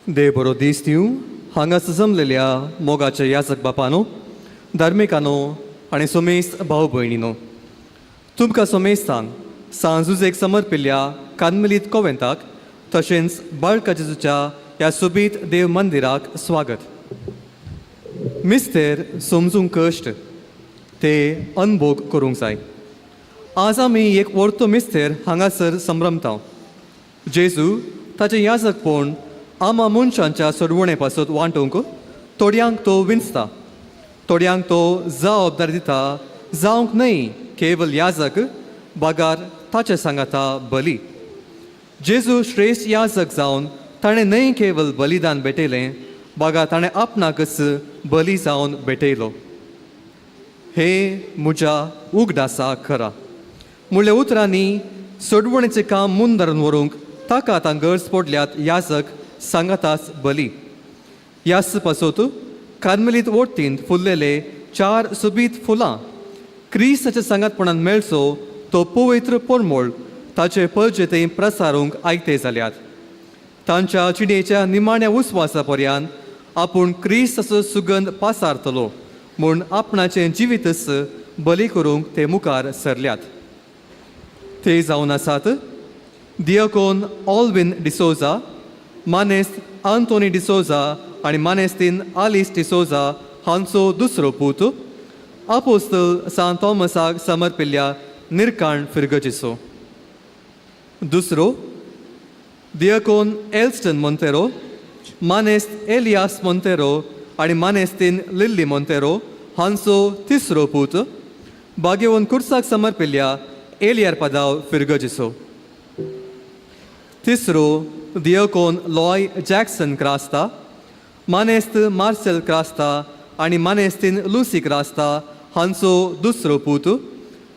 देव बरो दीस दिवं. हांगा जमलेल्या मोगाच्या याजक बापानो, धार्मिकानो आनी सोमेस्त भाव भयणीनो, तुमकां सोमेस्तान सांजुजेक समर्पिल्ल्या कार्मेलीत कॉव्हेंताक तशेंच बाळका जेजूच्या ह्या सोबीत देव मंदिराक स्वागत. मिस्तेर समजूंक कश्ट ते अनभोग करूंक जाय. आज आमी एक व्हडतो मिस्तेर हांगासर संभ्रमता. जेजू ताचें याजकपण आमा मनशांच्या सोडवणे पासून वांटूंक थोड्यांक तो विंचता, थोड्यांक तो जबाबदारी दिता जावंक न्हय केवल याजक बागार ताचे सांगाता बली. जेजू श्रेश्ठ याजक जावन ताणें न्हय केवल बलिदान भेटयलें, बागा ताणें आपणाकच बली जावन भेटयलो. हे म्हज्या उगडासा खरा. म्हणल्या उतरांनी सोडवणेचें काम मून धरून व्हरूंक ताका आतां गरज पडल्यात याजक सांगाताच बली. ह्याच पासोत कार्मेलीत वोट्तींत फुल्लेले 4 सोबीत फुलां क्रिस्ताच्या सांगातपणान मेळचो तो पवित्र परमोळ ताचे पळजेतें प्रसारूंक आयते जाल्यात. तांच्या चिडयेच्या निमाण्या उस्वासा पर्यंत आपूण क्रिस्ताचो सुगंध पासारतलो म्हूण आपणाचें जिवीतच बली करूंक ते मुखार सरल्यात. ते जावन आसात दियाकोन ऑल्विन डिसोजा, मानेस्त आंतोनी डिसोजा आनी मानेस्तीन आलिस डिसोजा हांचो दुसरो पूत, आपोस्तल सांत थॉमसाक समर्पिल्ल्या निर्काण फिरगजीचो. दुसरो दियाकोन एल्स्टन मोंतेरो, मानेस्त एलियास मोंतेरो आनी मानेस्तीन लिल्ली मोंतेरो हांचो तिसरो पूत, बागेवन कुर्साक समर्पिल्ल्या एलियार पदाव फिरगजीचो. तिसरो दियाकोन लॉय जॅक्सन क्रास्ता, मानेस्त मार्सेल क्रास्ता आनी मानेस्तीन लुसी क्रास्ता हांचो दुसरो पूत,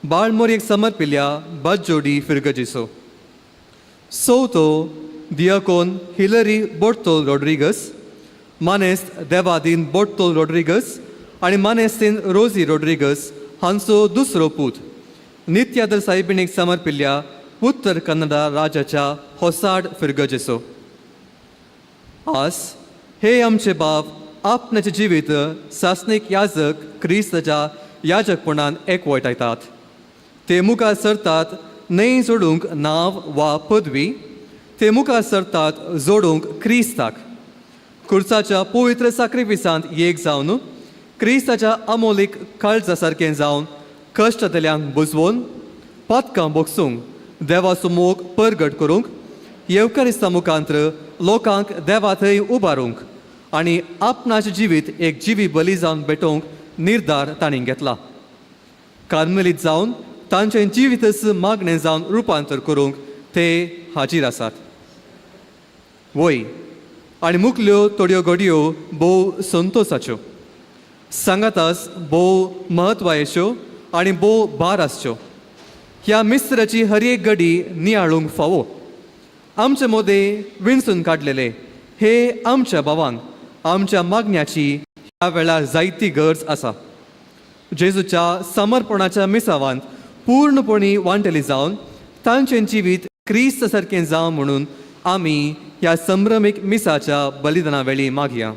बाळमोरयेक समर्पिल्ल्या बज्जोडी फिरगजीचो. चवथो दियाकोन हिलरी बोर्तोल रॉड्रिगस, मानेस्त देवादीन बोर्तोल रॉड्रिगस आनी मानेस्तीन रोजी रॉड्रिगस हांचो दुसरो पूत, नित्यादर साहिबिणीक समर्पिल्ल्या उत्तर कन्नडा राज्याच्या होसाड फिरगजेचो. आज हे आमचे बाप आपणाचे जिवीत सासनीक याजक क्रिस्ताच्या याजकपणान एकवटायतात. ते मुखार सरतात न्हय जोडूंक नांव वा पदवी, ते मुखार सरतात जोडूंक क्रिस्ताक. खुर्साच्या पवित्र साक्रिफिसांत एक जावन क्रिस्ताच्या अमोलीक काळजा सारकें जावन कश्टतल्यांक बुजवून पातकां बोगसूंक देवा समोग परगट करूंक येवकारिस्ता मुखांत्र लोकांक देवा थंय उबारूंक आनी आपणाचें जिवीत एक जिवी बली जावन भेटोवंक निर्धार तांणी घेतला. कार्मेलीत जावन तांचें जिवीतच मागणें जावन रुपांतर करूंक ते हाजीर आसात. वय आनी मुखल्यो थोड्यो घडयो भोव संतोशाच्यो, सांगाताच भोव म्हत्वायेच्यो आनी भोव भार आसच्यो. ह्या मिस्त्राची हर एक घडी नियाळूंक फावो. आमचे मोदे विणसून काडलेले हे आमच्या भावांक आमच्या मागण्याची ह्या वेळार जायती गरज आसा. जेजूच्या समर्पणाच्या मिसावांत पूर्णपणी वांटली जावन तांचें जिवीत क्रिस्त सारकें जावं म्हणून आमी ह्या संभ्रमीक मिसाच्या बलिदाना वेळी मागया.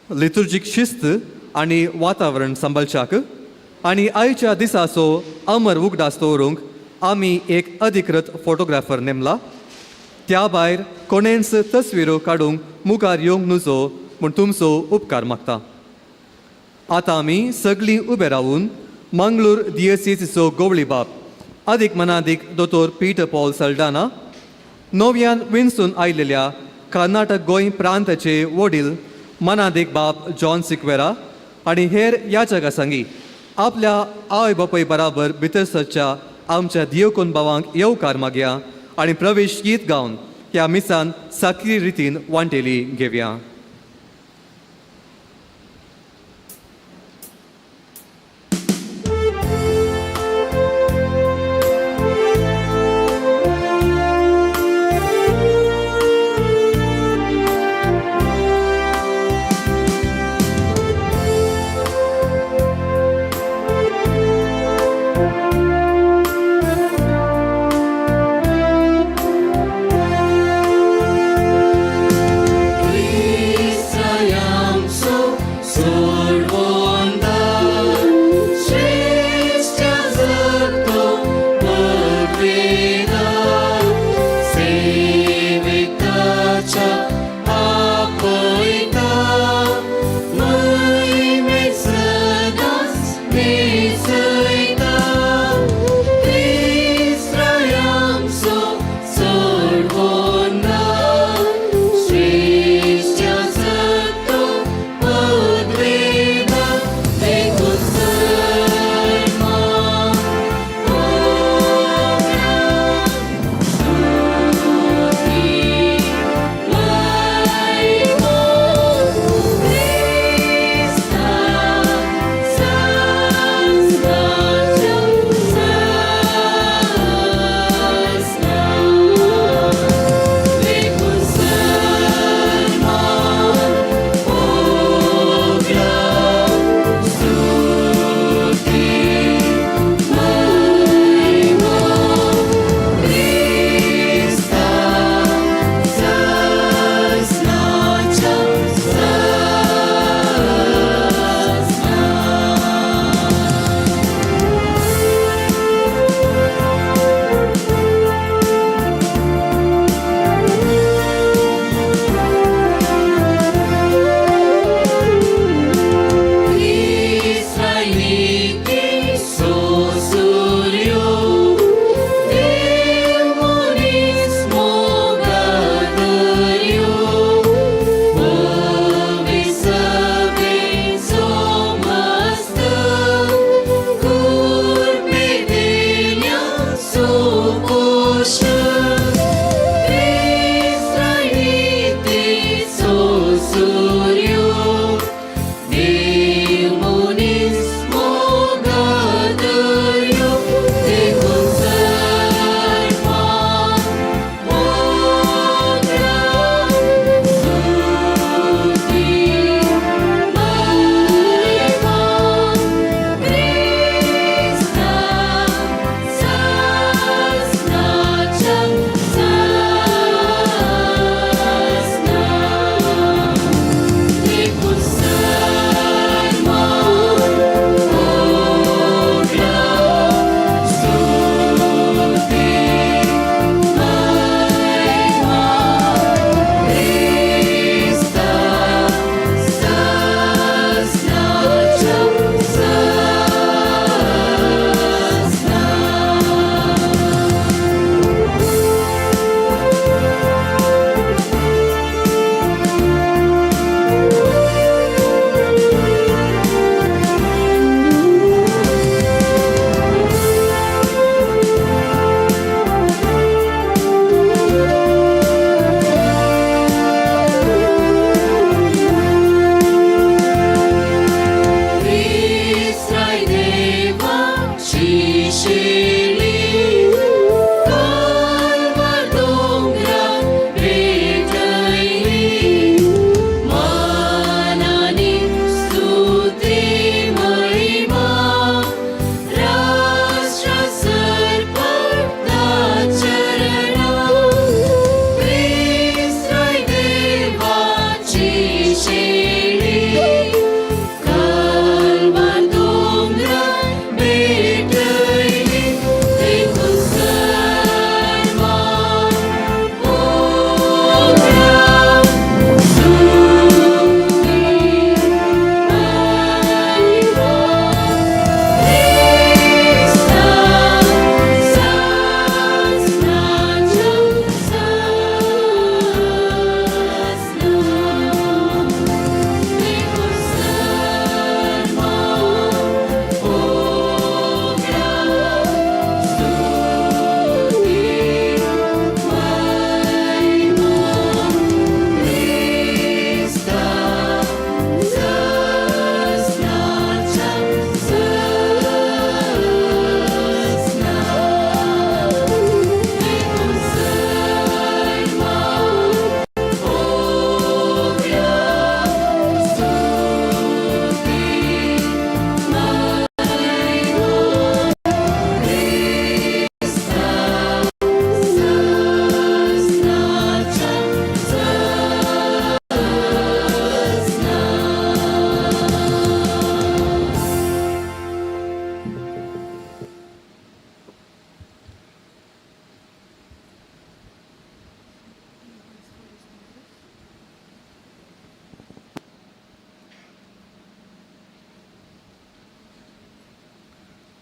लितुर्जीक शिस्त आनी वातावरण सांबाळच्याक आनी आयच्या दिसाचो अमर उगडास दवरूंक आमी एक अधिकृत फोटोग्राफर नेमला. त्या भायर कोणेंच तस्विरो काडूंक मुखार येवंक नजो म्हूण तुमचो उपकार मागता. आतां आमी सगळीं उबे रावून मंगळूर दियेसीसीचो गवळी बाब अदीक मनादीक दोतोर पीटर पॉल सल्डाना, नव्यान विणसून आयिल्ल्या कर्नाटक गोंय प्रांताचे वडील मनादीक बाब जॉन सिक्वेरा आनी हेर याचका सांगी आपल्या आवय बापाय बराबर भितर सरच्या आमच्या दियोकोन भावांक येवकार मागया आनी प्रवेश गीत गावन ह्या मिसान सक्रीय रितीन वांटेली घेवया.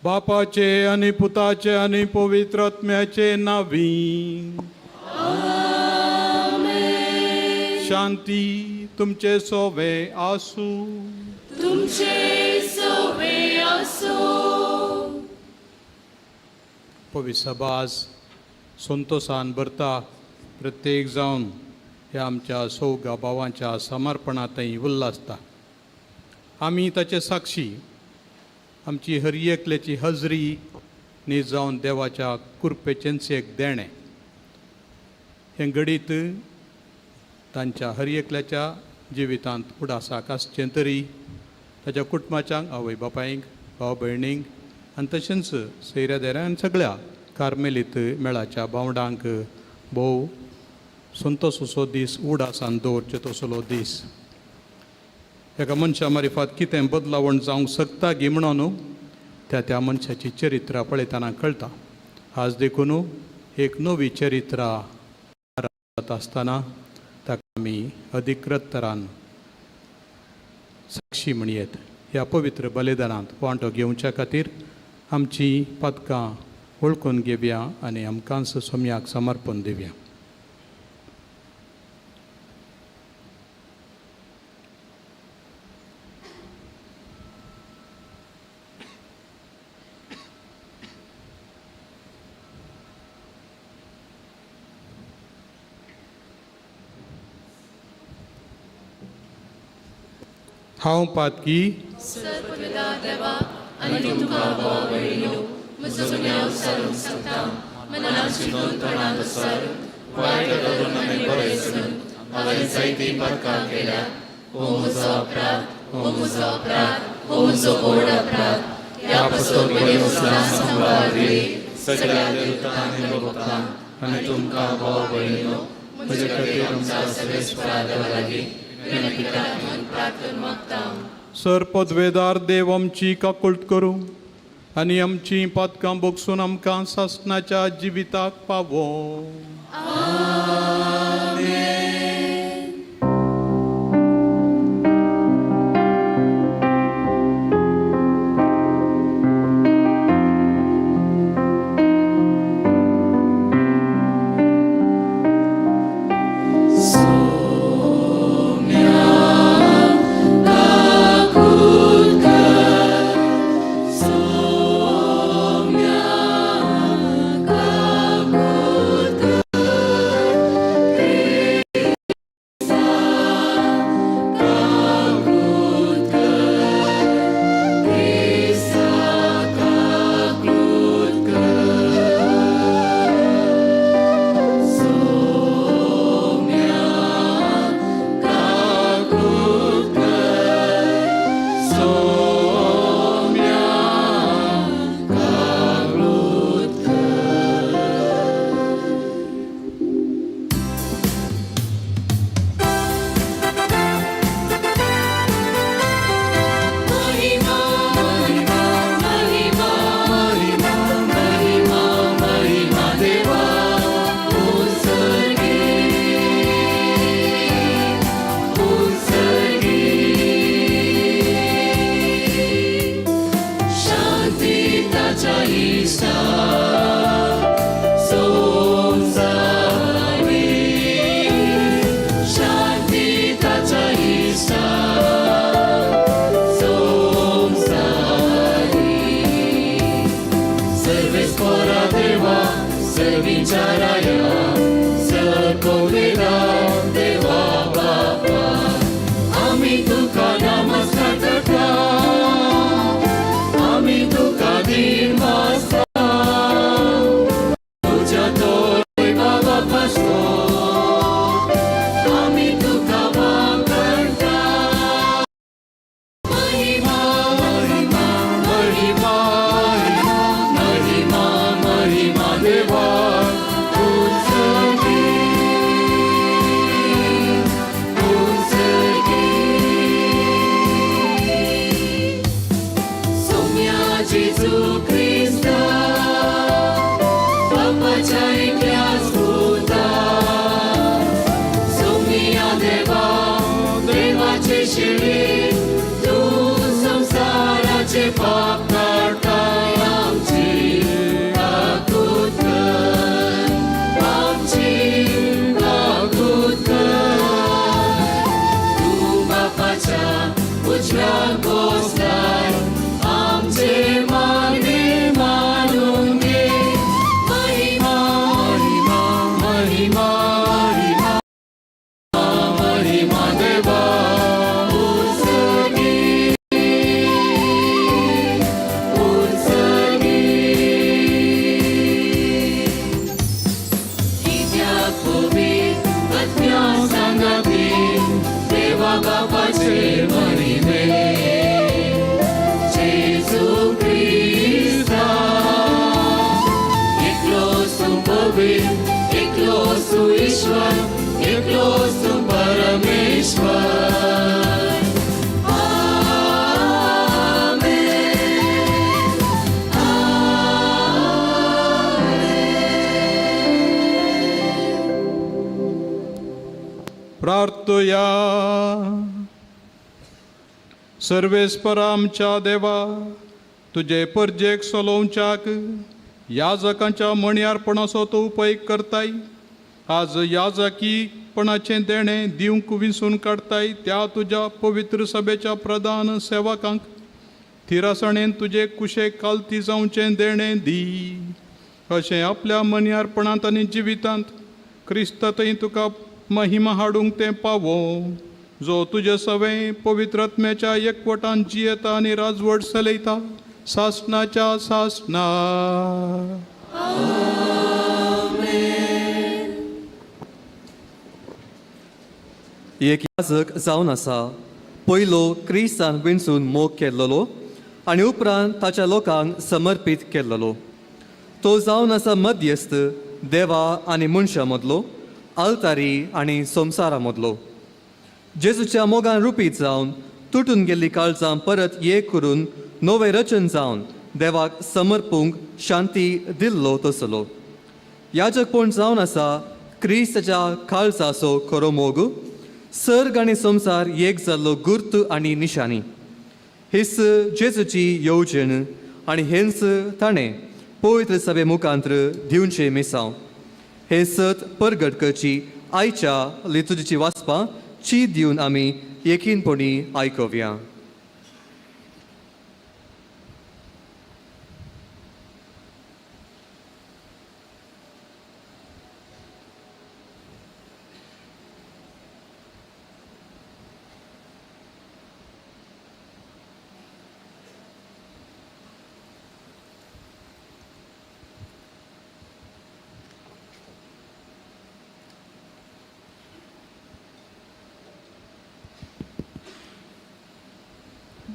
बापाचे आणि पुताचे आणि पवित्र आत्म्याचे नावी शांती तुमचे सोवे आसू तुमचे सोवे असो. पवित्र सभास संतोषान भरता प्रत्येक जावन ह्या आमच्या सौगा भावांच्या समर्पणांतय उल्हासता. आमी ताचे साक्षी आमची हर एकल्याची हजरी न्ही जावन देवाच्या कृपेचें सेक देणे हें घडीत तांच्या हर एकल्याच्या जिवितांत उडासाक आसचें तरी ताच्या कुटुंबाच्या आवय बापायंक भाव भयणींक आनी तशेंच सैऱ्या देऱ्यान सगळ्या कार्मेलीत मेळाच्या भावंडांक भोव संतोश असो दीस उडासान दवरचे तसलो दीस. एका मनशा मारिफात कितें बदलावण जावंक शकता गी म्हणून त्या मनशाची चरित्रां पळयतना कळटा. आज देखून एक नवी चरित्रां जाता आसतना ताका आमी अधिकृत तरान साक्षी म्हणयेत. ह्या पवित्र बलिदानांत वांटो घेवच्या खातीर आमची पदकां वळखून घेवया आनी आमकांच सोम्याक समर्पण दिवया. हांव पातकी सर्पविदा देवा आनी तुमकां भोवयलो म्हजो गुन्यांव सारूंक सांगता मनाची तोंडांत सारून वायट करून आनी बरें करून हांवें जायतीं पातकां केल्या हो म्हजो अपराध हो म्हजो अपराध हो म्हजो व्हड अपराध ह्या पासून बरी वस्तां सांबाळली सगळ्या देवतां आनी भक्तां आनी तुमकां भाव भयणीनो म्हजे खातीर आमच्या सर्वेस्परा देवा लागीं विनंतीकार म्हणून प्रार्थना मागता. सर्पद्वेदार देव आमची काकुळट करूं आनी आमची पातकां बोगसून आमकां सासणाच्या जिविताक पावो. प्रार्थया. सर्वेस्परा आमच्या देवा तुजे परजेक सोलोवच्याक याजकांच्या मणयारपणाचो तो उपेग करताय. आज याजकीपणाचें देणें दिवंक विंसून काडताय त्या तुज्या पवित्र सभेच्या प्रधान सेवकांक थिरासणेन तुजे कुशेक कालती जावचें देणें दी. अशें आपल्या मणयारपणांत आनी जिवितांत क्रिस्तांतय तुका महिमा हाडूंक तें पावो. जो तुझे सवय पवित्र आत्म्याच्या एकवटान जियेता आनी राजवट चलयता सासणाच्या सासणा. एक याजक जावन आसा. पयलो क्रिस्तान विणसून मोग केल्लो आनी उपरांत ताच्या लोकांक समर्पीत केल्लो. तो जावन आसा मध्यस्थ देवा आनी मनशा मदलो, आल्तारी आनी संवसारा मदलो. जेजूच्या मोगान रुपीत जावन तुटून गेल्ली काळजां परत एक करून नवें रचन जावन देवाक समर्पूंक शांती दिल्लो तसलो. याजकपण जावन आसा क्रिस्ताच्या काळजाचो खरो मोग, सर्ग आनी संवसार एक जाल्लो गुर्त आनी निशाणी. हिस जेजूची येवजण आनी हेंच ताणें पवित्र सभे मुखांतर दिवचे मेसांव. हे सत परगट करची आयच्या लितुजीची वाचपां चीत दिवन आमी एकीनपणी आयकव्या.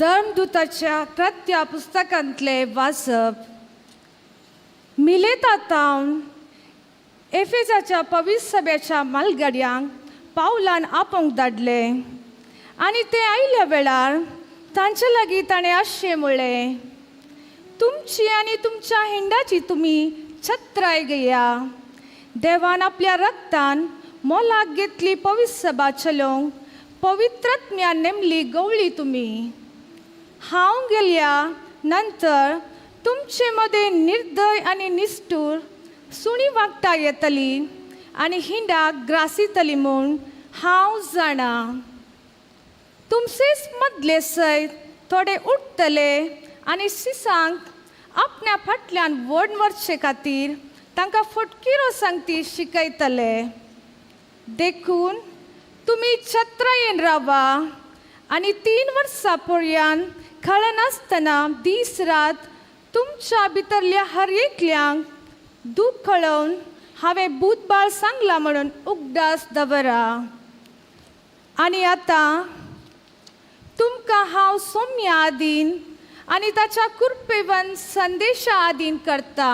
धर्मदूताच्या कृत्या पुस्तकांतले वाचप. मिलेतातावन एफेसाच्या पवित्र सभेच्या मालगड्यांक पावलान आपोवंक धाडले आनी ते आयल्या वेळार तांचे लागीं ताणें अशें म्हणलें, तुमची आनी तुमच्या हिंडाची तुमी छत्राय घेया. देवान आपल्या रक्तान मोलाक घेतली पवित्र सभा चलोवंक पवित्रत्म्यान नेमली गवळी तुमी. हांव गेल्या नंतर तुमचे मदें निर्दय आनी निष्ठूर सुणी वागता येतली आनी हिंडाक ग्रासितली म्हूण हांव जाणा. तुमचेच मदले सयत थोडे उठतले आनी सिसांक आपल्या फाटल्यान वड व्हरचे खातीर तांकां फटकिरो सांगती शिकयतले. देखून तुमी छत्रायेन रावा आनी 3 वर्सां पर्यंत खळ नासतना दीस रात तुमच्या भितरल्या हर एकल्यांक दूख कळोवन हांवें बुधबाळ सांगला म्हणून उगडास दवरा. आनी आतां तुमकां हांव सौम्य आदीन आनी ताच्या कृपेवन संदेशा आदीन करता.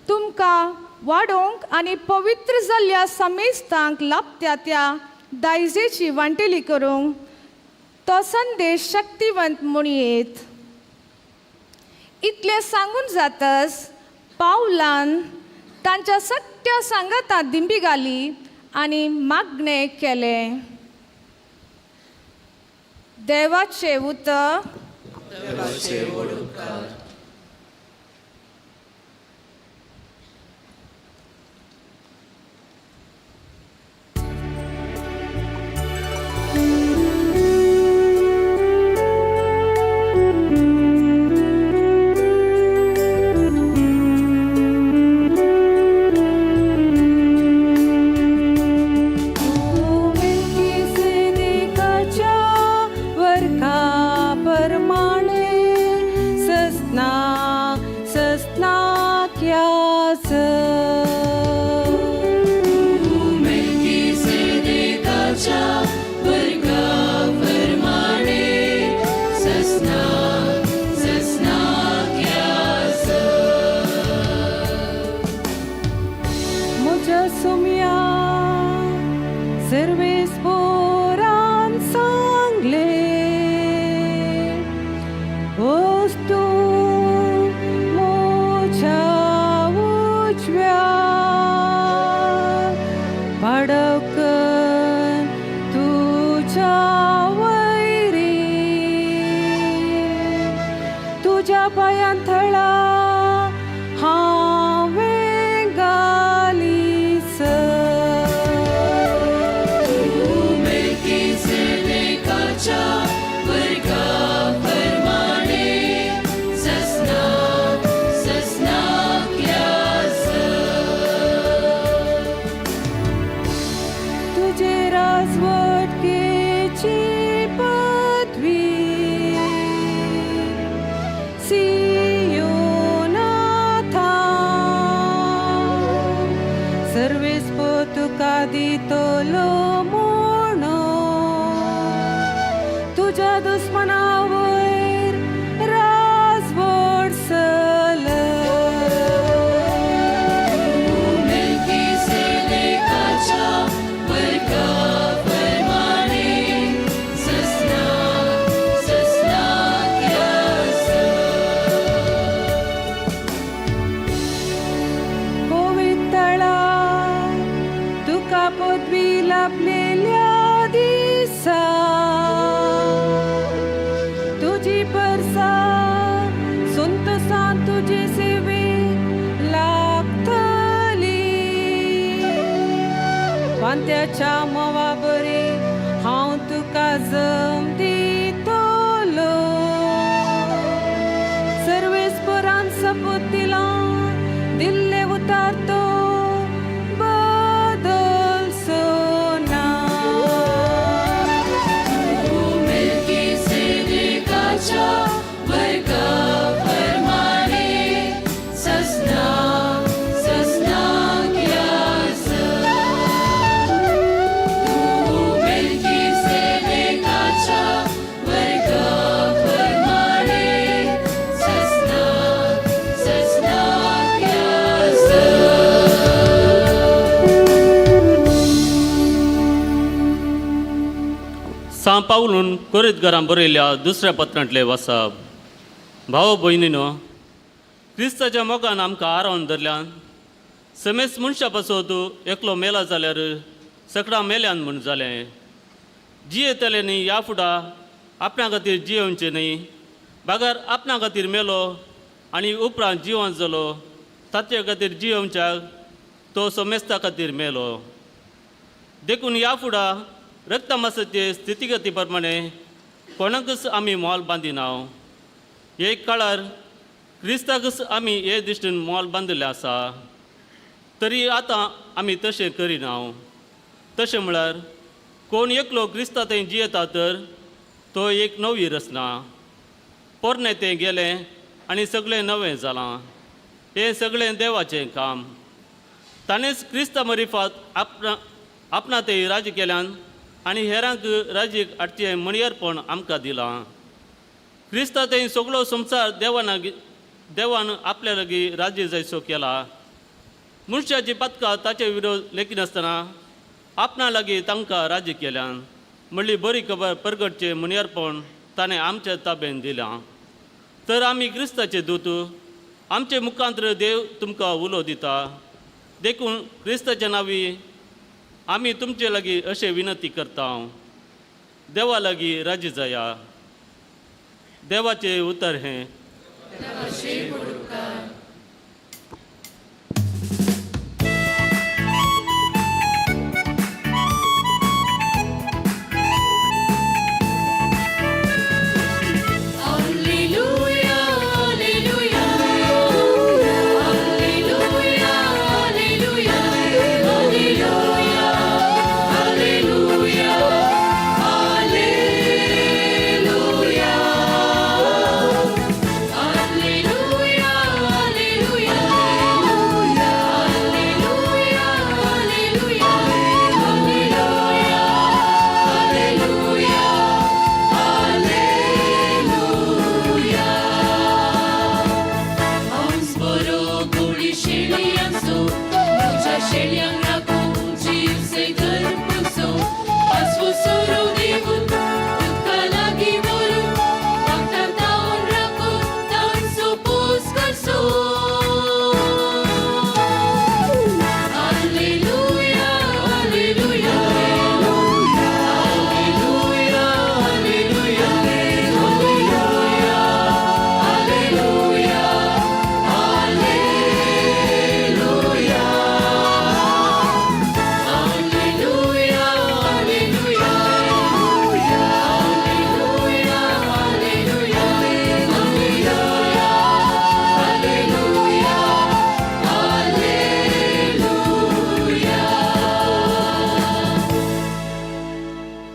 तुमकां वाडोवंक आनी पवित्र जाल्ल्या समेस्तांक लाभत्या त्या दायजेची वांटेली करूंक तो संदेश शक्तिवंत म्हूण येत. इतलें सांगून जातच पावलान तांच्या सट्ट्या सांगातां दिंडी घाली आनी मागणें केलें. देवाचे उतर. तुझ्या पायांथळा हांवें घालीस. मेल्किसेदेकाच्या वर्गा प्रमाणे ससनाक यास. तुझे राजवट के तुका दितलो म्हणो तुझ्या दुश्मनावयर राजवट सल मेल्कीसेदेकाच्या वर्गाप्रमाणे सस्नाक यास. पवितळा तुका पदवी लाभलेल्या दिसा तुझी परसा संतोषान तुझी सेवे लागतली. पांत्याच्या मोवा बरी हांव तुका जम दितलो. सर्वेस्परान सपूत दिला दिल्ले उतार तो बदलसो ना. मेल्कीसेदेकाच्या वर्गाप्रमाणे सस्नाक यास. मेल्कीसेदेकाच्या वर्गाप्रमाणे सस्नाक यास. सा पावलून कोरींतकारांक बरयल्या दुसऱ्या पत्रांतले वाचप. भाव भयणीनो, क्रिस्ताच्या मोगान आमकां आरावन धरल्यान समेस मनशा पासो तूं एकलो मेला जाल्यार सगळां मेल्यान म्हूण जालें. जियेतले न्ही ह्या फुडां आपणा खातीर जियोवचें न्ही, बागार आपणा खातीर मेलो आनी उपरांत जिवंत जालो ताचे खातीर जियोवच्याक तो समेस्ता खातीर मेलो. देखून ह्या फुडां रक्तमासाचे स्थितिगती प्रमाणे कोणाकच आमी मोल बांदिनाव. एक काळार क्रिस्ताकच आमी हे दिश्टीन मोल बांदिल्लें आसा, तरी आतां आमी तशें करिनाव. तशें म्हळ्यार कोण एकलो क्रिस्ता थंय जियेता तर तो एक नवी रचना. पोरणे तें गेलें आनी सगळें नवें जालां. हें सगळें देवाचें काम. ताणेंच क्रिस्ता मरिफात आपणा थंय राज्य केल्यान आनी हेरांक राज्याक हाडचें मणियरपण आमकां दिलां. क्रिस्ता थंय सगळो संवसार देवान आपल्या लागीं राज्य जायसो केला. मनशाची पथकां ताचे विरोध लेखीनासतना आपणा लागीं तांकां राज्य केल्यान म्हणली बरी खबर परगटचें मणियरपण ताणें आमच्या ताब्यान दिलां. तर आमी क्रिस्ताचे दूत, आमचे मुखांतर देव तुमकां उलो दिता. देखून क्रिस्ताच्या नांवी आमी तुमचे लागीं अशें विनंती करता, देवा लागीं राज्य जाया. देवाचें उतर हें. Alleluia, alleluia, alleluia, alleluia, alleluia, alleluia,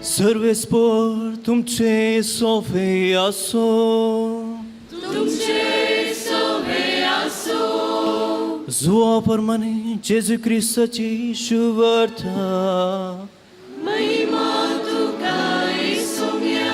सर्वेस्पर तुमचे सोफे असो. तुमचे सोबे आसो. जुआ प्रमाणे जेजू ख्रिस्ताची शुभार्था महिमा तुका येसुम्या.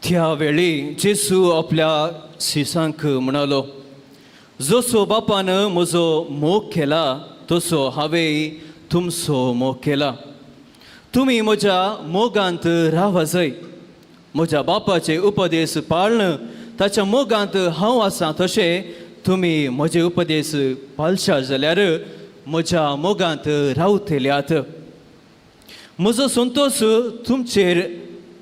त्यावेळी जेजू आपल्या शिसांक म्हणालो, जसो बापान म्हजो मोग केला तसो हांवें तुमचो मोग केला. तुमी म्हज्या मोगांत रावा जाय. म्हज्या बापाचे उपदेश पाळण ताच्या मोगांत हांव आसां तशें तुमी म्हजे उपदेश पाळशात जाल्यार म्हज्या मोगांत रावतल्यात. म्हजो संतोश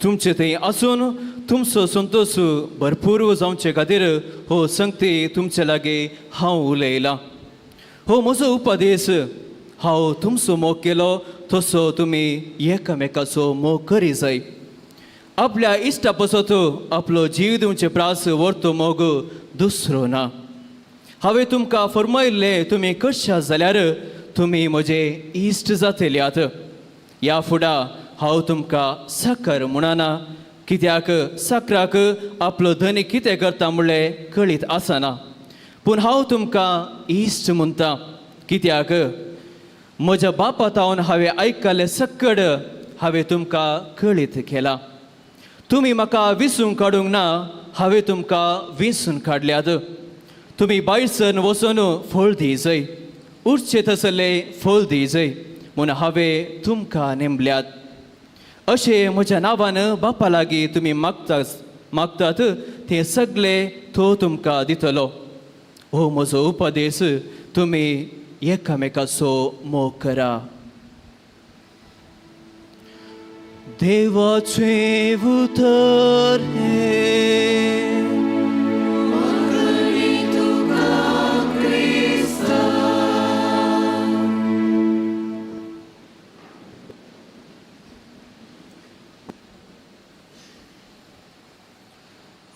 तुमचे थंय आसून तुमचो संतोश भरपूर जावचे खातीर हो संगती तुमचे लागीं हांव उलयलां. हो म्हजो उपदेश. हांव तुमचो मोग केलो तसो तुमी एकामेकाचो मोग करी जाय. आपल्या इश्टा पसत आपलो जीव दिवचे प्रास व्हरतो मोग दुसरो ना. हांवें तुमकां फरमायल्ले तुमी करशात जाल्यार तुमी म्हजे इश्ट जातल्यात. ह्या फुडां हांव तुमकां साकर म्हणना, कित्याक साकराक आपलो धनी कितें करता म्हणलें कळीत आसना. पूण हांव तुमकां इश्ट म्हणटा, कित्याक म्हज्या बापा तावन हांवें आयकल्लें सकड हांवें तुमकां कळीत केलां. तुमी म्हाका विसूंक काडूंक ना, हांवें तुमकां विसून काडल्यात. तुमी भायर वचून फळ दी जाय, उरचे तसले फळ दी जाय म्हूण हांवें तुमकां नेमल्यात. अशें म्हज्या नांवान बापा लागीं तुमी मागतात तें सगळें तो तुमकां दितलो. हो म्हजो उपदेश, तुमी एकामेकाचो मोग करा. देवाचे उतर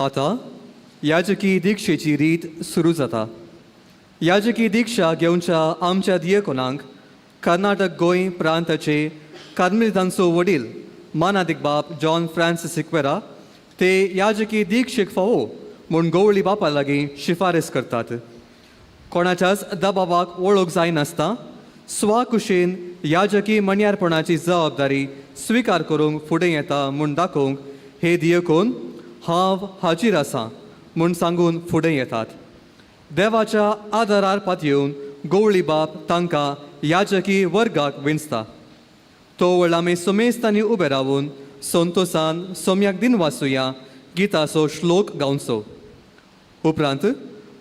आता याजकी दिक्षेची रीत सुरू जाता. याजकी दिक्षा घेवच्या आमच्या दियेकोनांक कर्नाटक गोंय प्रांताचे कार्मेलितांचो वडील मानादिक बाप जॉन फ्रांसिस सिक्वेरा ते याजकी दिक्षेक फावो म्हूण गवळी बापा लागीं शिफारस करतात. कोणाच्याच दबावाक वळख जायनासता स्वाकुशीन याजकी मणयारपणाची जबाबदारी स्विकार करूंक फुडें येता म्हूण दाखोवंक हे दियेकोन हांव हाजीर आसां म्हूण सांगून फुडें येतात. देवाच्या आदारार पातयेवन गवळी बाप तांकां याजकी वर्गाक विंचता. तो वेळ आमी सुमेस्तांनी उबे रावून संतोसान सोम्याक दिन वाचुया गिताचो श्लोक गावचो. उपरांत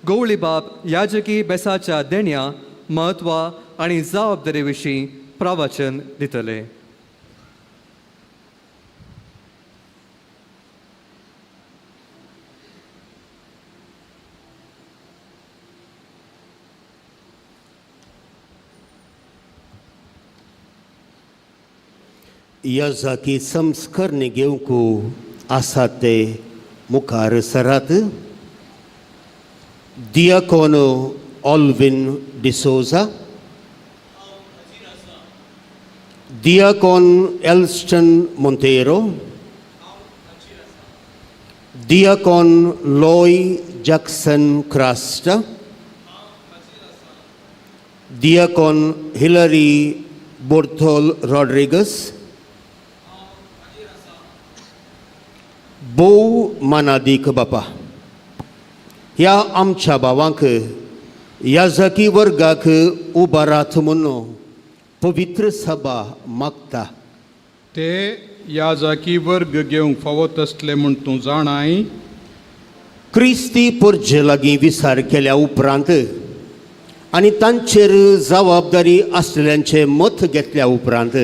गवळी बाप याजकी बेसाच्या देण्या म्हत्वा आनी जबाबदारी विशीं प्रवचन दितले. याजाकी संस्करणी घेवंक आसात ते मुखार सरात. दियाकोनो ऑल्विन डिसोजा, दियाकोन एल्स्टन मोंतेरो, दियाकोन लॉय जॅक्सन क्रास्टा, दियाकोन हिलरी बोर्थोल रॉड्रिगस, बोव मानादीक बापा, ह्या आमच्या भावांक याजकी वर्गाक उबारात म्हणून पवित्र सभा मागता. ते याजकी वर्ग घेवंक फावत असले म्हूण तूं जाणाय. क्रिस्ती परजे लागीं विचार केल्या उपरांत आनी तांचेर जबाबदारी आसलेल्यांचें मत घेतल्या उपरांत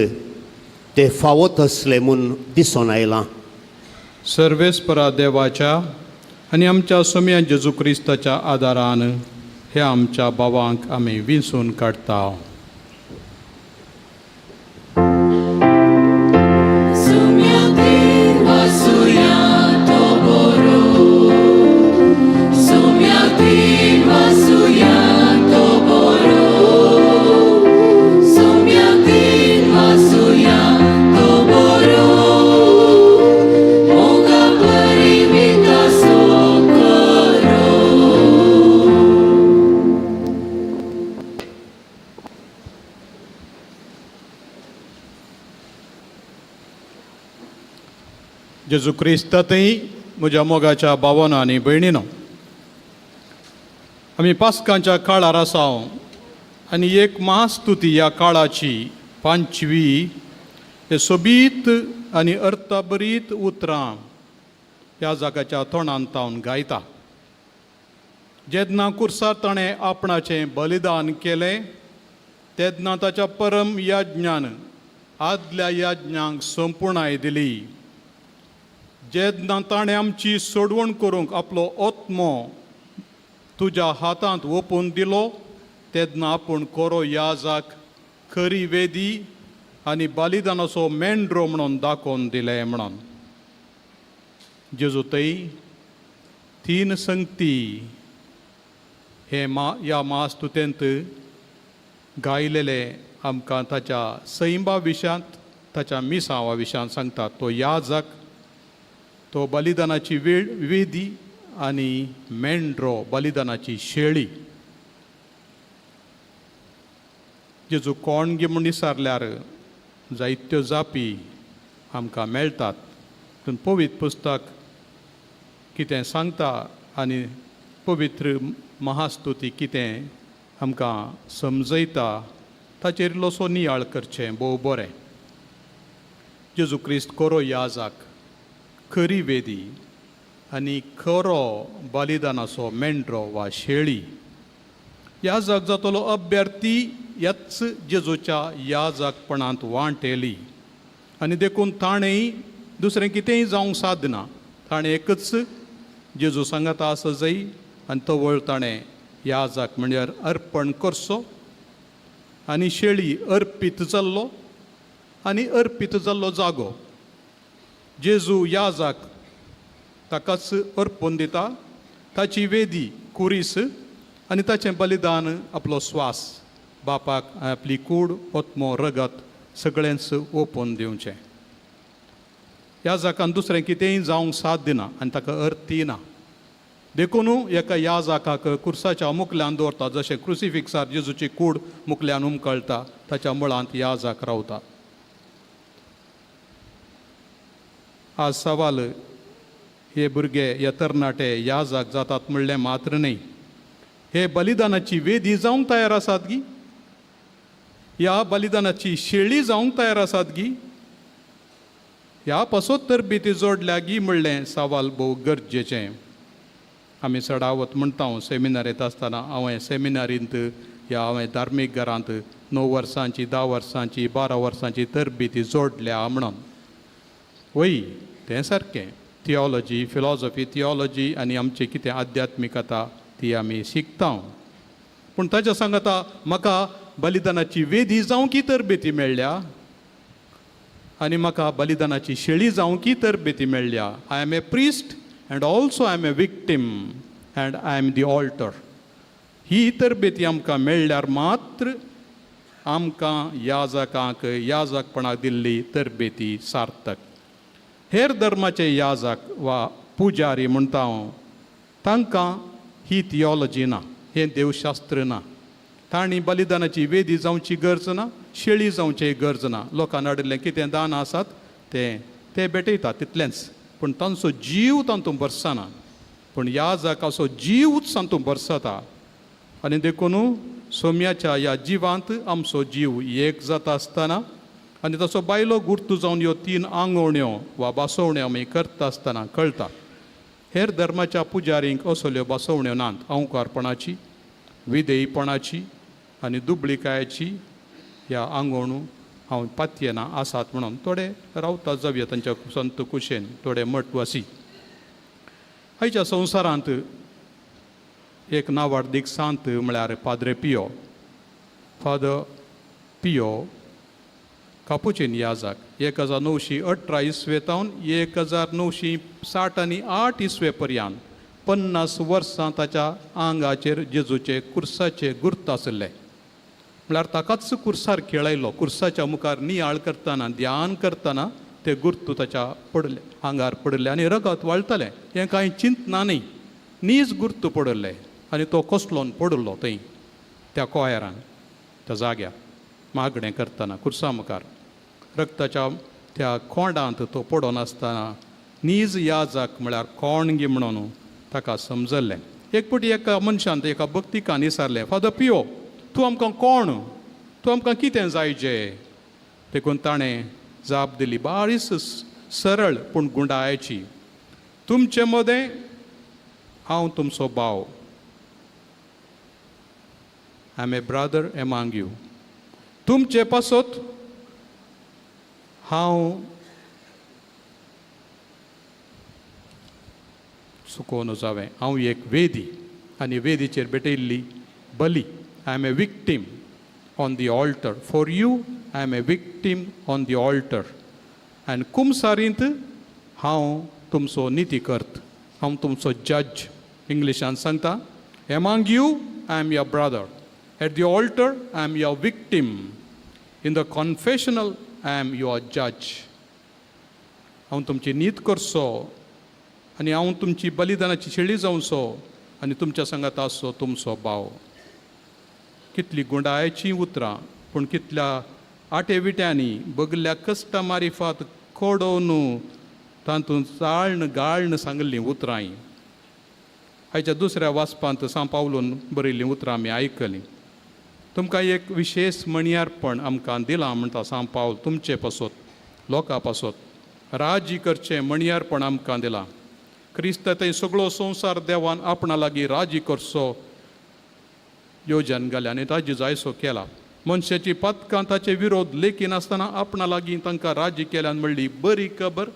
ते फावत असले म्हूण दिसून आयलां. सर्वेस्परा देवाच्या आनी आमच्या सोम्या जेजू क्रिस्ताच्या आदारान हे आमच्या भावांक आमी विंचून काडटा. Soumia जेजू क्रिस्तांतय म्हज्या मोगाच्या भावांनो आनी भयणीनो, आमी पास्कांच्या काळार आसाव आनी एक महास्तुती ह्या काळाची 5वी हे सोबीत आनी अर्थबरीत उतरां ह्या जागाच्या तोंडान तावन गायता. जेन्ना कुर्सार ताणें आपणाचें बलिदान केलें तेन्ना ताच्या परम याज्ञान आदल्या याज्ञांक संपूर्णाय दिली. जेन्ना ताणें आमची सोडवण करूंक आपलो आत्मो तुज्या हातांत ओपून दिलो तेन्ना आपूण कोरो याजाक खरी वेदी आनी बलिदानाचो मेंढरो म्हणून दाखोवन दिलें म्हणून. जेजू थंय 3 संगती हे ह्या महास्तुतेंत गायलेले आमकां ताच्या सैमा विशयांत ताच्या मिसांवा विशयांत सांगतात. तो याजक, तो बलिदानाची वेदी आनी मेंढरो बलिदानाची शेळी. जेजू कोण गे म्हूण विचारल्यार जायत्यो जापी आमकां मेळटात. पूण पवित्र पुस्तक कितें सांगता आनी पवित्र महास्तुती कितें आमकां समजयता ताचेर इल्लोसो नियाळ करचें भोव बरें. जेजू क्रिस्त कोरो याजक, खरी वेदी आनी खरो बलिदानाचो मेंढरो वा शेळी. याजक जातलो अभ्यर्थी ह्याच जेजूच्या याजकपणांत वांटेली आनी देखून ताणें दुसरें कितेंय जावंक सादना. ताणें एकच जेजू सांगता आसा जाय आनी तो वळ ताणें याजक म्हणल्यार अर्पण करचो आनी शेळी अर्पीत जाल्लो आनी अर्पीत जाल्लो जागो. जेजू याजक ताकाच अर्पून दिता, ताची वेदी कुरीस आनी ताचें बलिदान आपलो स्वास बापाक आपली कूड ओत्मो रगत सगळेंच ओपून दिवचें. याजकान दुसरें कितेंय जावंक साध्य ना आनी ताका अर्थी ना. देखून एका याजकाक कुर्साच्या मुखल्यान दवरता. जशें क्रुसिफिक्सार जेजूची कूड मुखल्यान उमकळटा ताच्या मुळांत याजक रावता. आज सवाल हे भुरगे हे तरणाटे याजक जातात म्हणलें मात्र न्ही. हे बलिदानाची वेदी जावंक तयार आसात गी? ह्या बलिदानाची शेळी जावंक तयार आसात गी? ह्या पासत तरबेती जोडल्या गी म्हणलें सवाल भोव गरजेचें. आमी चडावत म्हणटा सेमिनारींत आसतना हांवें सेमिनारींत हांवें धार्मीक घरांत 9 वर्सांची 10 वर्सांची 12 वर्सांची तरबेती जोडल्या म्हणून. वय तें सारकें. थियोलॉजी, फिलॉसॉफी, थियोलॉजी आनी आमची कितें आध्यात्मिकता ती आमी शिकता. पूण ताच्या सांगता म्हाका बलिदानाची वेदी जावंक तरबेती मेळ्ळ्या आनी म्हाका बलिदानाची शेळी जावंक तरबेती मेळ्ळ्या. I am a priest and also I am a victim and I am the altar. ही तरबेती आमकां मेळ्ळ्यार मात्र आमकां याजकांक याजकपणाक दिल्ली तरबेती सार्थक. हेर धर्माचे याजक वा पुजारी म्हणटा हांव, तांकां ही थियोलॉजी ना, हें देवशास्त्र ना. तांणी बलिदानाची वेदी जावची गरज ना, शेळी जावचें गरज ना. लोकांना हाडिल्लें कितें दान आसात ते भेटयतात तितलेंच. पूण तांचो जीव तातूंत बरसना. पूण याजकाचो जीवच तातूंत बरसता. आनी देखून सोम्याच्या ह्या जिवांत आमचो जीव एक जाता आसतना आनी ताचो बायलो गुर्तू जावन ह्यो 3 आंगवण्यो वा बासवण्यो आमी करता आसतना कळटा. हेर धर्माच्या पुजारींक असल्यो बासवण्यो नात. अवंकारपणाची, विधेयपणाची आनी दुबळीकायाची ह्या आंगवणू हांव पातयेना आसात म्हणून थोडे रावता जावया तांच्या संत कुशेन, थोडे मठवासी. आयच्या संवसारांत एक नांवार्दीक सांत म्हळ्यार फादर पियो कापुचीन याजक 1918 इसवेतावन 1968 इसवे पर्यंत 50 वर्सां ताच्या आंगाचेर जेजूचे कुर्साचे गुर्त आसले. म्हळ्यार ताकाच कुर्सार खेळयलो. कुर्साच्या मुखार नियाळ करतना ध्यान करतना ते गुर्त ताच्या पडले, आंगार पडले आनी रगत वळटलें. हें कांय चिंतना न्ही, नीज गुर्त पडले आनी तो कसलोन पडलो थंय त्या कोयरान, त्या जाग्यार मागणें करतना कुर्सा मुखार. रक्ताच्या त्या खोंडांत तो पडोन आसतना नीज याजक म्हळ्यार कोण गे म्हणून ताका समजल्लें. एक फावटी एका मनशान एका भक्तिकान विचारलें, फादर पियो, तूं आमकां कोण? तूं आमकां कितें जायचें? देखून ताणें जाप दिली बारीस सरळ पूण गुंडाळ्याची, तुमचे मदें हांव तुमचो भाव. I am a brother among you. तुमचे पासत हांव सुकोवन जावें. हांव एक वेदी आनी वेदीचेर भेटयल्ली बली. I am a victim on the altar for you. I am a victim on the altar. आनी कुमसारींत हांव तुमचो नितीकर्त, हांव तुमचो जज. इंग्लिशान सांगता, among you I am your brother. At the altar I am your victim. In the confessional I am your जज. हांव तुमची नीत करचो आनी हांव तुमची बलिदानाची शेळी जावचो आनी तुमच्या सांगात आसचो तुमचो भाव. कितली गुंडाळ्याची उतरां, पूण कितल्या आटेविट्यांनी बगल्या कश्टा मारिफात कोडोवन तातूंत चाळण गाळण सांगल्लीं उतरां. हाच्या दुसऱ्या वाचपांत सांव पावलोन बरयल्लीं उतरां आमी आयकलीं. तुमकां एक विशेश मणयारपण आमकां दिलां म्हणटा सांव पावल. तुमचे पासत, लोकां पासत राज्य करचें मणयारपण आमकां दिलां. क्रिस्त थंय सगळो संवसार देवान आपणा लागीं राज्य करचो येवजन घाल्या आनी ताजी जायसो केला. मनशाची पथकां ताचे विरोध लेखी नासतना आपणा लागीं तांकां राज्य केल्यान म्हणली बरी खबर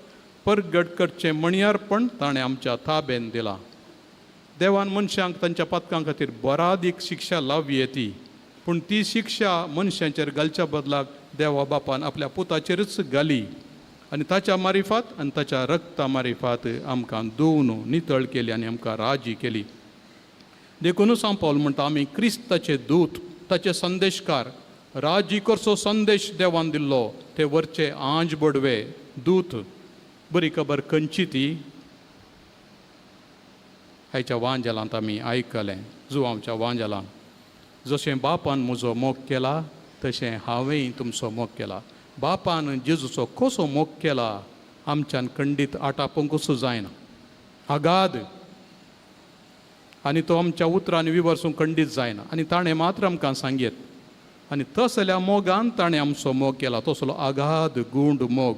परगट करचें मणयारपण ताणें आमच्या ताब्यान दिलां. देवान मनशांक तांच्या पथकां खातीर बरादीक शिक्षा लाववी येती, पूण ती शिक्षा मनशांचेर घालच्या बदलाक देवा बापान आपल्या पुताचेरच घाली आनी ताच्या मारिफात आनी ताच्या रक्ता मारिफात आमकां धुवन नितळ केली आनी आमकां राजी केली. देखूनच सांव पावल म्हणटा, आमी क्रिस्ताचे दूत, ताचे संदेशकार. राजी करचो संदेश देवान दिल्लो ते वरचे आंज बडवे दूत. बरी खबर खंयची ती? हाच्या वांजेलांत आमी आयकलें, जुवांवच्या वांजेलांत, जशें बापान म्हजो मोग केला तशें हांवेंय तुमचो मोग केला. बापान जेजूचो कसो मोग केला आमच्यान खंडीत आटापोवंकूच जायना. अगाध आनी तो आमच्या उतरांनी विवर्सूंक खंडीत जायना. आनी ताणें मात्र आमकां सांगयत आनी तसल्या मोगान ताणें आमचो मोग केला. तसलो अगाध गूंड मोग,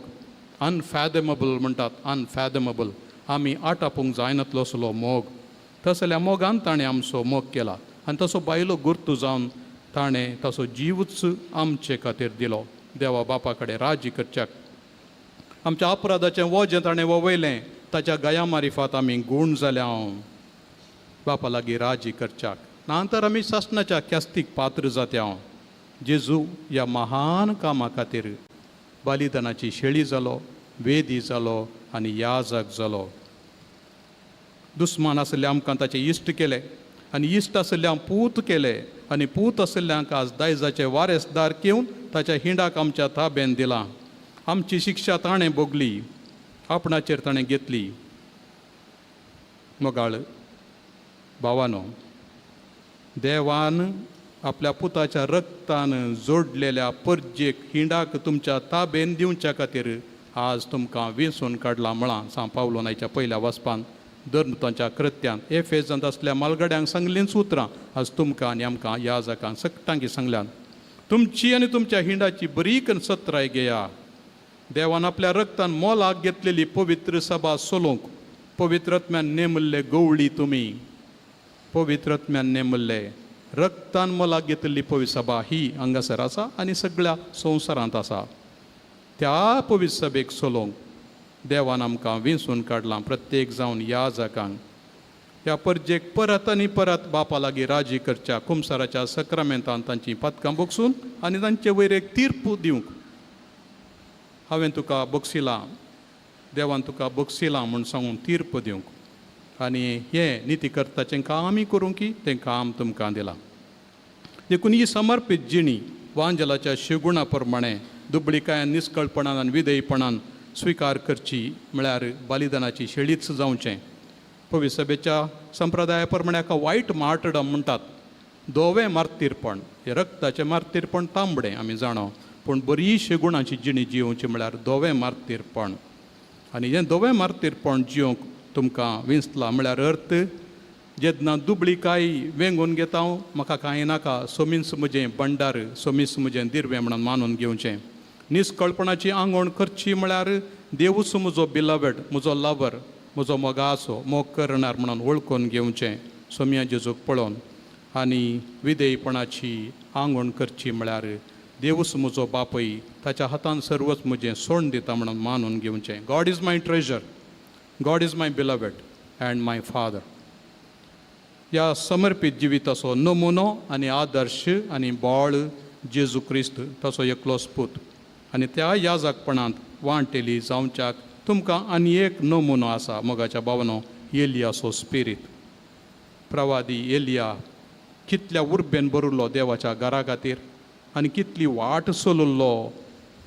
अनफॅदमेबल म्हणटात, अनफॅदमेबल. आमी आटापोवंक जायनातलो असलो मोग. तसल्या मोगान ताणें आमचो मोग केला आनी तसो बायलो गुर्तू जावन ताणें तसो जीवच आमचे खातीर दिलो देवा बापा कडेन राज्य करच्याक. आमच्या अपराधाचें वजें ताणें ववयलें, ताच्या गया मारिफात आमी गूण जाल्या बापा लागीं राज्य करच्याक. नंतर आमी शासनाच्या ख्यास्तीक पात्र जात्या. जेजू ह्या महान कामा खातीर बलिदानाची शेळी जालो, वेदी जालो आनी याजक जालो. दुस्मान आसले आमकां ताचे इश्ट केले आनी इश्ट आसल्यांक पूत केले आनी पूत आसल्यांक आज दायजाचे वारेसदार घेवन ताच्या हिंडाक आमच्या ताब्यान दिलां. आमची शिक्षा ताणें भोगली, आपणाचेर ताणें घेतली. मोगाळ भावानो, देवान आपल्या पुताच्या रक्तान जोडलेल्या परजेक हिंडाक तुमच्या ताब्यान दिवच्या खातीर आज तुमकां वेंचून काडला म्हळां सांव पावलो आयच्या पयल्या वचपान धर्मतांच्या कृत्यांत एफेसांत असल्या मालगड्यांक सांगलींच उतरां आज तुमकां आनी आमकां याजकांक सक्तांकी सांगल्यान. तुमची आनी तुमच्या हिंडाची बरीक सत्राय घेया. देवान आपल्या रक्तान मोलाक घेतलेली पवित्र सभा सोलोवंक पवित्रत्म्यान नेमल्ले गवळी तुमी, पवित्रत्म्यान नेमल्ले रक्तान मोलाक घेतलेली पवित्र सभा ही हांगासर आसा आनी सगळ्या संवसारांत आसा. त्या पवित्र सभेक सोलोवंक देवान आमकां वेंचून काडलां, प्रत्येक जावन याजकांक. ह्या परजेक परत आनी परत बापा लागीं राजी करच्या कुमसाराच्या सक्रामेंतान तांची पथकां बोगसून आनी तांचे वयर एक तीर्प दिवंक. हांवें तुका बक्षिलां, देवान तुका बक्षिलां म्हूण सांगून तीर्प दिवंक आनी हें नितीकर्ताचें काम आमी करूंक की तें काम तुमकां दिलां. देखून ही समर्पीत जिणी वांजलाच्या शिगुणा प्रमाणें दुबळीकायान निश्कळपणान आनी विधेयपणान स्विकार करची म्हळ्यार बलिदानाची शेळीच जावचें. पवित्र सभेच्या संप्रदाया प्रमाणे हाका वायट मार्टडम म्हणटात, धोवें मार्तीरपण. हे रक्ताचें मार्तीरपण तांबडें आमी जाणो, पूण बरी शेगुणाची जिणी जिवोवची म्हळ्यार धोवें मार्तीरपण. आनी हें दोवें मार्तीरपण जियोंक तुमकां विंचलां म्हळ्यार अर्थ जेन्ना दुबळी कांय वेंगून घेता हांव म्हाका कांय नाका सोमीस म्हजें भंडार सोमीस म्हजें दिर्वें म्हणून मानून घेवचें निस्कळपणाची आंगवण करची म्हळ्यार देवूच म्हजो बिलवड म्हजो लवर म्हजो मोगा आसो मोग करणार म्हणून वळखून घेवचें सोम्या जेजूक पळोवन आनी विधेयपणाची आंगवण करची म्हळ्यार देवूच म्हजो बापय ताच्या हातान सर्वच म्हजें सोण दिता म्हणून मानून घेवचें God is my treasure God is my beloved and my father ह्या समर्पीत जिविताचो नमुनो आनी आदर्श आनी बोळ जेजू क्रिस्त ताचो एकलोच पूत आनी त्या याजकपणांत वांटेली जावच्याक तुमकां आनी एक नमुनो आसा मोगाच्या भावनो एलियाचो स्पिरीट प्रवादी एलिया कितल्या उर्बेन भरिल्लो देवाच्या घरा खातीर आनी कितली वाट चलुल्लो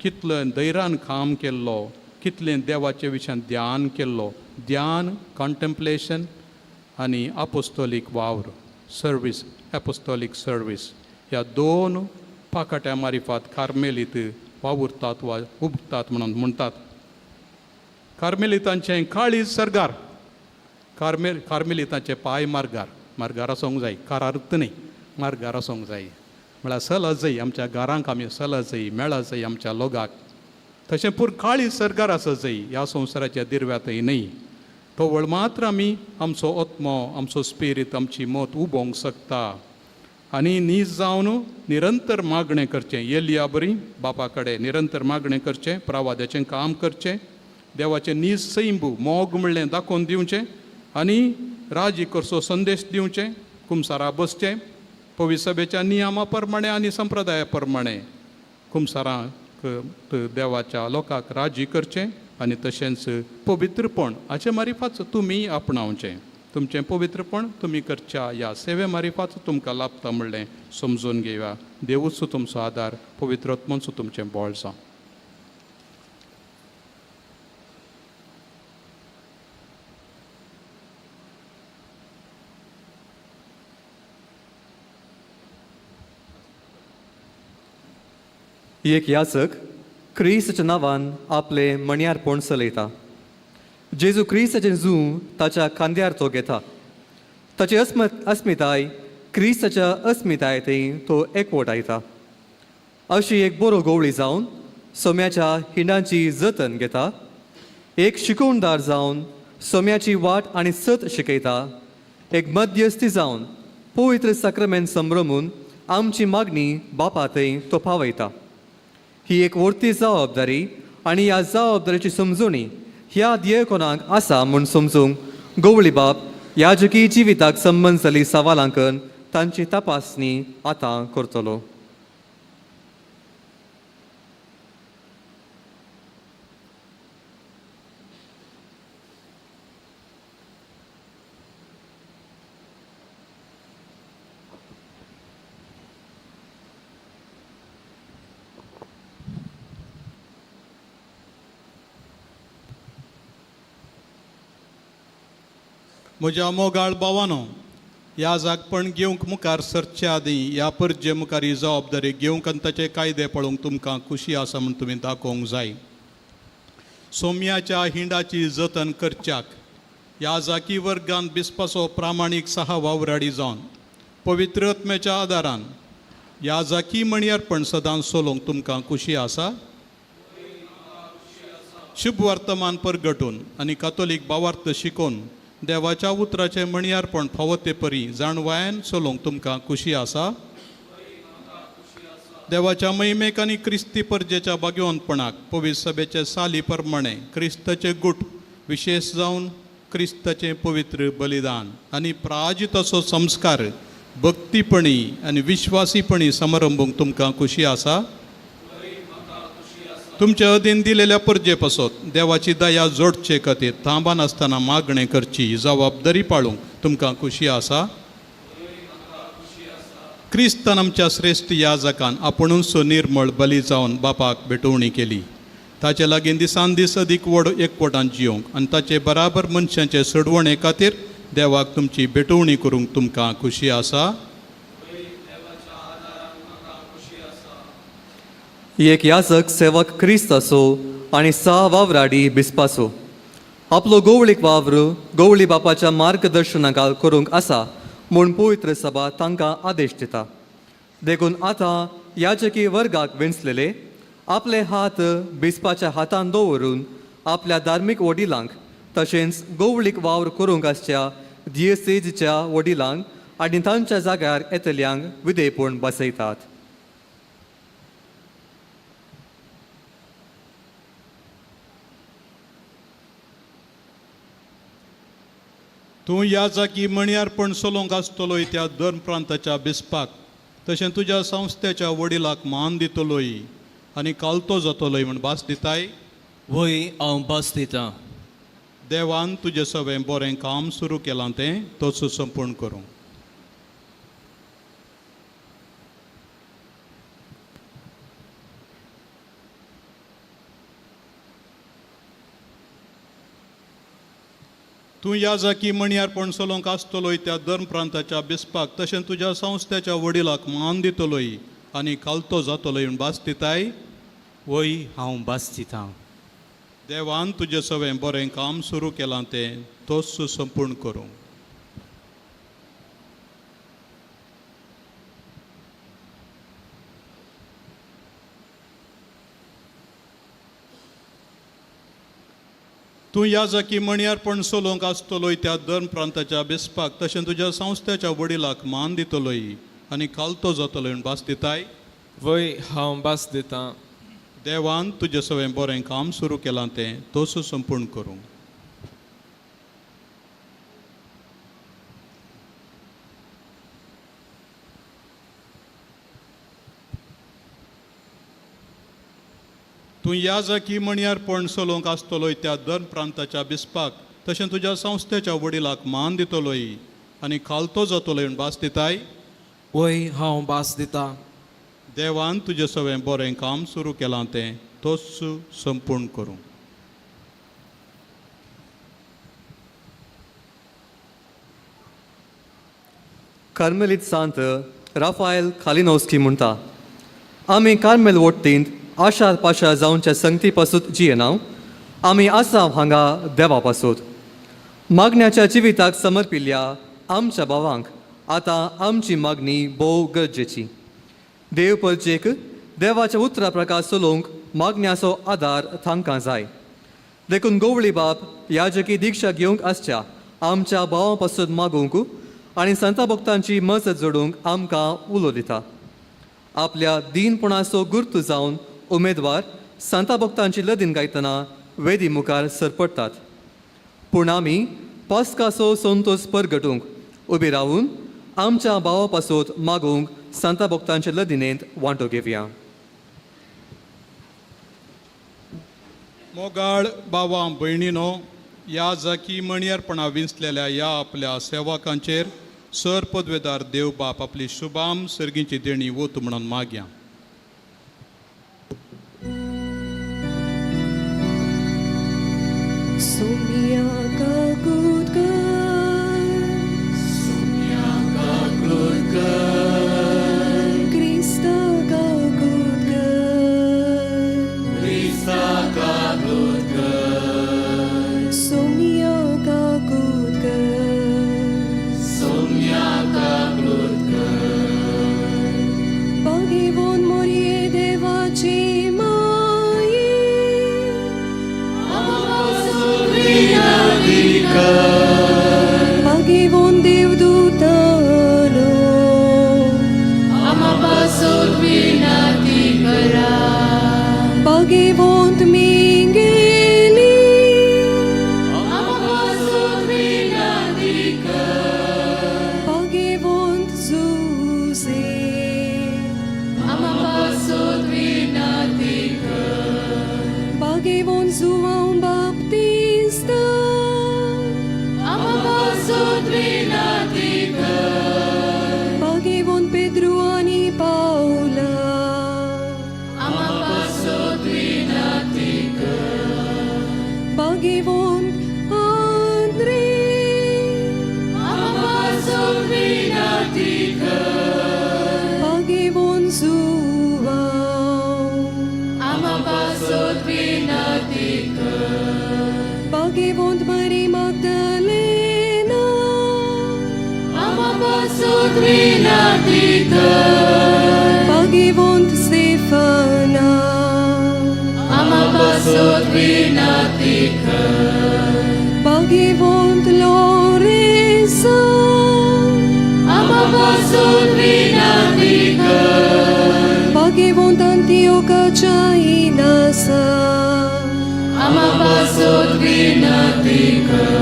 कितलें धैर्यान काम केल्लो कितलें देवाचे विशयान ध्यान केल्लो ध्यान कॉन्टेम्पलेशन आनी अपोस्तोलीक वावर सर्वीस एपोस्तोलीक सर्वीस ह्या दोन पाकाट्या मारिफात कार्मेलीत वावुरतात वा उबतात म्हणून म्हणटात कार्मेलितांचें काळीज सरगार कार्मेलितांचे पांय मारगार आसूंक जाय कारार्थ न्ही मारगार आसूंक जाय म्हळ्यार सल जाय आमच्या घरांक आमी सल जाय मेळा जाय आमच्या लोकांक तशें पूर काळीज सरगार आसत जाय ह्या संवसाराच्या दिरव्यातय न्ही तो वळ मात्र आमी आमचो आत्मो आमचो स्पिरीट आमची मत उबोवंक शकता आनी नीज जावन निरंतर मागणें करचें एलिया बरी बापा कडेन निरंतर मागणें करचें प्रवाद्याचें काम करचें देवाचें नीज सैंबू मोग म्हणलें दाखोवन दिवचें आनी राजी करचो संदेश दिवचें कुमसारा बसचें पवित्र सभेच्या नियमा प्रमाणे आनी संप्रदाया प्रमाणे कुमसारांक देवाच्या लोकांक राजी करचें आनी तशेंच पवित्रपण हाचे मारिफाच तुमी आपणावचें तुमचें पवित्रपण तुमी करच्या ह्या सेवे मारिफाच तुमकां लाभता म्हणलें समजून घेवया देवूच तुमचो आदार पवित्र आत्मोच तुमचें बोळ जावं एक याचक क्रिस्ताच्या नांवान आपले मणयारपण चलयता जेजू क्रिस्ताचें जू ताच्या खांद्यार तो घेता ताची अस्मिताय क्रिस्ताच्या अस्मितायेंतय तो एकवटायता अशी एक बरो गवळी जावन सोम्याच्या हिंडांची जतन घेता एक शिकोवणदार जावन सोम्याची वाट आनी सत शिकयता एक मध्यस्थी जावन पवित्र साक्रमेंत संभ्रमून आमची मागणी बापातय तो पावयता ही एक व्हडली जबाबदारी आनी ह्या जबाबदारीची समजुणी ह्या दियेकोनाक आसा म्हूण समजूंक गवळी बाब याजकी जिविताक संबंद जाली सवालांकन तांची तपासणी आतां करतलो म्हज्या मोगाळ भावानो ह्या जागपण घेवंक मुखार सरचे आदीं ह्या परजे मुखार ही जबाबदारी घेवंक आनी ताचे कायदे पळोवंक तुमकां खुशी आसा म्हूण तुमी दाखोवंक जाय सोम्याच्या हिंडाची जतन करच्याक ह्या जाकी वर्गांत बिस्पाचो प्रामाणीक सहा वावराडी जावन पवित्र आत्म्याच्या आदारान ह्या जाकी मणयारपण सदांच चलोवंक तुमकां खुशी आसा शुभ वर्तमान परगटून आनी कातोलीक भावार्थ शिकोवन देवाच्या उतराचे मणयारपण फावो ते परी जाणवायेन चलोवंक तुमकां खुशी आसा देवाच्या महिमेक आनी क्रिस्ती परजेच्या भाग्यवंतपणाक पवित्र सभेचे साली प्रमाणे क्रिस्ताचे गुट विशेष जावन क्रिस्ताचें पवित्र बलिदान आनी प्राजिताचो संस्कार भक्तीपणी आनी विश्वासीपणी समारंभूंक तुमकां खुशी आसा तुमच्या अधीन दिलेल्या परजे पासत देवाची दया जोडचे खातीर थांबान आसतना मागणें करची जबाबदारी पाळूंक तुमकां खुशी आसा क्रिस्तान आमच्या श्रेश्ठ याजकान आपुणूच निर्मळ बली जावन बापाक भेटवणी केली ताचे लागीं दिसान दीस अदीक व्हड एकवटान जियोंक आनी ताचे बराबर मनशांचे सोडवणे खातीर देवाक तुमची भेटवणी करूंक तुमकां खुशी आसा एक याजक सेवक क्रिस्त असो आनी सहा वावराडी बिस्पासो आपलो गवळीक वावर गवळी बापाच्या मार्गदर्शनाखाल करूंक आसा म्हूण पवित्र सभा तांकां आदेश दिता. देखून आतां याजकी वर्गाक वेंचलेले आपले हात बिस्पाच्या हातान दवरून आपल्या धार्मीक वडिलांक तशेंच गवळीक वावर करूंक आसच्या दियेसेजीच्या वडिलांक आनी तांच्या जाग्यार येतल्यांक विधेयपण बसयतात. तूं ह्या जागी मणयारपण चलोवंक आसतलोय त्या धर्म प्रांताच्या बिस्पाक तशें तुज्या संस्थेच्या वडिलाक मान दितलोय आनी कालतो जातलोय म्हूण भास दिताय. वय हांव भास दितां. देवान तुजें सगळें बरें काम सुरू केलां तें तोच संपूर्ण करूं. तूं ह्या जागी मणयारपण चलोवंक आसतलोय त्या धर्म प्रांताच्या बिस्पाक तशें तुज्या संस्थेच्या वडिलाक मान दितलोय आनी कालतो जातलोय म्हूण भास दिताय. वय हांव भास दितां. देवान तुजें सगळें बरें काम सुरू केलां तें तोच संपूर्ण करूं. तूं ह्या जागी मणयारपण चलोवंक आसतलोय त्या धर्म प्रांताच्या बिस्पाक तशें तुज्या संस्थेच्या वडिलाक मान दितलोय आनी कालतो जातलोय म्हूण भास दिताय. वय हांव भास दितां. देवान तुजें सगळें बरें काम सुरू केलां तें तोच संपूर्ण करूं. तूं ह्या जागी मणयारपण चलोवंक आसतलोय त्या धर्म प्रांताच्या बिस्पाक तशें तुज्या संस्थेच्या वडिलाक मान दितलोय आनी कालतो जातलोय म्हूण भास दिताय. वय हांव भास दितां. देवान तुजें सगळें बरें काम सुरू केलां तें तोच संपूर्ण करूं. कार्मेलीत सांत राफायल खालिनोवस्की म्हणटा, आमी कार्मेल वोट्टींत आशा पाशा जावनच्या संगती पासून जियेनाव आमी आसा हांगा देवा पासून. मागण्याच्या जिविताक समर्पिल्ल्या आमच्या भावांक आतां आमची मागणी भोव गरजेची. देव परजेक देवाच्या उतरा प्रकार चलोवंक मागण्याचो आदार तांकां जाय. देखून गवळी बाप याजकी दिक्षा घेवंक आसच्या आमच्या भावां पासून मागूंक आनी संता भक्तांची मजत जोडूंक आमकां उलो दिता. आपल्या दिनपणाचो गुर्त जावन उमेदवार संता भक्तांची लदीन गायतना वेदी मुखार सरपडटात. पूण आमी पास्काचो संतोश परगटूंक उबी रावून आमच्या भावा पासून मागूंक संता भक्तांचे लदिनेंत वांटो घेवया. मोगाळ भावां भयणीनो, ह्या जागी मणयारपणा विंचलेल्या ह्या आपल्या सेवकांचेर सर पदवेदार देव बाप आपली शुभाम सर्गीची देणी वत म्हणून मागया. Pagivon Devdutano Amapasod vinati kara Pagivon Mingeli Amapasod vinati kara Pagivon Zuze Amapasod vinati kara Pagivon João Baptista Amapasod vinati kara Pagivon Pedro ani Paula Amapasod vinati kara Pagivon Andre Amapasod vinati kara Pagivon João Amapasod vinati pasut vinatiker. Pagivont Stefana. Ama pasut vinatiker. Pagivont Loresa. Ama pasut vinatiker. Pagivont Antioca Chainasa. Ama pasut vinatiker.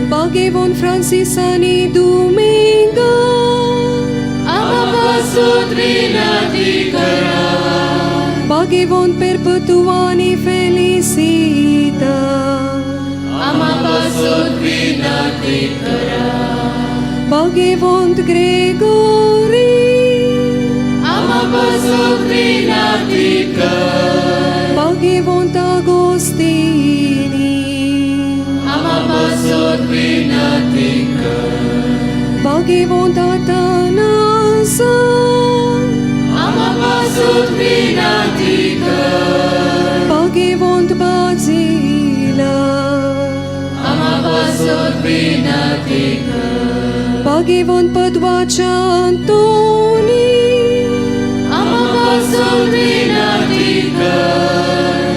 Pagivont Francisani Dominga. Ama pasut vinatiker. Pagivont Perpetuani Felicita. Ama pasut vinatiker. Pagivont Gregory. Ama pasut vinatiker. Pagivont Agostini. Ama pasut vinatiker. Pagivont Atanasa. Ama pasut vinatiker. Pagivont Bazila. Ama pasut vinatiker. Pagivont Padvacha Antoni. Ama pasut vinatiker.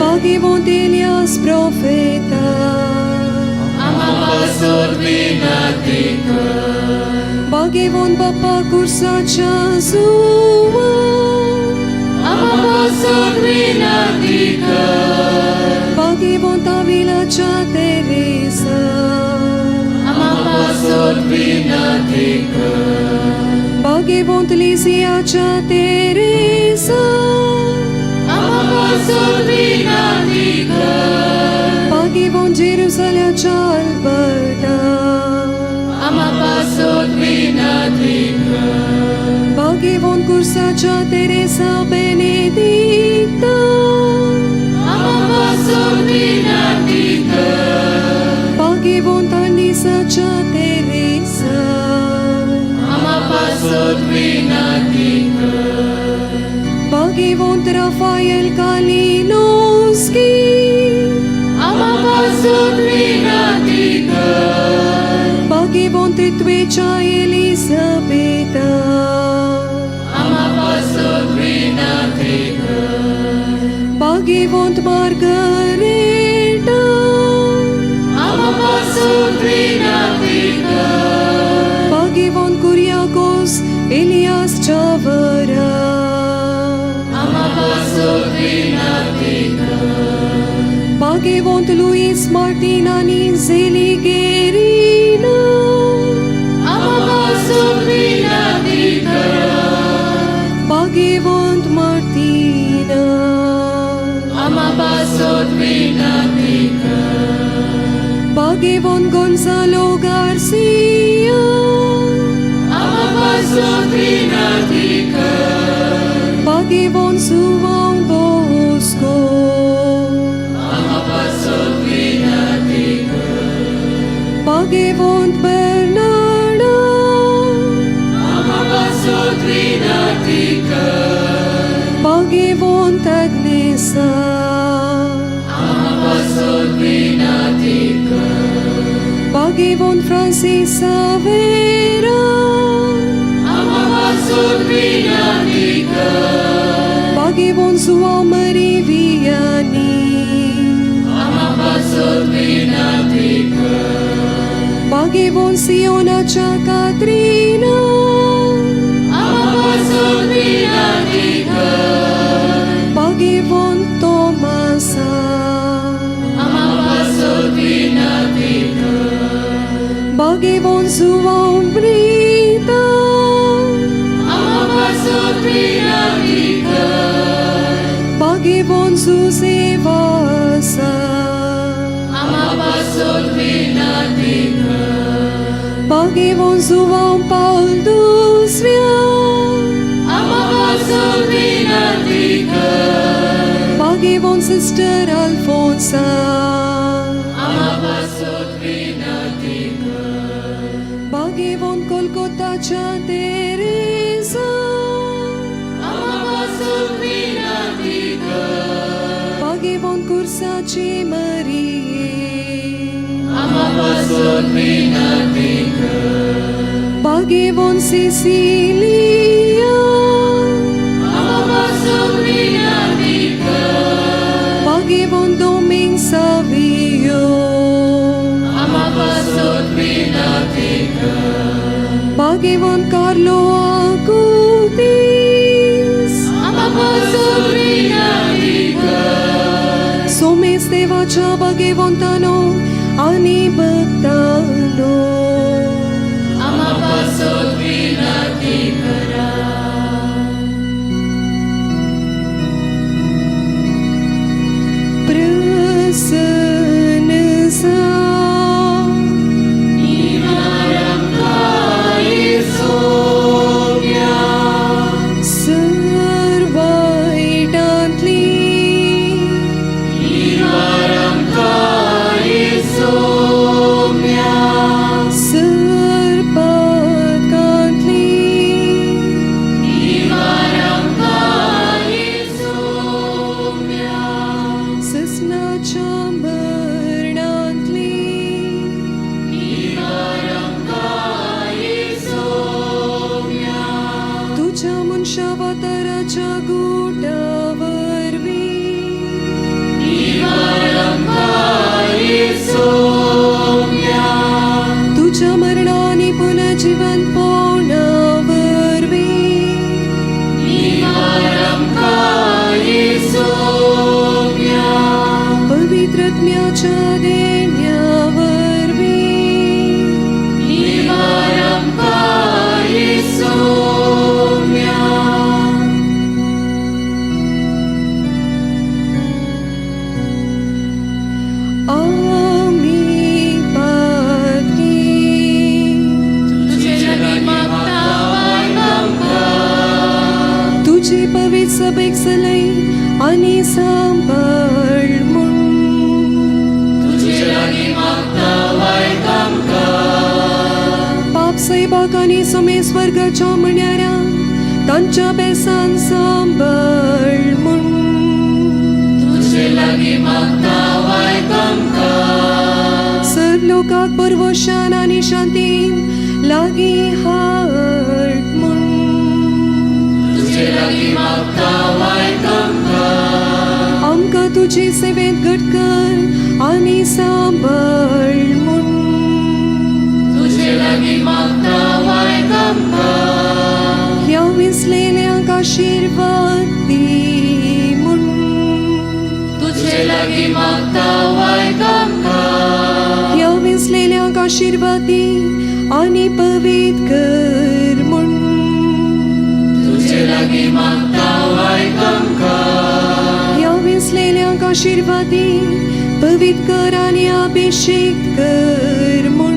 Pagivont Elias Profeta. Ama pasut vinatiker. Pagivont Bapa Cursacha Zua. Ama pasut vinatiker. Pagivont Avila Cha Teresa. Ama pasut vinatiker. Pagivont Lisia Cha Teresa. Ama pasut vinatiker. Pagivont Jerusalem Cha Alberta. Ama pasut vinatiker. Pagivont Cursacha Teresa Benedicta. Ama pasut vinatiker. Pagivont Anisa Cha Teresa. Ama pasut vinatiker. Pagivont Rafael Kalinowski. Ama pasut vinatiker. Pagivont Titwecha Elisabeta. Ama pasut vinatiker. Pagivont Margareta. Ama pasut vinatiker. Pagivont Kuriakos Elias Chavara. Ama pasut vinatiker. Pagivont Luis Martinani Zeligherina. Ama pasut vinatiker. Pagivont Martina. Ama pasut vinatiker. Pagivont Gonzalo Garcia. Ama pasut vinatiker. Pagivont Suvang Bosco. Ama pasut vinatiker. Pagivont Bernarda. Ama pasut vinatiker. Pagivont Agnesa. Ama pasut vinatiker. Pagivont Francis Savera. Ama pasut vinatiker. Pagivont Sua Marie Vianney. Ama pasut vinatiker. Pagivont Siona Cha Catrina. Ama pasut vinatiker. Pagivont Tomasa. Ama pasut vinatiker. Pagivont Sua Umbrita. Ama pasut vinatiker. Pagivont Susevasa. Ama pasut vinatiker. Pagivont Suvang Paul Dusvia. Ama pasut vinatiker. Pagivont Sister Alfonsa. Ama pasut vinatiker. Pagivont Kolkata Cha Teresa. Ama pasut vinatiker. Pagivont Cursaci Marie. Ama pasut vinatiker. Pagevon Cecilia, Pagevon Doming Savio, Pagevon Carlo Acutis, Somes Devacha Pagevon Tano, Ani Bhaktano, Prasanasa, Sarvaitantli, Sarpakantli, Sasna Chambarnantli, Tuja Munshavatara Jagutavarvi, Tuja Marnani Punajivan Ponavarvi, Pavitratmyacha Denyavarvi, Ami Patki, Tuझे पवित्र सब एक सलाई आणि सांभाळ मुन पाप सैबाकानी समे स्वर्गाच्या म्हणणाऱ्या तांच्या बेसान सांभाळ मुन सर लोकाक परवशान आणि शांतीन लागी हाड मुन आमकां तुजे सेवेत घटकर आणि सांभाळ मुन ह्या विसलेल्यांक आशीर्वाद दी मुन ह्या विसलेल्यांक आशीर्वाद दी आणि पवित्र कर मुन ह्या विसलेल्यांक आशीर्वाद दी पवित्र कर आणि अभिषेक कर मुन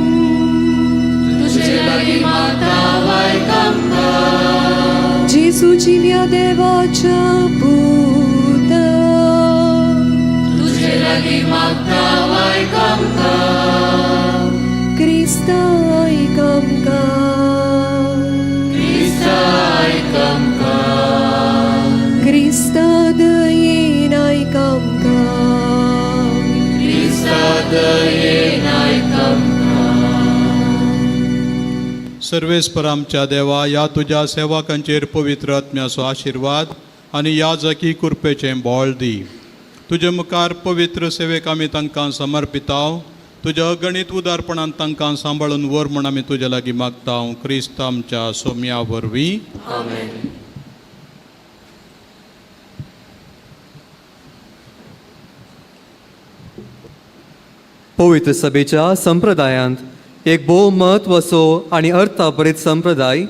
जेसू जिव्या देवाच्या पुता क्रिस्ता आयकमका क्रिस्ता दयेन आयकमका सर्वेस्पर आमच्या देवा या तुझ्या सेवकांचेर पवित्र आत्म्याचो आशीर्वाद आनी याजकी कृपेचें बोळ दी तुजे मुखार पवित्र सेवेक आमी तांकां समर्पिताव तुज्या अगणित उदारपणान तांकां सांबाळून व्हर म्हण आमी तुजे लागीं मागताव क्रिस्त आमच्या सोम्या वरवीं पवित्र सभेच्या संप्रदायांत एक भोव म्हत्वाचो आनी अर्थाभरीत संप्रदाय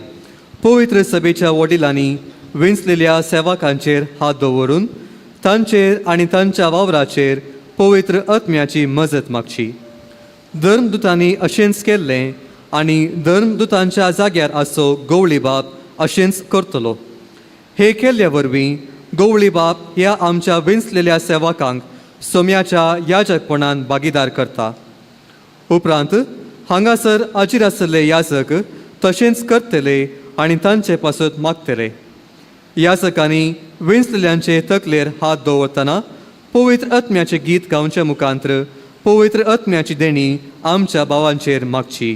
पवित्र सभेच्या वडिलांनी विंचलेल्या सेवकांचेर हात दवरून तांचेर आनी तांच्या वावराचेर पवित्र आत्म्याची मजत मागची धर्मदुतांनी अशेंच केल्लें आनी धर्मदुतांच्या जाग्यार आसो गवळी बाब अशेंच करतलो हे केल्ल्या वरवीं गवळी बाब ह्या आमच्या विंचलेल्या सेवकांक सोम्याच्या याजकपणान भागीदार करता उपरांत हांगासर हाजीर आसले याजक तशेंच करतले आनी तांचे पासत मागतले याजकांनी विंचलेल्यांचे तकलेर हात दवरतना पवित्र आत्म्याचे गीत गावच्या मुखांत्र पवित्र आत्म्याची देणी आमच्या भावांचेर मागची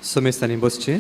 समेस्तांनी बसचें.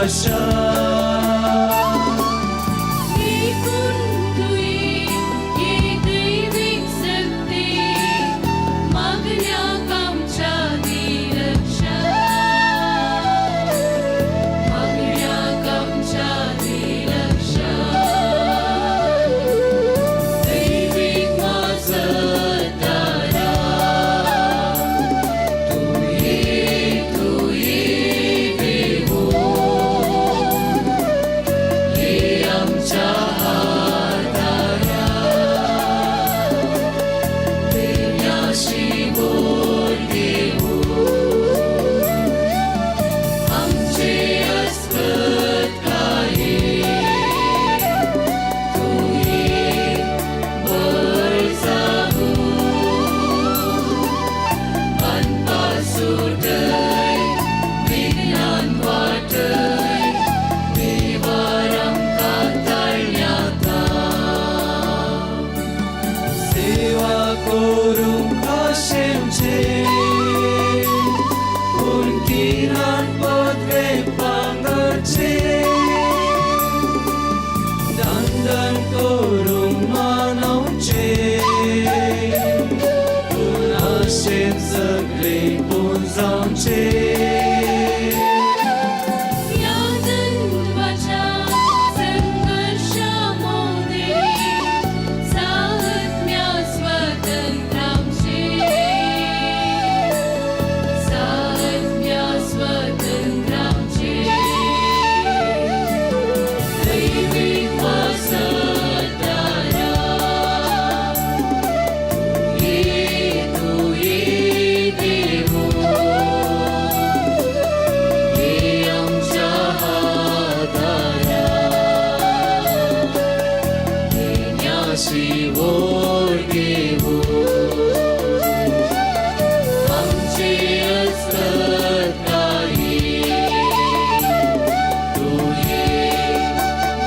आशा एकूण तुई ही दैविक शक्ती मागण्या कामच्या निरक्षा मागण्या कामच्या निरक्षा दैविक माझदारा तुई देवो ये आमच्या आधारा देण्याशी बोल देवो आमचे अस्कत काही तुई वर जाऊ मनपासुटय विज्ञान वाटय देवार आमकां ताळण्याता सेवा करूंक आशेंचे पूण किरान पदवे पांगरचे दान करूंक मानवचे पूण आशेन सगळे पूण जावचे या द्वंद्वाच्या संघर्षामध्ये साहत्म्या स्वातंत्र्याचे साहत्म्या स्वातंत्र्याचे दैविक वासदारा तुई देवो ये आमच्या आधारा देण्याशी वर देवो आमचे अस्कत काही तुई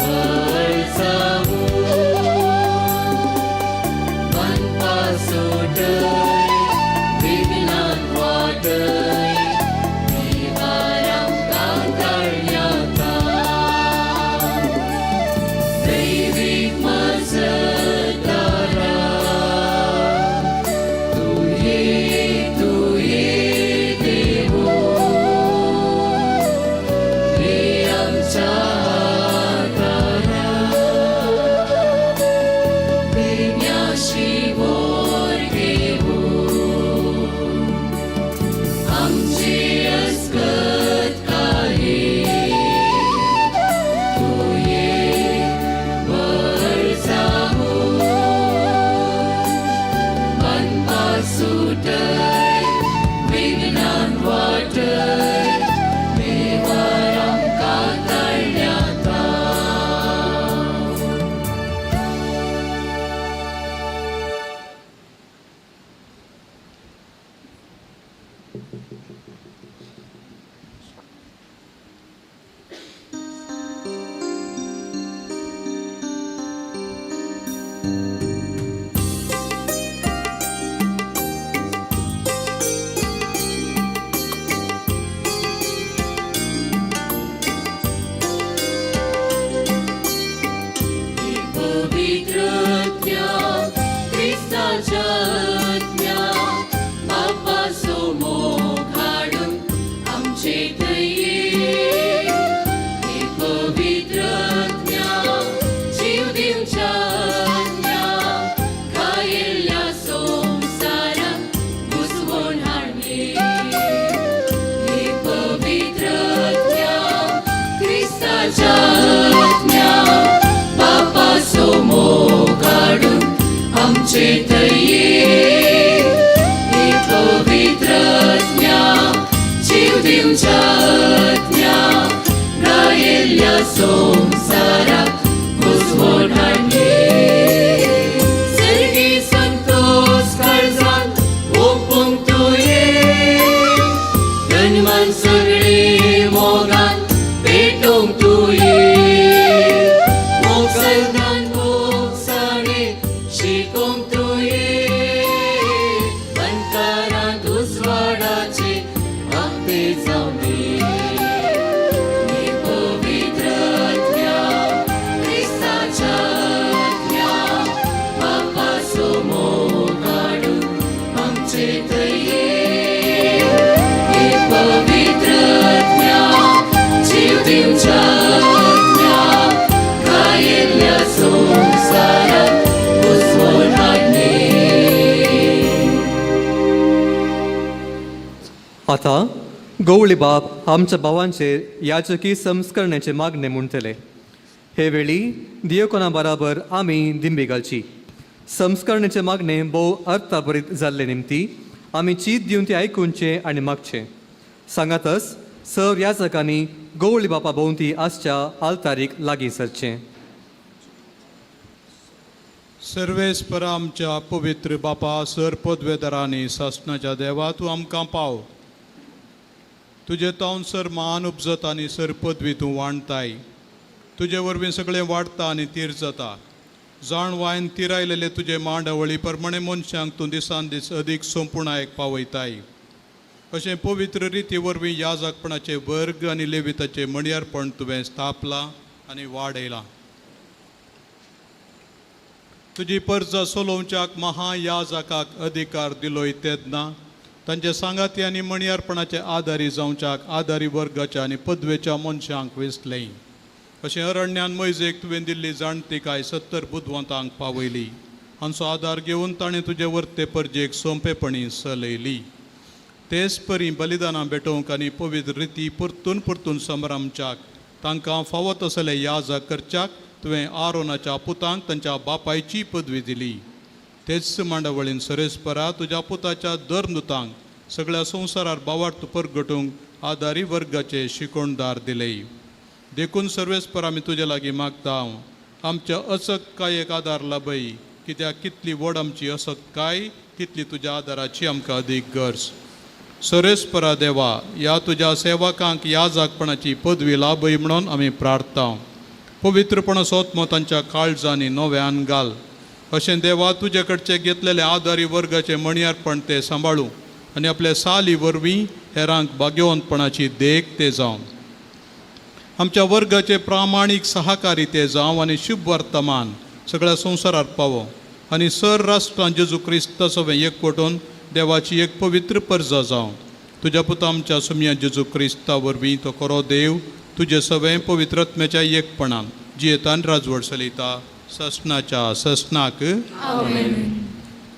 वर जाऊ मनपासुटय विज्ञान वाटय देवार आमकां ताळण्याता दैविक माझदारा तुई देवो ये आमच्या आधारा देण्याशी वर देवो आमचे अस्कत काही तुई वर जाऊ मनपासुटय विज्ञान वाटय देवार आमकां ताळण्याता पवित्रत्या क्रिस्ताच्या आज्ञा बापा समोर हाडून आमचे थंय ही पवित्रत्या जीव दिवच्या आज्ञा घायिल्ल्या संवसाराक बुजवून हाडली ही पवित्रत्या क्रिस्ताच्या आज्ञा बापा समोर काढून आमचे थंय ही पवित्रत्या जीव दिवच्या आज्ञा घायिल्ल्या संवसाराक बुजवून हाडली सर्गी संतोष काळजान ओपूंक तुये धनमान सगळे मोगान पेटोवंक तुये मोग सदान मोग साणे शिकोवंक तुये आता गवळी बाप आमच्या भावांचेर याचकी संस्करणाचे मागणे म्हणटले. हे वेळी दियकोना बराबर आमी दिंबी घालची. संस्करणाचे मागणे भोव अर्थभरीत जाल्ले निमती आमी चीत दिवन ते आयकुनचे आनी मागचे. सांगातच सर याचकांनी गवळी बापा भोवती आसच्या आल्तारीक लागीं सरचें. सर्वेस्परा आमच्या पवित्र बापा सर पदवेदारांनी शासनाच्या देवा तूं आमकां पाव. तुजे तावन सर मान उपजता आनी सर पदवी तूं वाणताय. तुजे वरवीं सगळें वाडटा आनी तीर जाता. जाण वायन तिरायलेले तुजे मांडावळी प्रमाणे मनशांक तूं दिसान दीस अदीक संपूर्णायक पावयताय. अशें पवित्र रिती वरवीं याजकपणाचे वर्ग आनी लेविताचे मणयारपण तुवें स्थापलां आनी वाडयलां. तुजी परजा सोलोवच्याक महायाजकाक अधिकार दिलोय तेदना तांचे सांगाती आनी मणयारपणाचे आदारी जावच्याक आदारी वर्गाच्या आनी पदवेच्या मनशांक वेंचलें. अशें अरण्यान मैजेक तुवें दिल्ली जाणटी काय 70 बुदवंतांक पावयली. हांचो आदार घेवन ताणें तुजे वर्ते परजेक सोंपेपणी चलयली. तेच परी बलिदानां भेटोवंक आनी पवित्र रिती परतून परतून समरमच्याक तांकां फावो तसले याजक करच्याक तुवें आरोनाच्या पुतांक तांच्या बापायची पदवी दिली. तेच मांडावळीन सरेस्परा तुज्या पुताच्या दर नुतांक सगळ्या संवसारार बावार्थ परगटूंक आदारी वर्गाचे शिकोणदार दिले. देखून सर्वेस्पर आमी तुजे लागीं मागता आमच्या असक्कायेक आदार लाभय. कित्याक कितली व्हड आमची असक्काय तितली तुज्या आदाराची आमकां अदीक गरज. सरेस्परा देवा ह्या तुज्या सेवकांक याजकपणाची पदवी लाभय म्हणून आमी प्रार्थता. पवित्रपण सोत्मो तांच्या काळजांनी नव्यान घाल. अशें देवा तुजे कडचे घेतलेले आदारी वर्गाचे मणयारपण ते सांबाळूं आनी आपल्या साली वरवीं हेरांक भाग्यवंतपणाची देख ते जावं. आमच्या वर्गाचे प्रामाणीक सहकारी ते जावं आनी शुभ वर्तमान सगळ्या संवसारार पावो आनी सर राष्ट्रांत जेजू क्रिस्त सवें एकवटून देवाची एक पवित्र परजा जावं. तुज्या पुता आमच्या सुम्या जेजू क्रिस्ता वरवीं तो खरो देव तुजे सवें पवित्रत्म्याच्या एकपणान जियेतान राजवट चलयता ससनाच्या ससनाक.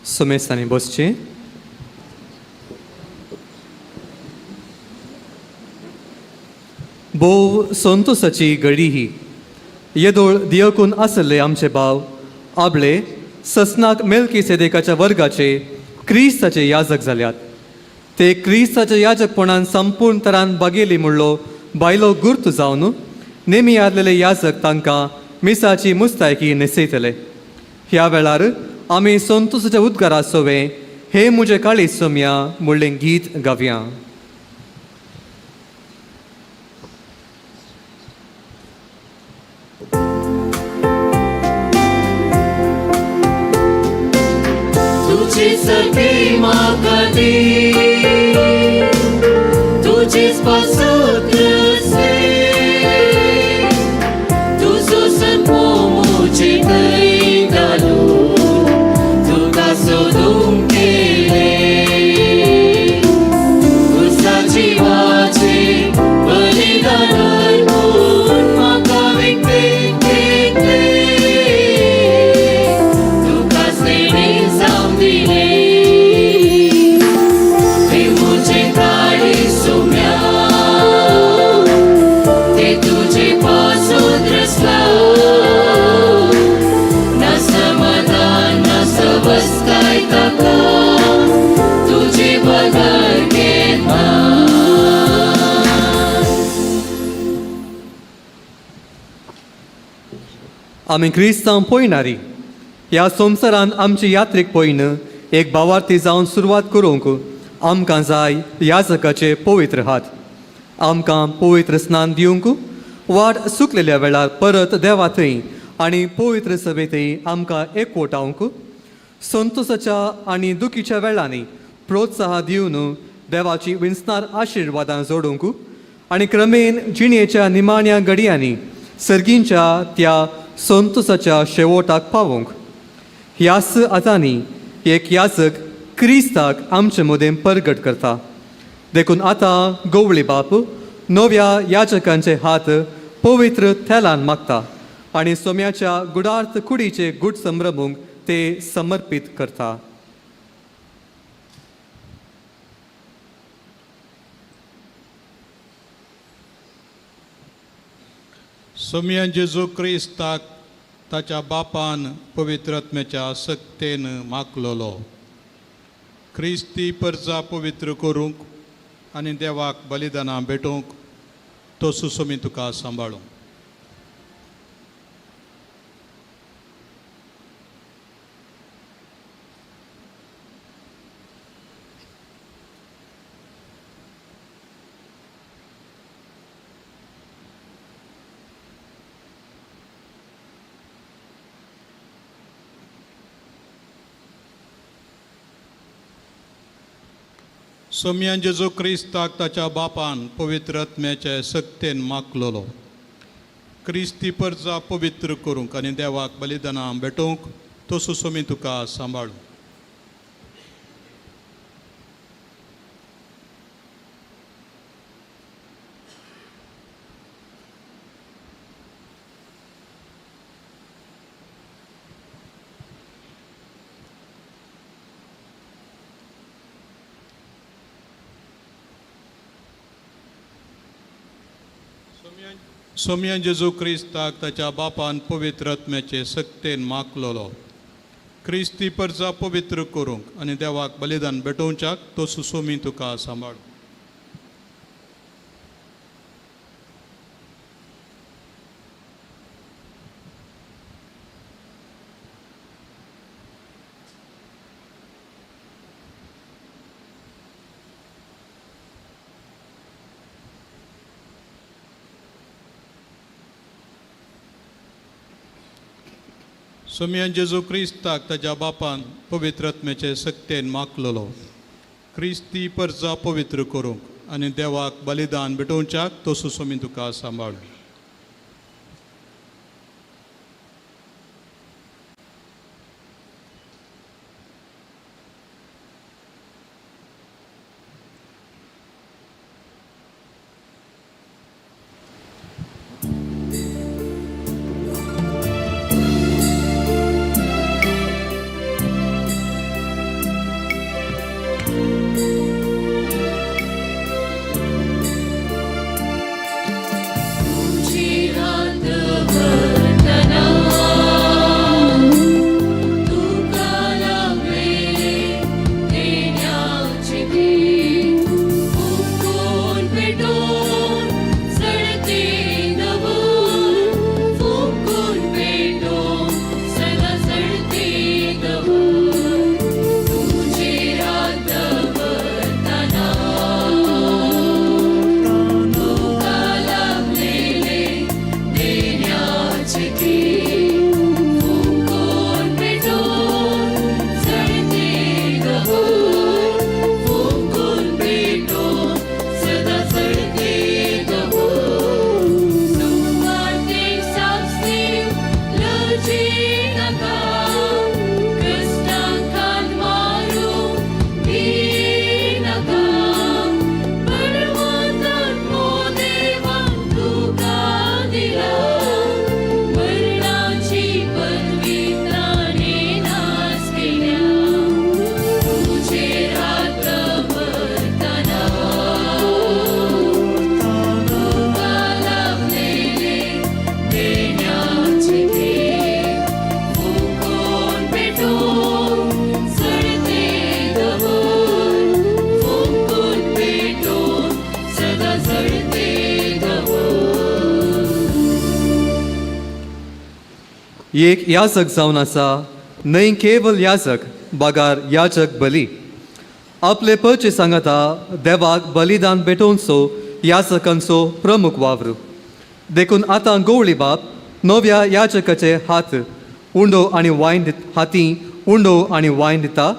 सुमेस्तांनी बसचें. भोव संतोसाची घडी ही. येदोळ दियकून आसले आमचे भाव आबळे ससनाक मेल्किसेदेकाच्या वर्गाचे क्रिस्ताचे याजक जाल्यात. ते क्रिस्ताच्या याजकपणान संपूर्ण तरान बागेली म्हणलो बायलो गुर्त जावन नेमी आदलेले याजक तांकां मिसाची मुस्तायकी नेसयतले. ह्या वेळार आमी संतोसाच्या उद्गारा सोवें हे मुजे काळी सोम्या म्हणलें गीत गावया. सखी म्हाका दी तुजीच पासूत्र से तुजो सन्मो मुझे थंय घालून तुका सोदूंक केले. तुझा जिवाचे बलिदान अर्पून म्हाका विकतें घेतले. तुकाच तेणी जावं दिले. आमी क्रिस्तांव पळयणारी ह्या संवसारान आमची यात्रेक पळयन एक भावार्थी जावन सुरवात करूंक आमकां जाय याजकाचे पवित्र हात. आमकां पवित्र स्नान दिवंक वाट सुकलेल्या वेळार परत देवा थंय आनी पवित्र सभेतय आमकां एकवटावंक संतोसाच्या आनी दुखीच्या वेळांनी प्रोत्साह दिवन देवाची विंसनार आशिर्वादां जोडूंक आनी क्रमेन जिणेच्या निमाण्या घडयांनी सर्गींच्या त्या संतोसाच्या शेवटाक पावोंक. ह्याच आतांनी एक याजक क्रिस्ताक आमचे मदें परगट करता. देखून आतां गवळी बाप नव्या याजकांचे हात पवित्र थेलान मागता आनी सोम्याच्या गुडार्थ कुडीचे गुड संभ्रमूंक ते समर्पीत करता. सोमियान जेजू क्रिस्ताक ताच्या बापान पवित्र आत्म्याच्या सक्तेन मागलोलो. क्रिस्ती परजा पवित्र करूंक आनी देवाक बलिदानां भेटोवंक तो सुसोमी तुका सांबाळूंक. सोमियान जेजू क्रिस्ताक ताच्या बापान पवित्र आत्म्याचे सक्तेन मागलोलो. क्रिस्ती परजा पवित्र करूंक आनी देवाक बलिदानां भेटोवंक तो सुसोमी तुका सांबाळूंक. सोमियान जेजू क्रिस्ताक ताच्या बापान पवित्र आत्म्याचे सक्तेन मागलोलो. क्रिस्ती परजा पवित्र करूंक आनी देवाक बलिदान भेटोवच्याक तो सुसोमी तुका सांबाळूंक. सोमियान जेजू क्रिस्ताक ताच्या बापान पवित्र आत्म्याचे सक्तेन मागलोलो. क्रिस्ती परजा पवित्र करूंक आनी देवाक बलिदान भेटोवच्याक तो सुसोमी तुका सांबाळूंक. एक याजक जावन आसा, न्हय केवल याजक बागार याजक बली. आपले पयचे सांगता देवाक बलिदान भेटोवचो याजकांचो प्रमुख वावर. देखून आतां गवळी बाब नव्या याजकाचे हात उंडो आनी वायन हातीं उंडो आनी वायन दिता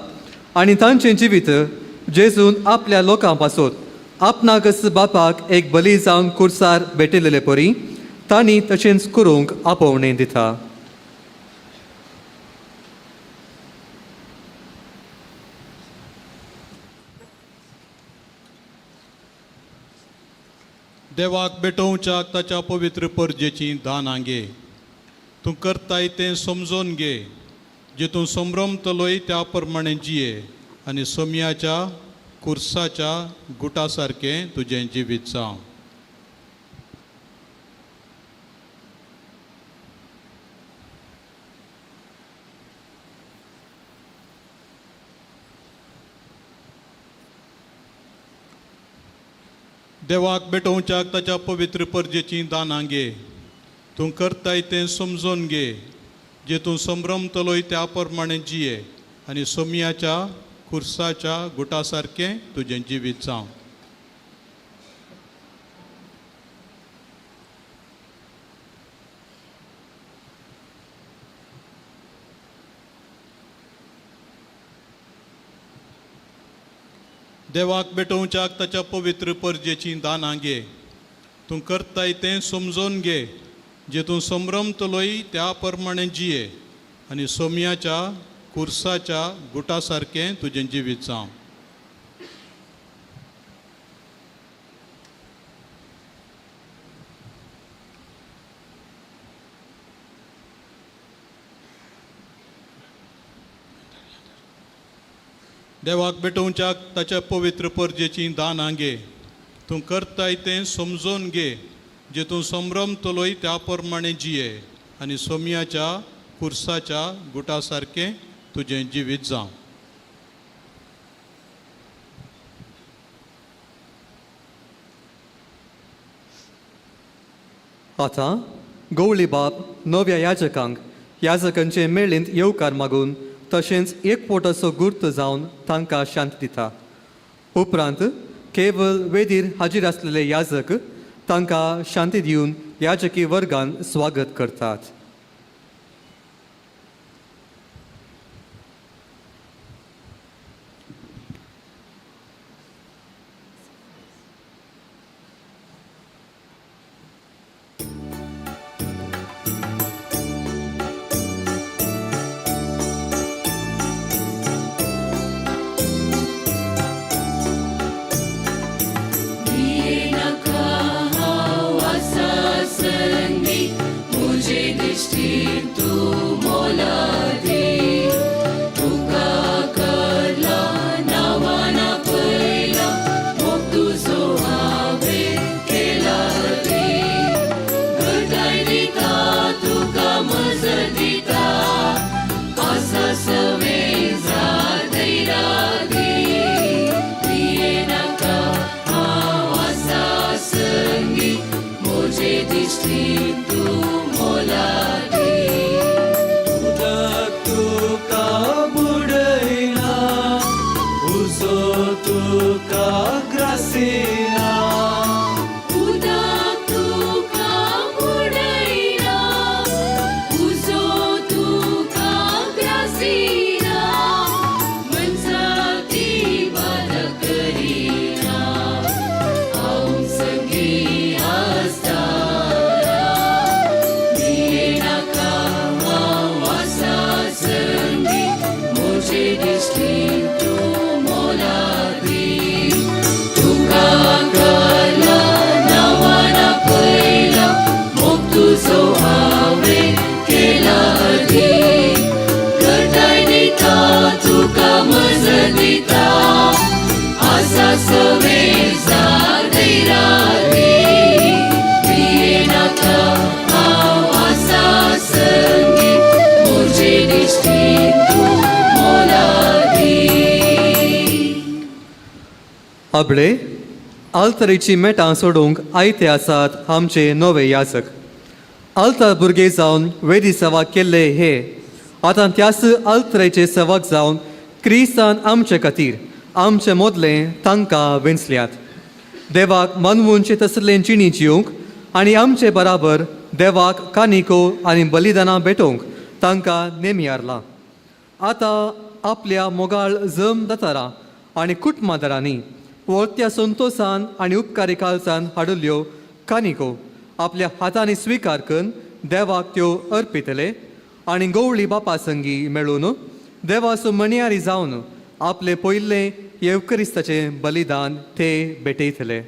आनी तांचें जिवीत जेजून आपल्या लोकां पासून आपणाकच बापाक एक बली जावन कुर्सार भेटिल्ले परी तांणी तशेंच करूंक आपोवणें दिता. देवाक भेटोवच्याक ताच्या पवित्र परजेची दानां घे. तूं करताय तें समजोन घे. जितून संभ्रमतलोय त्या प्रमाणे जिये आनी सोमयाच्या कुर्साच्या गुटा सारकें तुजें जिवीत जावं. देवाक भेटोवच्याक ताच्या पवित्र परजेची दानां घे. तूं करताय तें समजून घे. जे तूं संभ्रमतलोय त्या प्रमाणे जिये आनी सोमयाच्या खुर्साच्या गुटा सारकें तुजें जिवीत जावं. देवाक भेटोवच्याक ताच्या पवित्र परजेची दानां घे. तूं करताय तें समजून घे. जे तूं संभ्रमतलोय त्या प्रमाणे जिये आनी सोमयाच्या खुर्साच्या गुटा सारकें तुजें जिवीत जावं. देवाक भेटोवच्याक ताच्या पवित्र परजेची दानां घे. तूं करताय तें समजून घे. जे तूं संभ्रमतलोय त्या प्रमाणे जिये आनी सोमयाच्या खुर्साच्या गुटा सारकें तुजें जिवीत जावं. आतां गवळी बाब नव्या याजकांक याजकांचे मेळींत येवकार मागून तशेंच एक पोटसो गुर्त जावन तांकां शांत दिता. उपरांत केवळ वेदीर हाजीर आसलेले याजक तांकां शांती दिवन याजकी वर्गान स्वागत करतात. अबळे आल्तरेची मेटां सोडूंक आयते आसात आमचे नवे याजक. आल्तार भुरगे जावन वेदी सेवा केल्ले हे आतां त्याच आल्तरेचे सेवक जावन क्रिस्तान आमचे खातीर आमचे मोदलें तांकां वेंचल्यात. देवाक मानवूंचे तसलें जिणी जिवंक आनी आमचे बराबर देवाक कानिको आनी बलिदानां भेटोवंक तांकां नेमी हारलां. आतां आपल्या मोगाळ जम दातारां आनी कुटुंबादारांनी वळत्या संतोसान आनी उपकारी काळजान हाडिल्ल्यो कानिको आपल्या हातांनी स्विकार करून देवाक त्यो अर्पितले आनी गवळी बापा संगी मेळून देवाचो मणयारी जावन आपले पयले येवकरिस्ताचें बलिदान ते भेटयतले.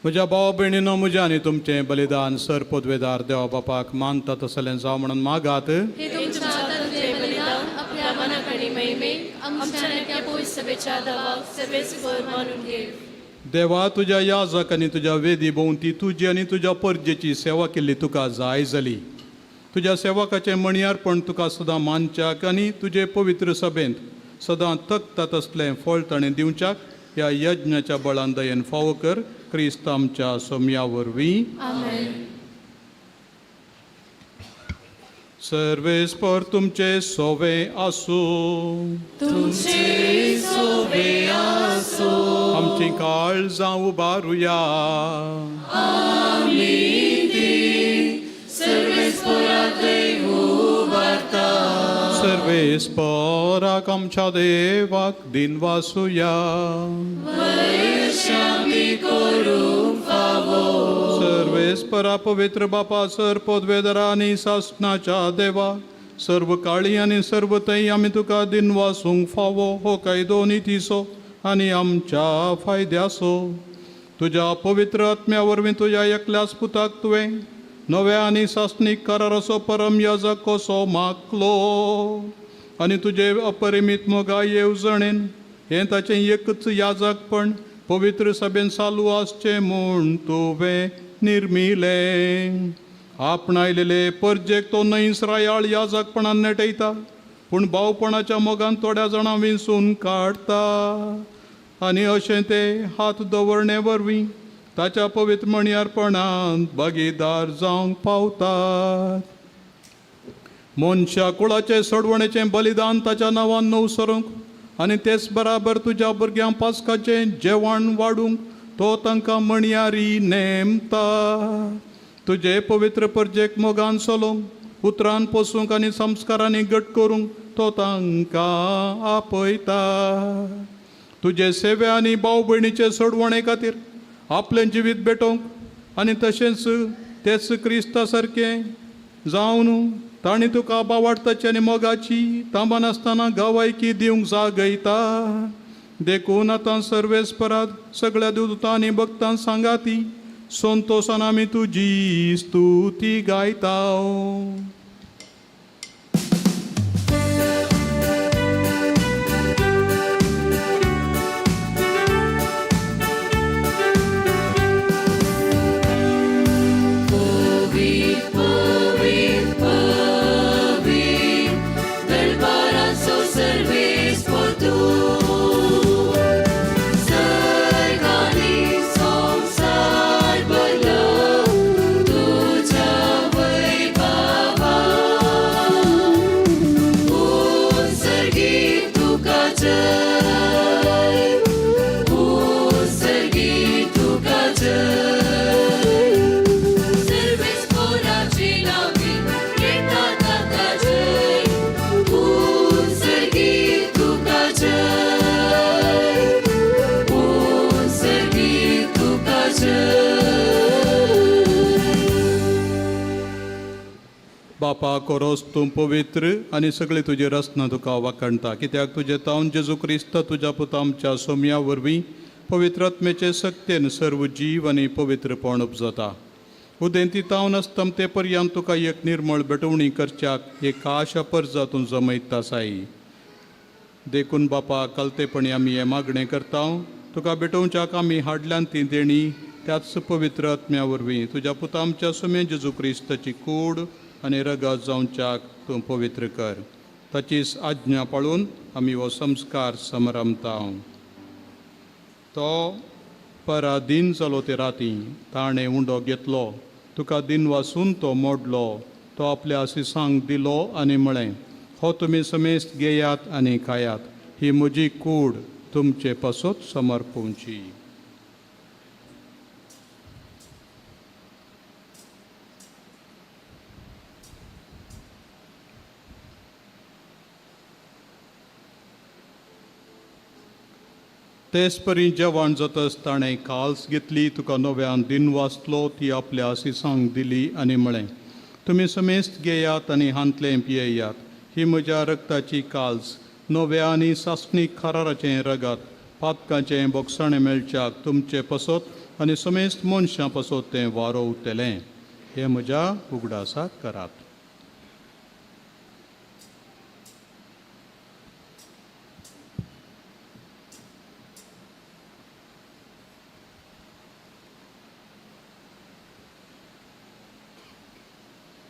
म्हज्या भावा भयणीनो, म्हजें आनी तुमचें बलिदान सर पदवेदार देवा बापाक मानता तसलें जावं म्हणून मागात. हे तुमच्या हातांतले बलिदान आपल्या मनाक आनी महिमेक आमच्या नेत्या पवित्र सभेच्या दावाक सर्वेस्वर मानून घे. देवा, तुज्या याजक आनी तुज्या वेदी भोंवती तुजी आनी तुज्या परजेची सेवा केल्ली तुका जाय जाली. तुज्या सेवकाचें मणयारपण तुका सदां मानच्याक आनी तुजे पवित्र सभेंत सदां तकता तसलें फळ ताणें दिवच्याक ह्या यज्ञाच्या बळान दयेन फावो कर. क्रिस्त आमच्या सोम्या वरवीं. आमेन. सर्वेस्पर तुमचे सोवे आसूं. तुमचे सोबे आसो. आमची काळजां उबारुया. सर्वेस्पराक उबारता. सर्वेस्पराक आमच्या देवाक दिनवासुया. शांती करूंक फावो. सर्वेस्परा पवित्र बापा, सर पदवेदरा आनी सासणाच्या देवा, सर्व काळी आनी सर्व तई आमी तुका दिनवासूंक फावो हो कायदो नितीसो आनी आमच्या फायद्याचो. तुज्या पवित्र आत्म्या वरवीं तुज्या एकल्याच पुताक तुवें नव्या आनी सासणीक कराराचो परम याजक कसो मागलो आनी तुजे अपरिमीत मोगा येवजणेन हें ताचें एकच याजकपण पवित्र सभेन चालू आसचें म्हूण तुवें निर्मिलें. आपणायलेले परजेक तो इस्रायल याजकपणान नेटयता, पूण भावपणाच्या मोगान थोड्या जाणां विंचून काडटा. आनी अशें ते हात दवरणे वरवीं ताच्या पवित्र मणयारपणांत भागीदार जावंक पावतात. मनशा कुळाचे सोडवणेचें बलिदान ताच्या नांवान न्हवसरूंक आनी तेच बराबर तुज्या भुरग्यां पास्काचें जेवण वाडूंक तो तांकां मणयारी नेमता. तुजे पवित्र परजेक मोगान चलोवंक, उतरान पोसूंक आनी संस्कारांनी घट करूंक तो तांकां आपयता. तुजे सेवे आनी भाव भयणीचे सोडवणे खातीर आपलें जिवीत भेटोवंक आनी तशेंच तेच क्रिस्ता सारकें जावन ताणी तुका बावाडताची आनी मोगाची तांबान आसतना गावायकी दिवंक जागयता. देखून आतां सर्वेस्परात सगळ्या दूतां आनी भक्तां सांगाती संतोशान आमी तुजी स्तुती गायता. बापा कोरोस तूं पवित्र आनी सगळी तुजी रचना तुका वाखणटा, कित्याक तुजे तावन जेजू क्रिस्त तुज्या पुता आमच्या सोम्या वरवीं पवित्र आत्मेचे सक्तेन सर्व जीव आनी पवित्रपण उपजता. उदेंती तावन आसता ते पर्यंत तुका एक निर्मळ बेटवणी करच्याक एक आशा परजा तूं जमयता साई. देखून बापा कलतेपणी आमी हें मागणें करता, तुका बेटोवच्याक आमी हाडल्यान ती देणी त्याच पवित्र आत्म्या वरवीं तुज्या पुता आमच्या सोम्या जेजू क्रिस्ताची कूड आनी रगत जावच्याक तूं पवित्र कर. ताचीच आज्ञा पाळून आमी हो संस्कार समरमता. तो पराधीन जालो ते राती ताणें उंडो घेतलो, तुका दिनवासून तो मोडलो, तो आपल्या आशिसांक दिलो आनी म्हळें, हो तुमी समेस्त घेयात आनी खायात, ही म्हजी कूड तुमचे पासत समर्पूंची. तेच परी जेवण जातच ताणें काल्स घेतली, तुका नव्यान दिन वाचलो, ती आपल्या आशिसांक दिली आनी म्हळें, तुमी समेस्त घेयात आनी हांतलें पियेयात, ही म्हज्या रक्ताची काल्स, नव्या आनी सासणीक खाराराचें रगत, पातकाचें बोगसाणें मेळच्याक तुमचे पासत आनी समेस्त मनशां पासत तें वारो उरतलें हें म्हज्या उगडासाक करात.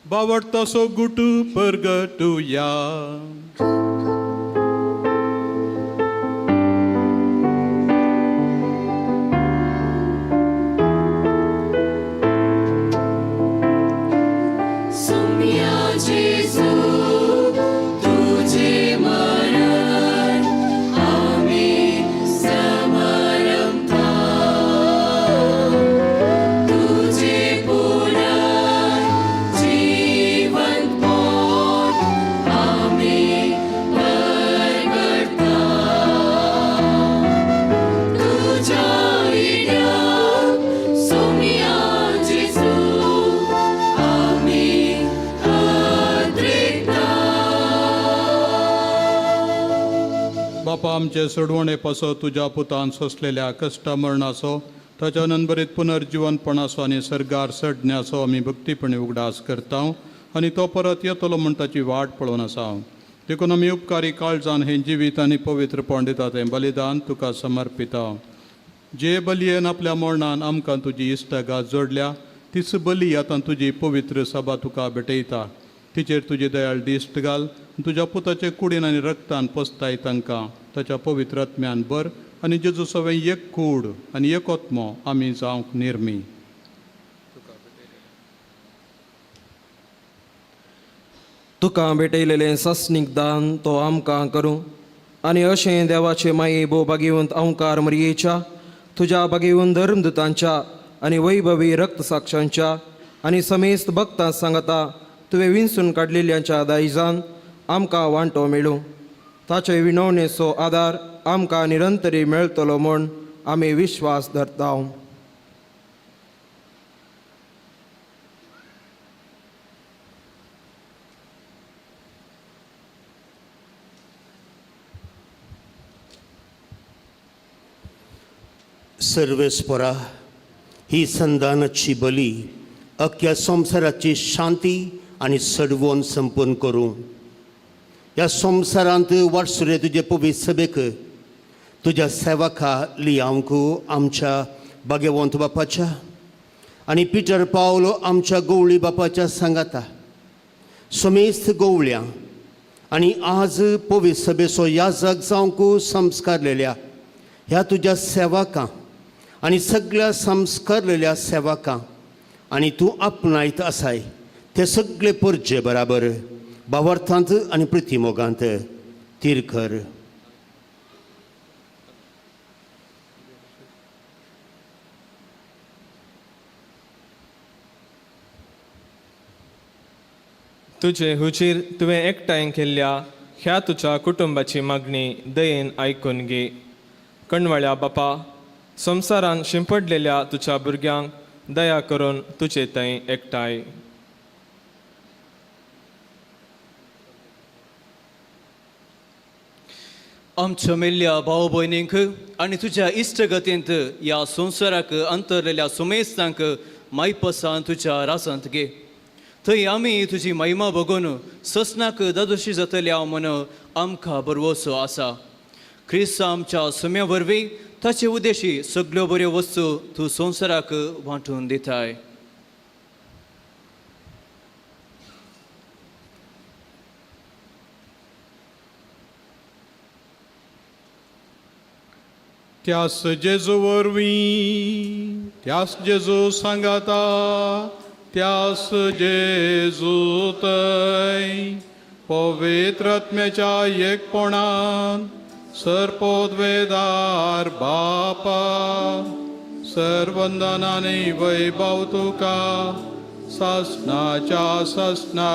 बावडतासो गुटू परगटुया. सोम्या जेजू तुझे मरण आम्ही समरमता तुझे पुनर्जीवन पोट आम्ही परगटता तुझ्या इड्या सोम्या जेजू आम्ही बापा आमचे सोडवणे पासो तुज्या पुतान सोंसलेल्या कश्टा मरणाचो ताच्या नंबरीत पुनर्जीवनपणाचो आनी सर्गार चडण्याचो आमी भक्तीपणे उगडास करता आनी तो परत येतलो म्हण ताची वाट पळोवन आसा. देखून आमी उपकारी काळजान हें जिवीत आनी पवित्रपण दिता तें बलिदान तुका समर्पिता. जे बलयेन आपल्या मरणान आमकां तुजी इश्टगात जोडल्या तीच बली आतां तुजी पवित्र सभा तुका भेटयता. तिचेर तुजी दयाळ दिश्ट घाल. तुज्या पुताचे कुडीन आनी रक्तान पोसताय तांकां ताच्या पवित्र आत्म्यान बर आनी जेजू सवें एक कूड आनी एक आत्मो आमी जावंक निर्मी. तुका भेटयलेलें सस्नीक दान तो आमकां करूं आनी अशें देवाचे माये भोव भाग्यवंत अवंकार मरयेच्या तुज्या भाग्यवंत धर्मदुतांच्या आनी वैभवी रक्त साक्षांच्या आनी समेस्त भक्तां सांगता तुवें विंचून काडलेल्यांच्या दायजान आमकां वांटो मेळूं. ताचे विणवणेचो आदार आमकां निरंतरी मेळटलो म्हूण आमी विश्वास धरता. सर्वेस्परा ही संदानाची बली अख्ख्या संवसाराची शांती आनी सडवण संपन्न करूं. ह्या संवसारांत वाटसुरे तुजे पवित्र सभेक तुज्या सेवका लियांक आमच्या भाग्यवंत बापाच्या आनी पिटर पावलो आमच्या गवळी बापाच्या सांगाता समेस्त गवळ्यां आनी आज पवित्र सभेचो याजक जावंक संस्कारलेल्या ह्या तुज्या सेवकां आनी सगळ्या संस्कारलेल्या सेवकां आनी तूं आपणायत आसाय ते सगळे परजे बराबर भावार्थांत आनी प्रतिमोगांत तीरकर. तुजे हुजीर तुवें एकठांय केल्ल्या ह्या तुज्या कुटुंबाची मागणी दयेन आयकून घे. कणवळ्या बापा, संवसारान शिंपडलेल्या तुज्या भुरग्यांक दया करून तुजे थंय एकठांय. आमच्या मेल्ल्या भाव भयणींक आनी तुज्या इश्टगतींत ह्या संवसाराक अंतरलेल्या सुमेस्तांक मायपसान तुज्या रासांत घे. थंय आमी तुजी महिमा बघून ससनाक दादोशी जातल्या म्हूण आमकां बरवोसो आसा. ख्रिस्त आमच्या सुम्या वरवीं ताचे उद्देशी सगळ्यो बऱ्यो वस्तू तूं संवसाराक वांटून दिताय. त्यास जेजू वरवीं त्यास जेजू सांगाता त्यास जेजू थंय पवित्र आत्म्याच्या एकपणान सर्पोद्वेदार बापा सर्वंदनानी वैभव तुका सासनाच्या सासना.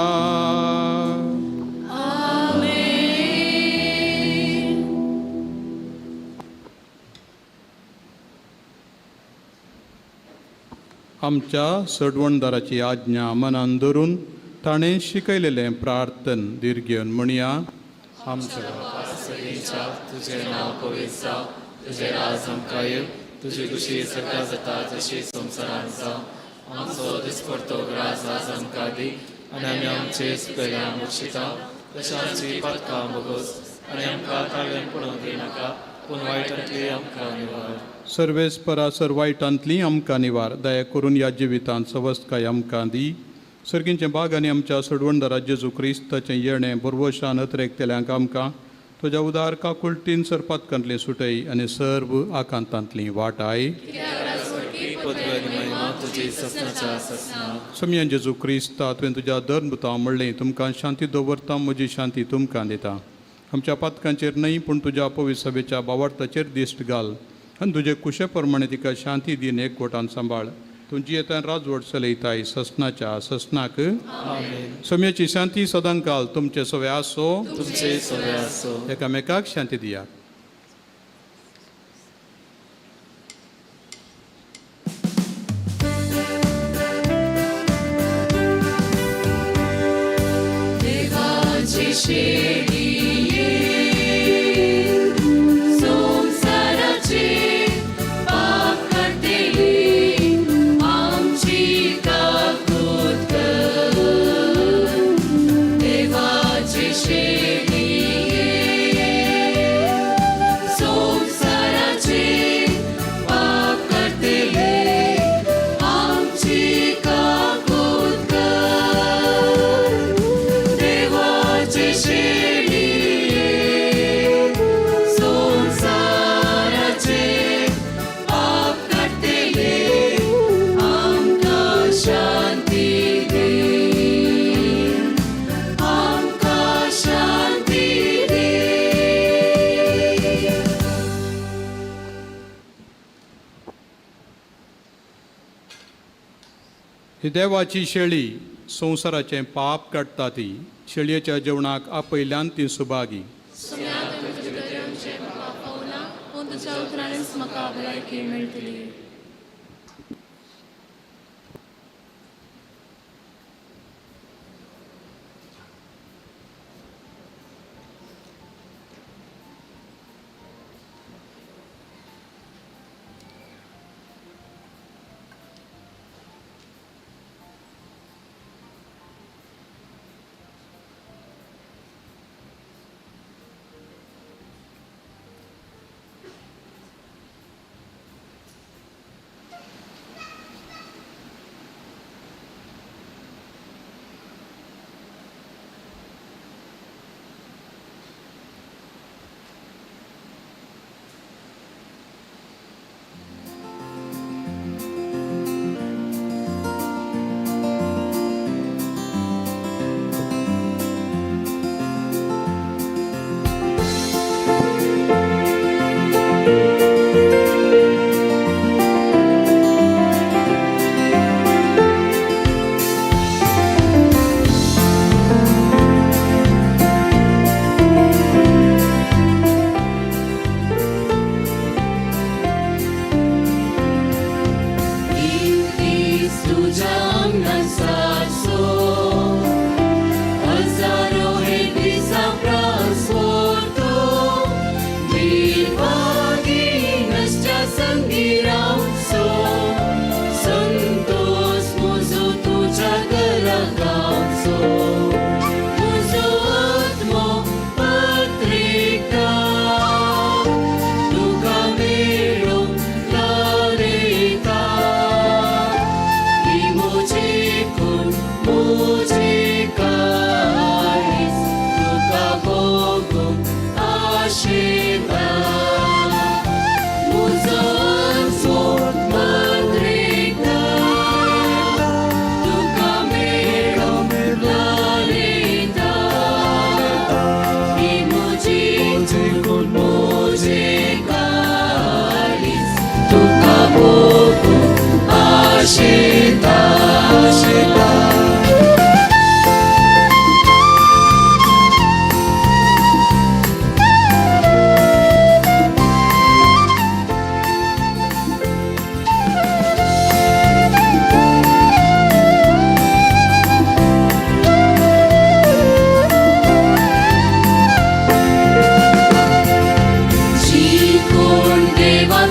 आमच्या सडवणदाराची आज्ञा मनान धरून ताणें शिकयलेलें प्रार्थन दिर्घेवन म्हणया. आमच्या तुझे नाव पवित्र जावं, तुझे राज आमकां येवं, तुजी कुशी सगळा जाता जशी संवसारांत जावं आमचो दिसपडतो ग्रास आज आमकां दी आनी आमी आमचे सुकयल्या मुर्शिता तशें आमची पातकां बोगोस आनी आमकां ताळ्यान पडूंक दिनाका पूण वायटांतली आमकां निवार सर्वेस्परा सर्वायटांतली आमकां निवार दया करून ह्या जिवितांत सवस्तकाय आमकां दी सर्गींचे बाग आनी आमच्या सोडवणदारा जेजू क्रिस्ताचें येणें बरवशान अत्रेकतेल्यांक आमकां तुज्या उदार काकुळटीन सरपातकांतली सुटय आनी सर्व आकांतांतली वाटाय तुजी ससनाच्या ससना समयान जेजू क्रिस्ता तुवें तुज्या धर्मता म्हणलें तुमकां शांती दवरता म्हजी शांती तुमकां दिता आमच्या पातकांचेर न्हय पूण तुज्या पवित्र सभेच्या बावार्थाचेर दिश्ट घाल आनी तुजे कुशे प्रमाणे तिका शांती दिन एकवटान सांबाळ तुमची येता राजवट चलयताय ससनाच्या ससनाक समयाची शांती सदां काल तुमचे सवे आसो तुमचे सवे आसो एकामेकाक शांती दिया देवाची शेळी संसाराचे पाप काढतेली आमची काकूत कर देवाची शेळी संसाराचे पाप काढतेली आमची काकूत कर देवाची शेळी संसाराचे पाप काढतेली आमकां शांती दी आमकां शांती दी ही देवाची शेळी संवसाराचें पाप काडटा ती शेळयेच्या जेवणाक आपयल्यान ती सुभागी तुझ्या उतरांनीच म्हाका भलायकी मेळटली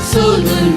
सोडून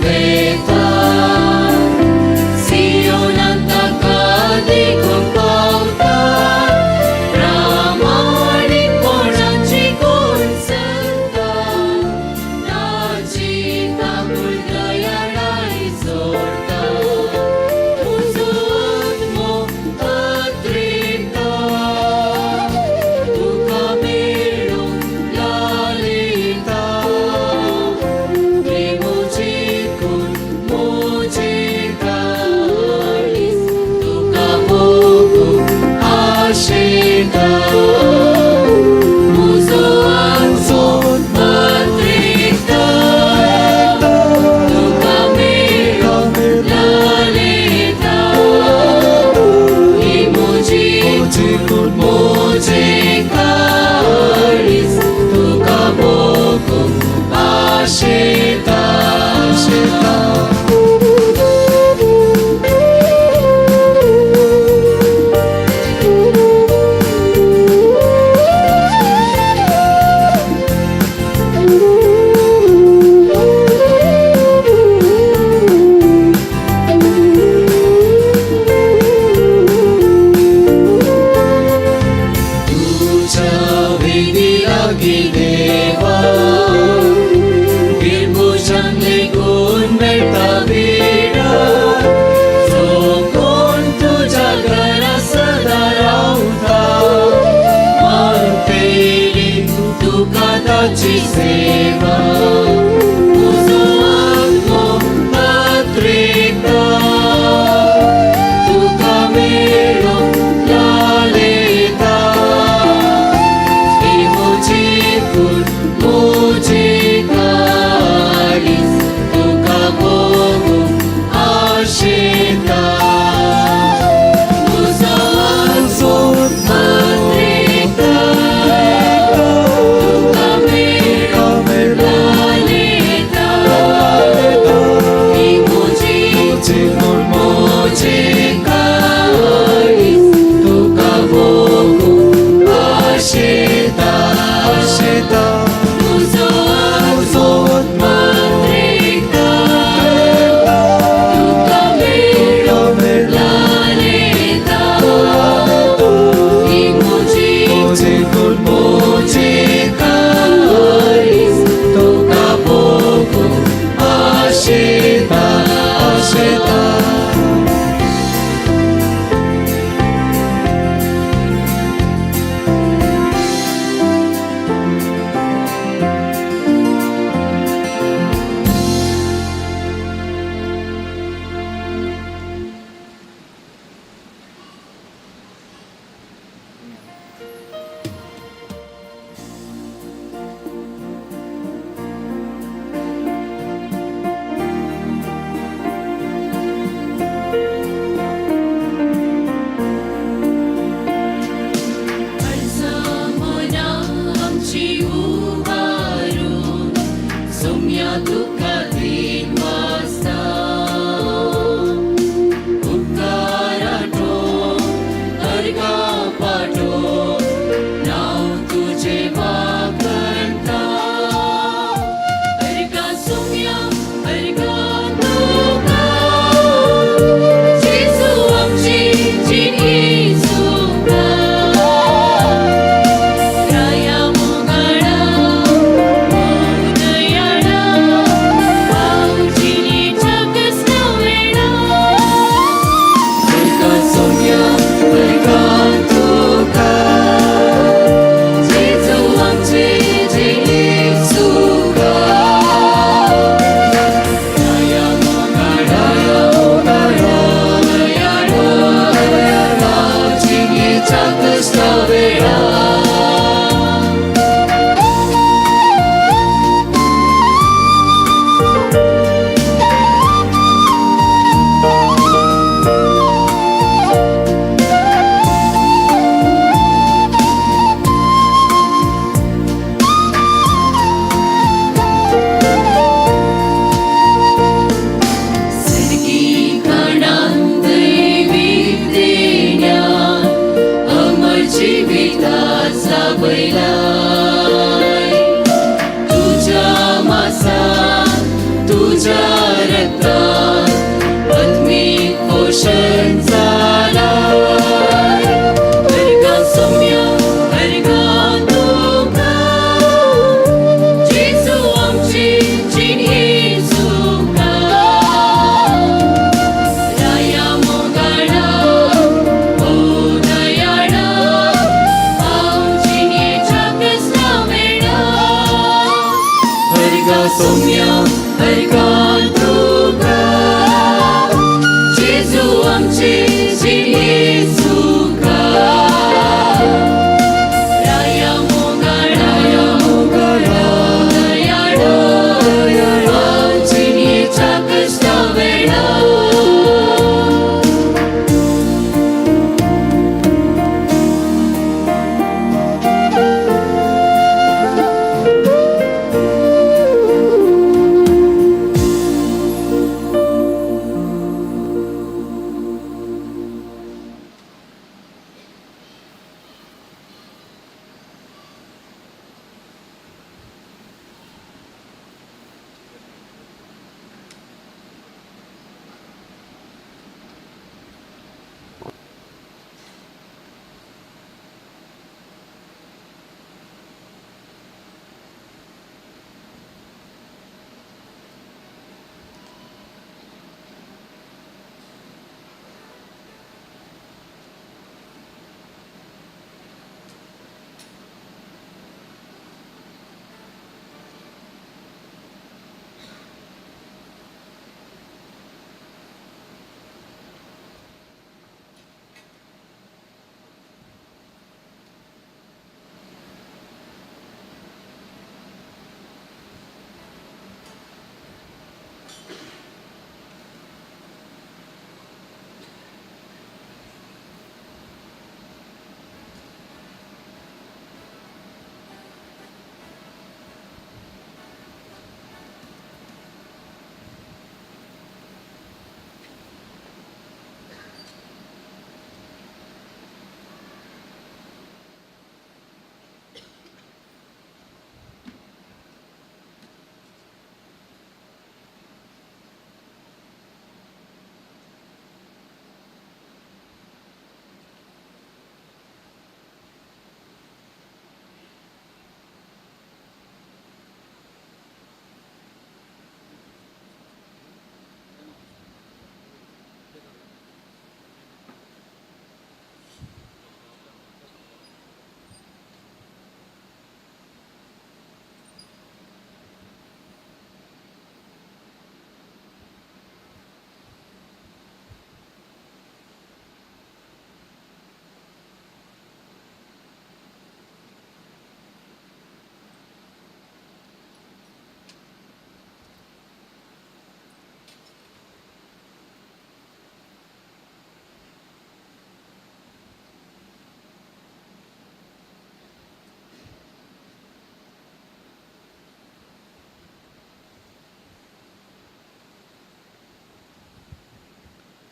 Gesù आमचे जे येशू का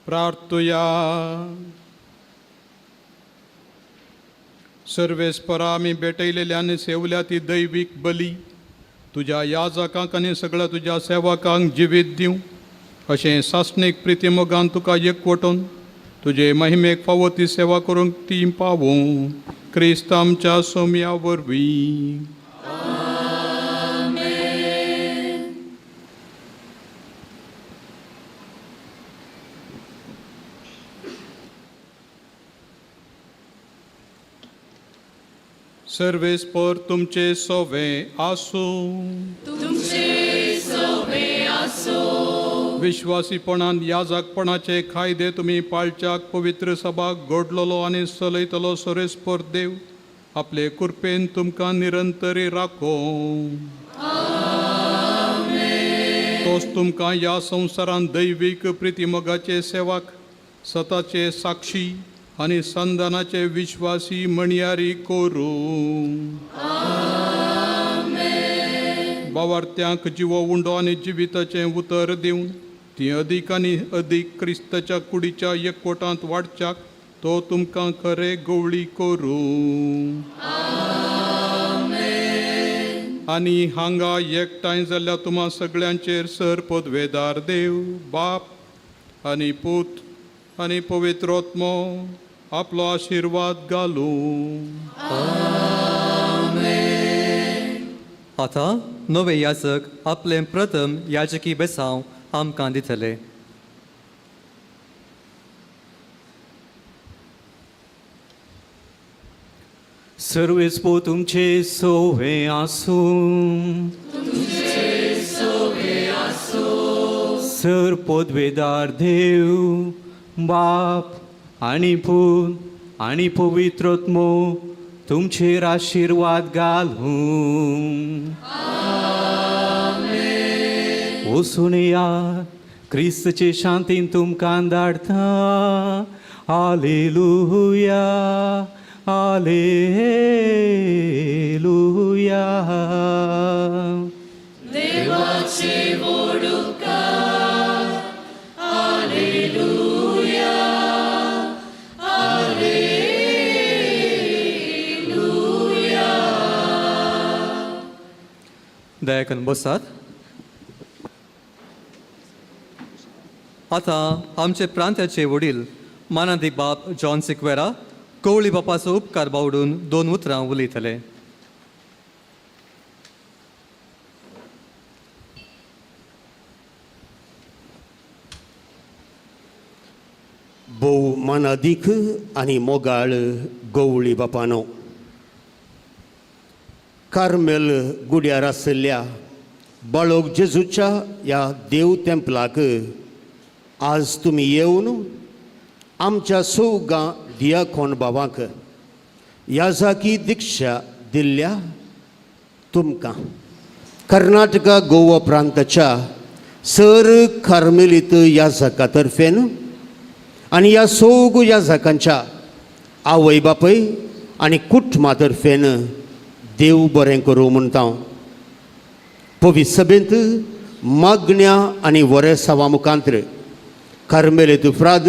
प्रार्थुया. सर्वेस्परा आमी भेटयलेल्या आनी सेवल्या ती दैवीक बली तुज्या याजकांक आनी सगळ्या तुज्या सेवकांक जिवीत दिवं अशें सासणीक प्रिती मोगान तुका एकवटून तुजे महिमेक फावो ती सेवा करूंक ती पावूं क्रिस्त आमच्या सोम्या वरवीं. सर्वेस्पर तुमचे सोवे आसूं. विश्वासीपणान याजकपणाचे कायदे तुमी पाळच्याक पवित्र सभाक घडलोलो आनी चलयतलो सर्वेस्पर देव आपले कृपेन तुमकां निरंतरी राखो. तोच तुमकां ह्या संवसारान दैवीक प्रितीमोगाचे सेवाक सताचे साक्षी आनी संदानाचे विश्वासी म्हणयारी करूं. भावार्थ्यांक जिवो उंडो आनी जिविताचें उतर दिवन ती अदीक आनी अदीक क्रिस्ताच्या कुडीच्या एकवटांत वाडच्याक तो तुमकां खरें गवळी करूं. आनी हांगा एकठांय जाल्ल्या तुम्हा सगळ्यांचेर सर पदवेदार देव बाप आनी पूत आनी पवित्रोत्मो आपलो आशिर्वाद घालूं. आतां नवे याजक आपले प्रथम याजकी बेसांव आमकां दितले. सर्वेस्पो तुमचे सोवे आसूं. सर पदवेदार देव बाप आनी पूत आनी पवित्रोत्मो तुमचेर आशिर्वाद घालूं. वचून या क्रिस्तचे शांतीन तुमकां धाडटा. Hallelujah hallelujah. दयाकन बसात. आतां आमचे प्रांताचे वडील मानादी बाब जॉन सिक्वेरा कवळी बापाचो उपकार बावडून 2 उतरां उलयतले. भोव मानादीक आनी मोगाळ गवळी बापानो, कार्मेल गुड्यार आशिल्ल्या बाळोक जेजूच्या ह्या देव तेंपलाक आज तुमी येवन आमच्या सौगा दियाकोन भावांक याजाकी दिक्षा दिल्ल्या तुमकां कर्नाटका गोवा प्रांताच्या सर कार्मेलीत याजका तर्फेन आनी ह्या सौग याजकांच्या आवय बापय आनी कुटुंबा तर्फेन देव बरें करूं म्हणटा. पवित्र सभेंत मागण्या आनी वरेसावा मुखांतर कार्मेलीत फ्राद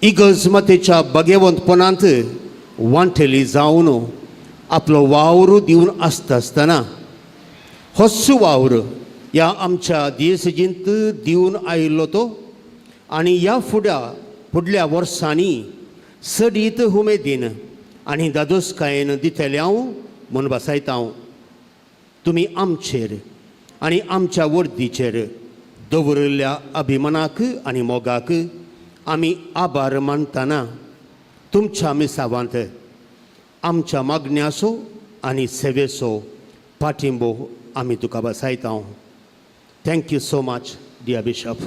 इगर्ज मातेच्या बागेवंतपणांत वांटेली जावन आपलो वावर दिवन आसतना होस्सो वावर ह्या आमच्या दियेसजींत दिवन आयिल्लो तो आनी ह्या फुडल्या वर्सांनी सडीत उमेदीन आनी दादोसकायेन दितले हांव म्हूण बसयता. तुमी आमचेर आनी आमच्या वर्दीचेर दवरिल्ल्या अभिमानाक आनी मोगाक आमी आभार मानतना तुमच्या मिसावांत आमच्या मागण्याचो आनी सेवेचो पाठिंबो आमी तुका बसयता. Thank you so much dear bishop.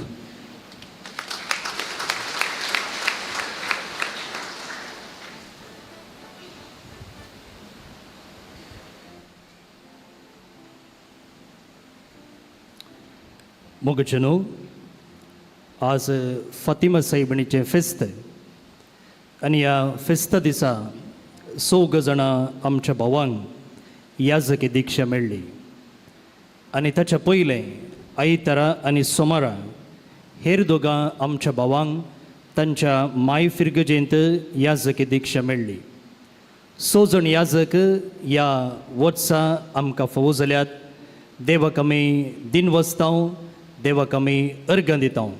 मोगचनो, आज फातिमा सायबिणीचें फेस्त आनी ह्या फेस्ता दिसा 6 जाणां आमच्या भावांक याजकी दिक्षा मेळ्ळी. आनी ताच्या पयलें आयतारा आनी सोमारा हेर दोगां आमच्या भावांक तांच्या माय फिरगजेंत याजकी दिक्षा मेळ्ळी. 6 जण याजक ह्या वर्सा आमकां फोव जाल्यात. देवाक आमी दिन वचतांव, देवाक आमी अर्गां दितांव.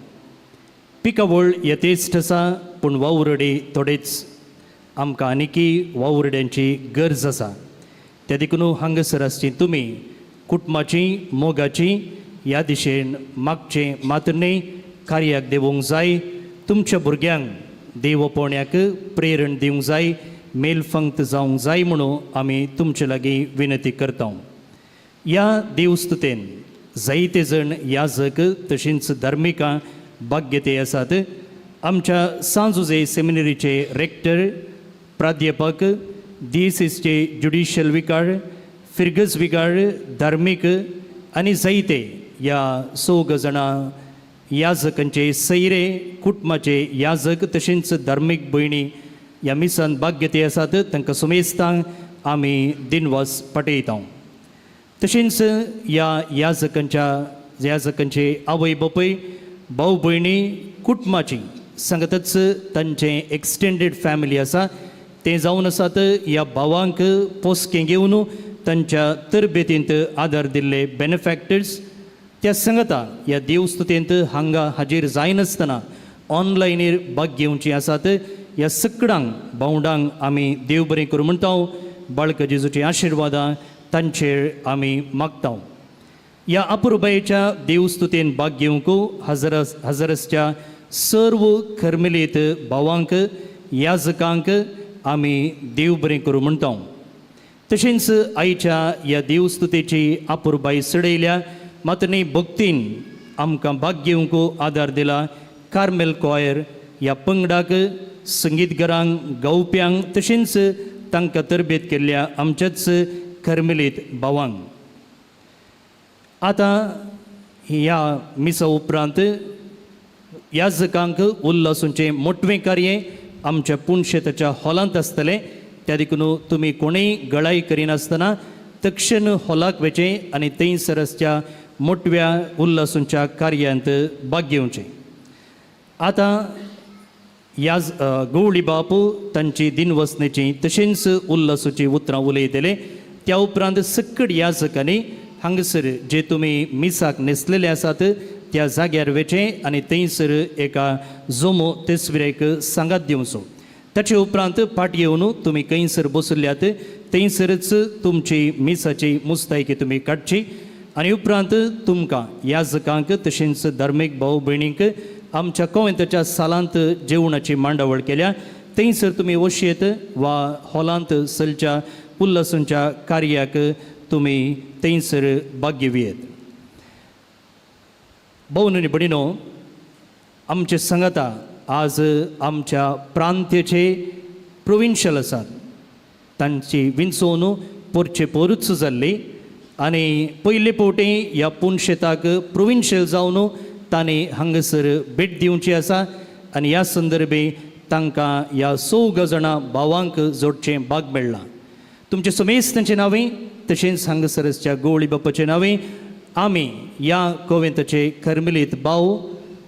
पिकावळ यथेश्ट आसा, पूण वावरडे थोडेच. आमकां आनिकी वावरड्यांची गरज आसा. त्या देखून हांगासर आसची तुमी कुटुंबाची मोगाची ह्या दिशेन मागचें मातन्ने कार्याक देवूंक जाय. तुमच्या भुरग्यांक देवपोवण्याक प्रेरण दिवंक जाय, मेलफंक्त जावंक जाय म्हणून आमी तुमचे लागीं विनंती करतां. ह्या देवस्तुतेन जायते जण याजक तशींच धार्मिकां भाग्यते आसात. आमच्या सांजुजे सेमिनरीचे रेक्टर, प्राध्यापक, DSSचे ज्युडिशियल विकार, फिरगज विकार, धार्मीक आनी जायते ह्या 6 जाणां याजकांचे सैरे, कुटुंबाचे याजक तशेंच धार्मीक भयणी ह्या मिसान भाग्यते आसात. तांकां सुमेस्तांक आमी दिनवास पाठयता. तशेंच ह्या याजकांचे आवय बापूय, भाऊ भयणी, कुटुंबाची सांगतच तांचें एक्सटेंडेड फॅमिली आसा ते जावन आसात. ह्या भावांक पोसकें घेवन तांच्या तरबेतींत आदार दिल्ले बेनिफॅक्टर्स, त्या सांगता ह्या देवस्तुतेंत हांगा हाजीर जायनासतना ऑनलायनीर भाग घेवची आसात. ह्या सगळ्यांक भावंडांक आमी देव बरें करूं म्हणटा. बाळक जेजूची आशिर्वादां तांचेर आमी मागता. ह्या अपुरबायेच्या देवस्तुतेन भाग घेवंक हजरसच्या सर्व कर्मेलीत भावांक, याजकांक आमी देव बरें करूं म्हणटा. तशेंच आयच्या ह्या देवस्तुतेची अपुरबाय सडयल्या मातनी भक्तीन आमकां भाग घेवंक आदार दिला कार्मेल कॉयर ह्या पंगडाक, संगीतकारांक, गावप्यांक तशेंच तांकां तरबेत केल्ल्या आमच्याच कर्मेलीत भावांक. आतां ह्या मिसा उपरांत याजकांक उल्हासूंचें मोठवें कार्य आमच्या पुणशेताच्या हॉलांत आसतलें. त्या देखून तुमी कोणूय गळाई करिनासतना तक्षण हॉलाक वचचें आनी थंयसरच्या मोठव्या उल्हासूंच्या कार्यांत भाग घेवचें. आतां याज गवळी बाप तांची दिनवसणेची तशेंच उल्हासूची उतरां उलयतले. त्या उपरांत सकड याजकांनी हांगासर जे तुमी मिसाक न्हेसलेले आसात त्या जाग्यार वचचें आनी थंयसर एका जोमो तेसविरेक सांगात दिवचो. ताचे उपरांत पाट येवन तुमी खंयसर बसुल्ल्यात थंयसरच तुमची मिसाची मुस्तायकी तुमी काडची. आनी उपरांत तुमकां याजकांक तशेंच धार्मीक भाव भयणींक आमच्या कॉवेंताच्या सालांत जेवणाची मांडावळ केल्या. थंयसर तुमी वशेत वा हॉलांत सलच्या उल्हासूंच्या कार्याक तुमी थंयसर भाग घेवयेत. भोवन आनी भयणीनो, आमचे सांगाता आज आमच्या प्रांत्याचे प्रोविन्शियल आसात. तांची विंचोवन पोरचे पोरूच जाल्ली आनी पयले फावटी ह्या पुणशेताक प्रोविन्शियल जावन तांणी हांगासर भेट दिवची आसा. आनी ह्या संदर्भी तांकां ह्या 6 जाणां भावांक जोडचें भाग मेळ्ळां. तुमचे समेस्तांचे नांवें तशेंच हांगासरच्या गवळी बापाचे नांवें आमी ह्या कोवेंताचे कर्मेलीत भाव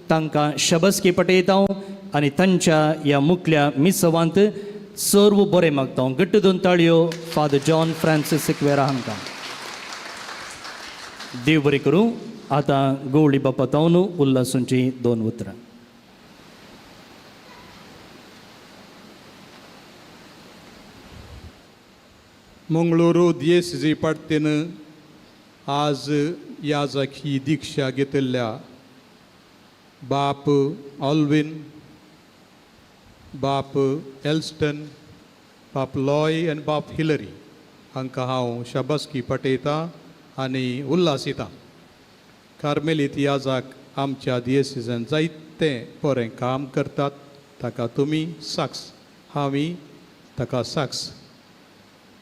तांकां शबसकी पटयता आनी तांच्या ह्या मुखल्या मिसवांत सर्व बरें मागता. घट्ट 2 ताळयो फादर जॉन फ्रांसीस सिक्वेरा हांकां. देव बरें करूं. आतां गवळी बापा तावन उल्हासूंची 2 उतरां. मंगळूरू DSC पाट्टेन आज याजक ही दिक्षा घेतल्या बाप ऑल्विन, बाप एल्स्टन, बाप लॉय आनी बाप हिलरी हांकां हांव शाबासकी पटयतां आनी उल्हासितां. कार्मेलीत याजक आमच्या DSCन जायतें बरें काम करतात. ताका तुमी साक्स, हांवी ताका साक्स.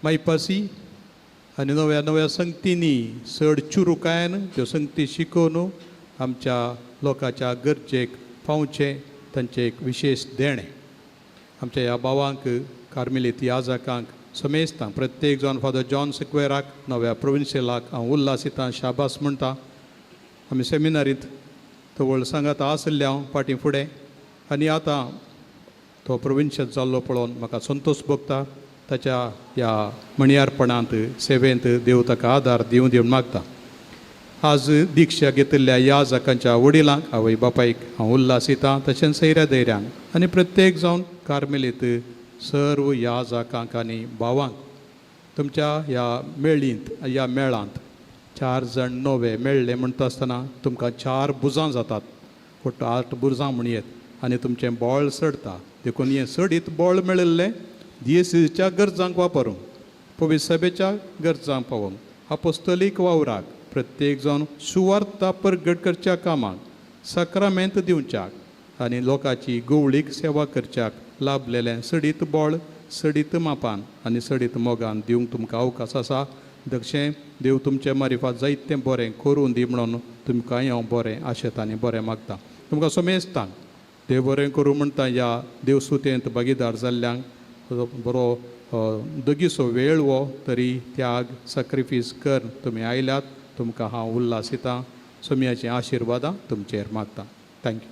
मायपासी आनी नव्या नव्या संगतींनी चड चुरुकायन त्यो संगती शिकोवन आमच्या लोकांच्या गरजेक पावचें तांचें एक विशेश देणें. आमच्या ह्या भावांक कार्मेलीत याजकांक समेस्तां प्रत्येक जावन फादर जॉन सिक्वेराक नव्या प्रोविन्शियलाक हांव उल्हासितां शाबास म्हणटा. आमी सेमिनारींत तवळ सांगात आसल्या फाटीं फुडें आनी आतां तो प्रोविन्शियल जाल्लो पळोवन म्हाका संतोश भोगता. ताच्या ह्या मणियारपणांत सेवेंत देव ताका आदार दिवं दिवन मागता. आज दिक्षा घेतिल्ल्या याजकांच्या वडिलांक आवय बापायक हांव उल्हासितां, तशेंच सैऱ्या धैर्यांक आनी प्रत्येक जावन कार्मेलीत सर्व याजकांक आनी भावांक तुमच्या ह्या ह्या मेळांत 4 जण नवे मेळ्ळे म्हणटा आसतना तुमकां 4 बुजां जातात, फक्त 8 बुजां म्हणयेत आनी तुमचें बोळ सडटा. देखून हें सडीत बोळ मेळिल्लें दियेसीच्या गरजांक वापरूंक, पवित्र सभेच्या गरजांक पावोवंक, अपोस्तलीक वावराक, प्रत्येक जावन सुवार्ता परगट करच्या कामाक, सक्रामेंत दिवच्याक आनी लोकांची गवळीक सेवा करच्याक लाभलेलें सडीत बोळ सडीत मापान आनी सडीत मोगान दिवंक तुमकां अवकाश आसा. दक्षें देव तुमचे मारिफात जायतें बरें करून दी म्हणून तुमकांय हांव बरें आशेत आनी बरें मागता. तुमकां सोमेस्तान देव बरें करूं म्हणटा ह्या देवसुतेंत भागीदार जाल्ल्यांक बरो दगीचो वेळ वो तरी त्याग सॅक्रिफीस कर तुमी आयल्यात. तुमकां हांव उल्हासितां. सोम्याचीं आशिर्वादां तुमचेर मागता. थँक्यू.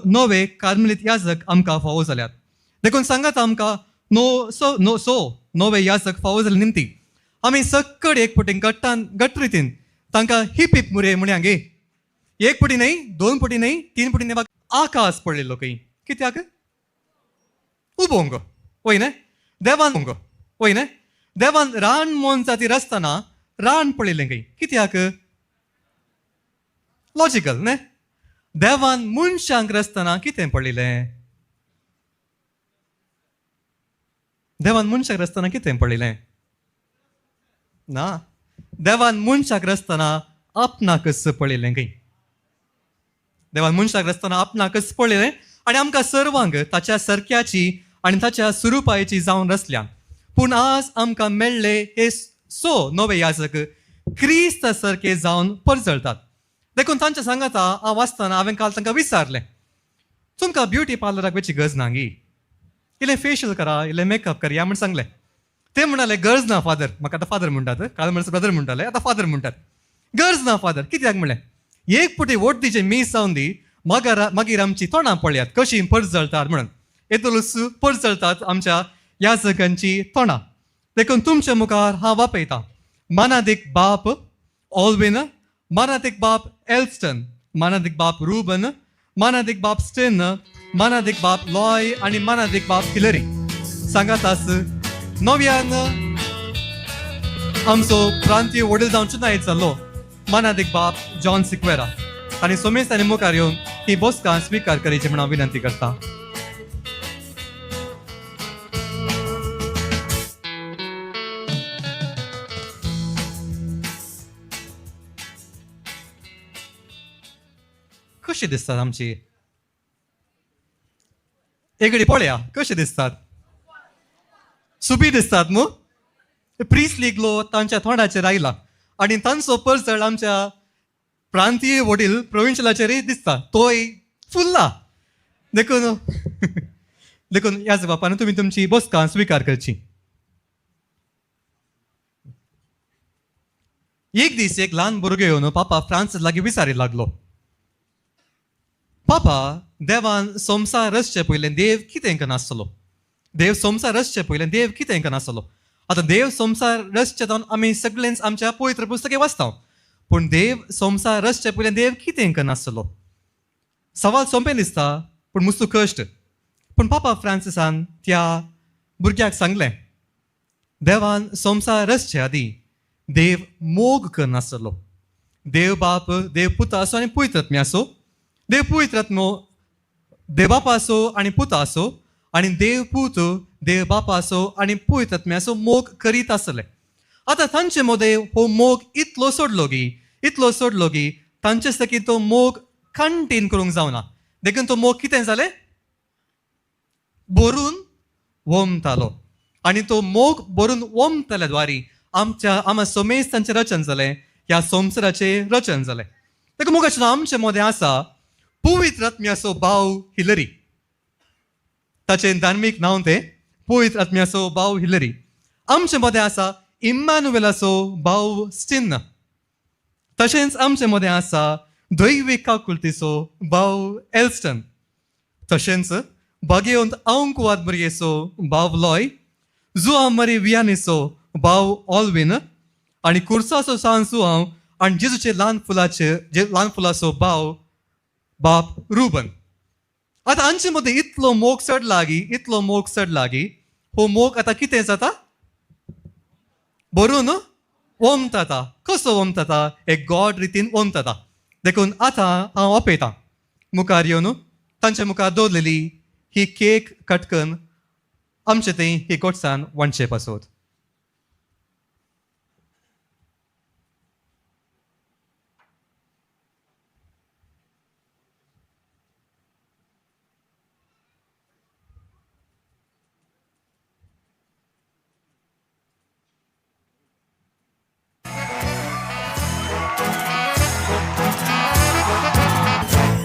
नवे कार्मेलीत याजक आमकां फावो जाल्यात. देखून सांगात आमकां नवे याजक फावो जाले निमती आमी सक्कड एक पटीन घट्ट रितीन तांकां हिप हिप मुरे म्हण्या गे. एक पटी न्हय, 2 पटी न्हय, 3 पटी न्हय, आकाश पडलेलो खंय. कित्याक? उबोंग वय न्हय देवान वय न्हय देवान रान मोनजातीर आसतना रान पडलेलें खंय. कित्याक? लॉजिकल न्हय. देवान मनशांक रचतना कितें पडलेलें? देवान मनशाक रचतना कितें पडलेलें ना. देवान मनशाक रचतना आपणाकच पडलेलें खंय. देवान मनशाक रचतना आपणाकच पडलेलें आनी आमकां सर्वांक ताच्या सारक्याची आनी ताच्या स्वरुपाची जावन रचल्या. पूण आज आमकां मेळ्ळे हे नवे याजक क्रिस्त सारखे जावन परजळटात. देखून तांच्या सांगाता हांव वाचतना हांवें काल तांकां विचारलें, तुमकां ब्युटी पार्लराक वयची गरज ना गी, इल्लें फेशियल करा, इल्लें मेकअप करया म्हण सांगलें. ते म्हणाले गरज ना फादर. म्हाका आतां फादर म्हणटात, काल म्हणसर ब्रदर म्हणटाले, आतां फादर म्हणटात. गरज ना फादर. कित्याक म्हणलें, एक पुटी वोटदीचे मीस जावन दी, मागीर आमची तोंडां पळयात कशीं परजळटात म्हणून. येतलूच परजळटात आमच्या याजकांची तोंडां. देखून तुमच्या मुखार हांव आपयतां मानादीक बाप ऑल्विन, मानादीक बाप एल्स्टन, मानादीक बाप रुबन, मानादीक बाप स्टेन, मानादीक बाप लॉय आनी मानादीक बाप हिलरी. सांगातास नव्यान आमचो प्रांतीय वडील जावचो नायत जाल्लो मानादीक बाप जॉन सिक्वेरा आनी सोमेश तांणी मुखार येवन ही बसका स्विकार करची म्हण हांव विनंती करतां. कशी दिसतात आमची एगडी पळया, कशी दिसतात, सुबी दिसतात न्हू. प्रिस्ली ग्लो तांच्या तोंडाचेर आयला आनी तांचो परजळ आमच्या प्रांतीय वडील प्रोविन्शियलाचेरय दिसता, तोय फुल्ला. देखून देखून ह्याच बापान तुमी तुमची बसका स्विकार करची. एक दीस एक ल्हान भुरगो येवन पापा फ्रांसीस लागीं विचारी लागलो, पापा देवान संवसार रचचे पयलें देव कितें करनासलो, देव संवसार रचचे पयलें देव कितें करनासलो. आतां देव संवसार रचचे जावन आमी सगळेंच आमच्या पवित्र पुस्तके वाचता, पूण देव संवसार रचचे पयलें देव कितें करनासलो. सवाल सोंपें दिसता पूण मस्त कश्ट. पूण पापा फ्रांसिसान त्या भुरग्याक सांगलें, देवान संवसार रचचे आदीं देव मोग करनासलो. देव बाप, देव पुता आसो आनी पवित्रात्मे आसो, देव पवित्रात्मो देव बापा आसो आनी पुता आसो, आनी देव पूत देव बापा आसो आनी पवित्रात्मे आसो मोग करीत आसले. आतां तांचे मदें हो मोग इतलो सोडलो की तांचे सकी तो मोग कंटीन करूंक जावना. देखून तो मोग कितें जालें, भरून वोमतालो. आनी तो मोग भरून वोमतल्या द्वारी आमच्या सोमेस तांचें रचन जालें, ह्या संवसाराचें रचन जालें. देखून मोगाचें आमचे मदें आसा पवित्र आत्म्याचो भाव हिलरी. ताचें धार्मीक नांव तें पवित्र आत्म्याचो भाव हिलरी. आमचे मदें आसा इम्मानुवेलाचो भाव स्टिन्न. तशेंच आमचे मदें आसा दैवीक काकुलतीचो भाव एल्स्टन. तशेंच बागेवंत आंकुवाद मरयेचो भाव लॉय, जुआ मरी वियानीचो भाव ऑल्विन आनी कुर्साचो सांजुआंव आनी जेजूचे ल्हान फुलाचो भाव बाप रुबन. आतां हांचे मदें इतलो मोग चडला की हो मोग आतां कितें जाता, भरून वोमताता. कसो वोमताता, एक गॉड रितीन वोमताता. देखून आतां हांव आपयतां मुखार येवन तांच्या मुखार दवरलेली ही केक कटकन आमचे थंय ही गोडसाण वांटचे पासत.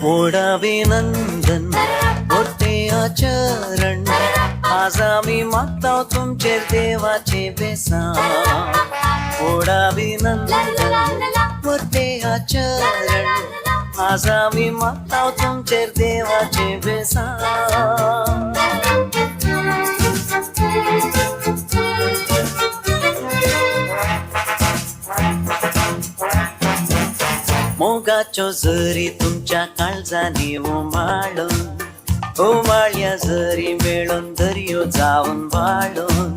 ओढाभिनंदन होते आचरण, आज आम्ही मागताव तुमचे देवाचे बेसान. ओढाभिनंदन होते आचरण, आज आम्ही मागताव तुमचे देवाचे बेसान. मोगाच्यो झरी तुमच्या काळजांनी उमाळ्या झरी मेळून दर्यो जावन वाळून,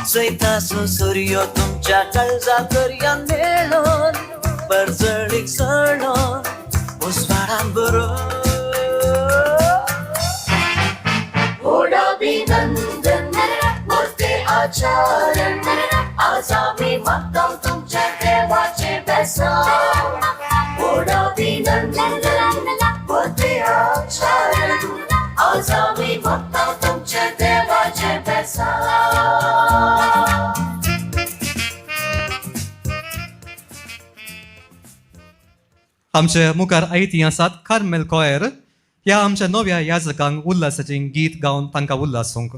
सैतासो सूर्यो तुमच्या काळजा दर्यान मेळून, परजळीक सळून उजवाडान बरोवन. ओढाभिनंदन होते आचरण, आज आम्ही मागताव तुमच्या देवाचे बेसान. ओढाभिनंदन होते आचरण, आज आम्ही मागताव तुमच्या देवाचे बेसान. आमचे मुखार आयती आसात कार्मेल कॉयर. ह्या आमच्या नव्या याजकांक उल्हासाचें गीत गावन तांकां उल्हास सोंक.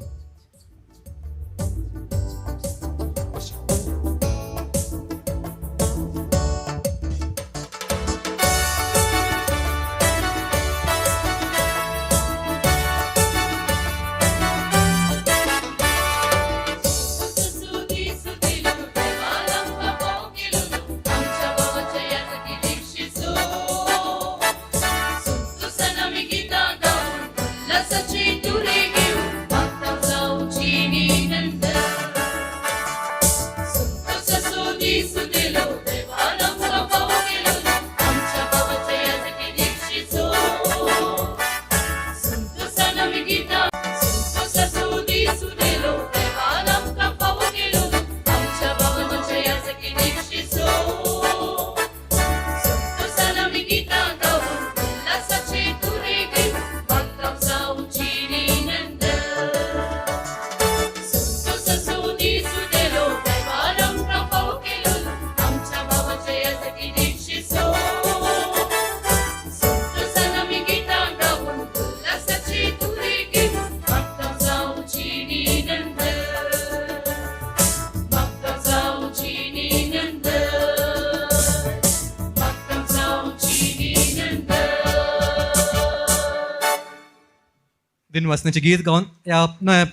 दिनवासनाचें गीत गावन ह्या नव्या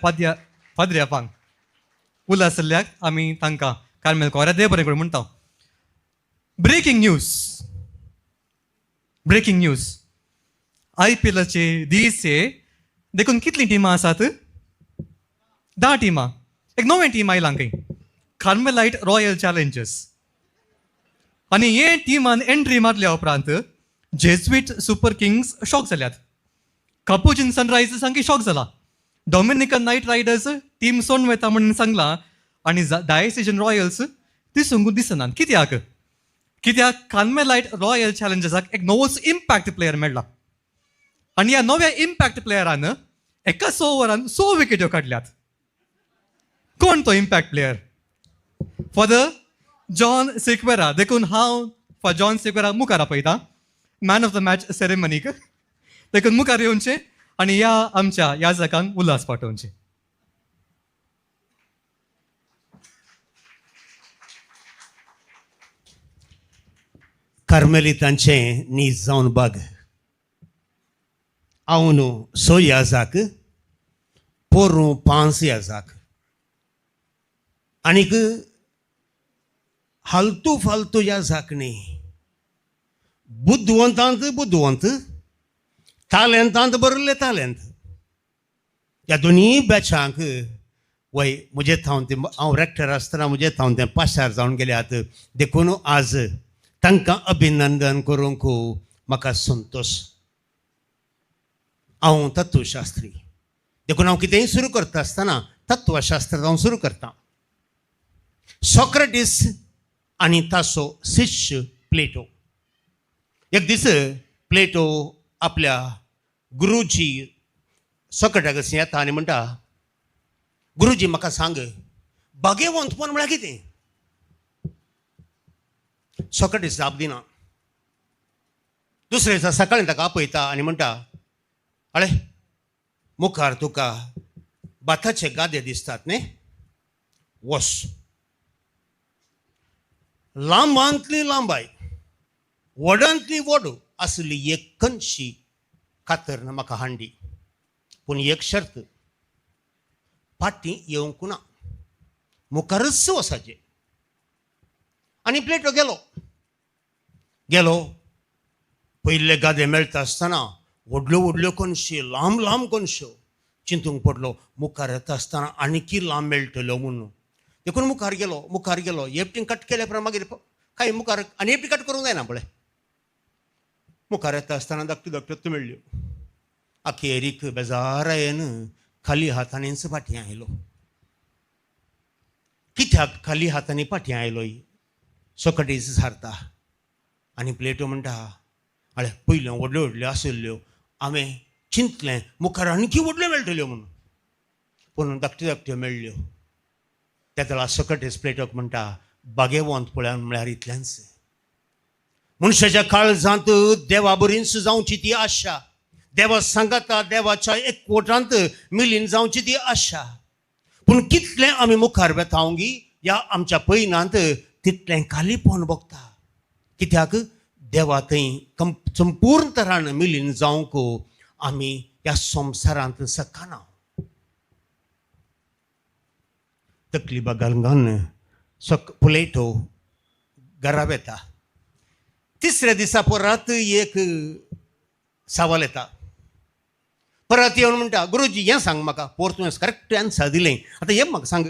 पाद्र्यापांक उल्हासल्याक आमी तांकां कार्मेल कॉयर देव बरें करून म्हणटा. ब्रेकिंग न्यूज IPLचे दीस देखून कितलीं टिमां आसात? 10 टिमां. एक नवें टीम आयलां खंय, कार्मेलाइट रॉयल चॅलेंजर्स. आनी हे टिमान एंट्री मारल्या उपरांत जेझुइट सुपर किंग्स शॉक जाल्यात. कापुचिन सनरायझर्स सामकी शॉक जाला. डॉमिनिकन नायट रायडर्स टीम सोडून वता म्हणून सांगला. आनी डायसिजन रॉयल्स ती सोंगून दिसनात. कित्याक कार्मेलाइट रॉयल चॅलेंजर्साक एक नवोच इम्पॅक्ट प्लेयर मेळ्ळा. आनी ह्या नव्या इम्पॅक्ट प्लेयरान एका 6 ओव्हरान 6 विकेट्यो काडल्यात. कोण तो impact player? Father John Sequeira. देखून हांव जॉन सिक्वेरा मुखार आपयतां मॅन ऑफ द मॅच सेरेमनीक. देखून मुखार येवचे आनी ह्या आमच्या याजकांक उल्हास पाठोवचे. कार्मेलितांचें नीज जावन बाग. हांव न्हू 6 याजाक पोरूं 5 याजाक आनीक फालतू फालतू याजाक न्ही. बुद्धवंतांत बुद्धवंत, तालेंतांत बरले तालेंत. ह्या दोनी बॅचांक वय म्हजे थावन ते हांव रॅक्टर आसतना म्हजे थावन ते पाशार जावन गेल्यात. देखून आज तांकां अभिनंदन करूंक म्हाका संतोश. हांव तत्वशास्त्री. देखून हांव कितेंय सुरू करता आसतना तत्वशास्त्र हांव सुरू करतां. सॉक्रेटीस आनी ताचो शिश्य प्लेटो. एक दीस प्लेटो आपल्या गुरुजी सॉक्रेटाक येता आनी म्हणटा, गुरुजी म्हाका सांग भाग्यवंतपण म्हळ्यार कितें? सॉक्रेटीस जाप दिना. दुसरे दिसा सकाळीं ताका आपयता आनी म्हणटा, अळे मुखार तुका बाथाचे गादे दिसतात न्ही, वस. लांबांतली लांबाय, वडांतली वड असली एक कणशी कातर म्हाका हांडी. पूण एक शर्त, फाटीं येवंक ना, मुखारच वसाचें. आनी प्लेटो गेलो. पयले गादे मेळटा आसतना व्हडल्यो व्हडल्यो कणशी, लांब लांब कणश्यो. चिंतूंक पडलो मुखार येता आसतना आनीकी लांब मेळटल्यो म्हणून. देखून मुखार गेलो. हेपटीन कट केल्या उपरांत मागीर काय मुखार आनी हेपटी कट करूंक जायना पळय. मुखार येता आसतना धाकट्यो मेळ्ळ्यो. अखेरीक बेजारायेन खाली हातांनीच फाटीं आयलो. कित्याक खाली हातांनी फाटीं आयलो? सॉक्रेटीस सारता आनी प्लेटो म्हणटा, अळे पयल्यो व्हडल्यो व्हडल्यो आशिल्ल्यो, हांवें चिंतलें मुखार आनीकी व्हडल्यो मेळटल्यो म्हणून, पूण धाकट्यो मेळ्ळ्यो. त्या वेळार सॉक्रेटीस प्लेटोक म्हणटा, भाग्यवंत पळयान म्हळ्यार इतलेंच. मनशाच्या काळजांत देवा बरींच जावची ती आशा, देवा सांगाता देवाच्या एकवटांत मिलीन जावची ती आशा. पूण कितले आमी मुखार वेतावंगी ह्या आमच्या पैनांत तितलें खालीपण भोगता. कित्याक देवा थंय संपूर्ण तरान मिलीन जावंक आमी ह्या संवसारांत सकाना. तकलीबा घालून प्लेटो घरा येता. तिसऱ्या दिसा परत एक सवाल येता. परत येवन म्हणटा, गुरुजी हें सांग म्हाका. पोर्तुगेज करेक्ट आन्सर दिलें. आतां हें म्हाका सांग,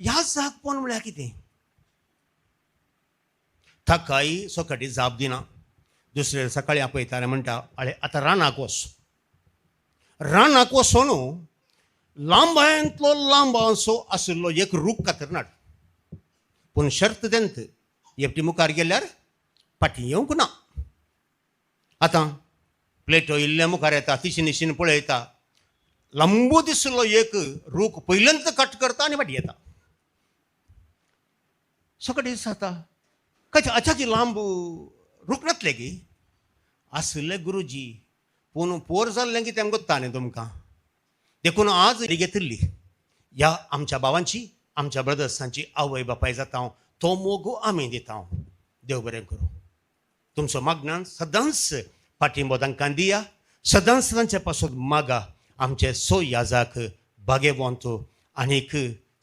ह्या जागपण म्हळ्यार कितें? थाकाय सकाळी जाप दिना. दुसरे सकाळी आपयताले म्हणटा, अळे आतां रानाक वच. रानाक वचून लांबांतलो लांब असो आशिल्लो एक रूख कातरनाट. पूण शर्त तेंत हेपटी मुखार गेल्यार फाटीं येवंक ना. आतां प्लेटो इल्ल्या मुखार येता, तिशीन निशीन पळयता, लांबू दिसलो एक रूख पयल्यांत कट करता आनी फाटीं येता. सकाळी जाता काय अचाची लांब रूख नासले की आसले गुरुजी. पूण पोर जाल्लें की तें गोत्ता न्ही तुमकां. देखून आज घेतली ह्या आमच्या भावांची, आमच्या ब्रदर्सांची आवय बापाय जाता. तो मोग आमी दिता. देव बरें करूं. तुमचो मागणान सदांच पाठिंबो तांकां दिया. सदांच तांचे पासून मागा. आमचे सो याजाक भाग्यवंत आनीक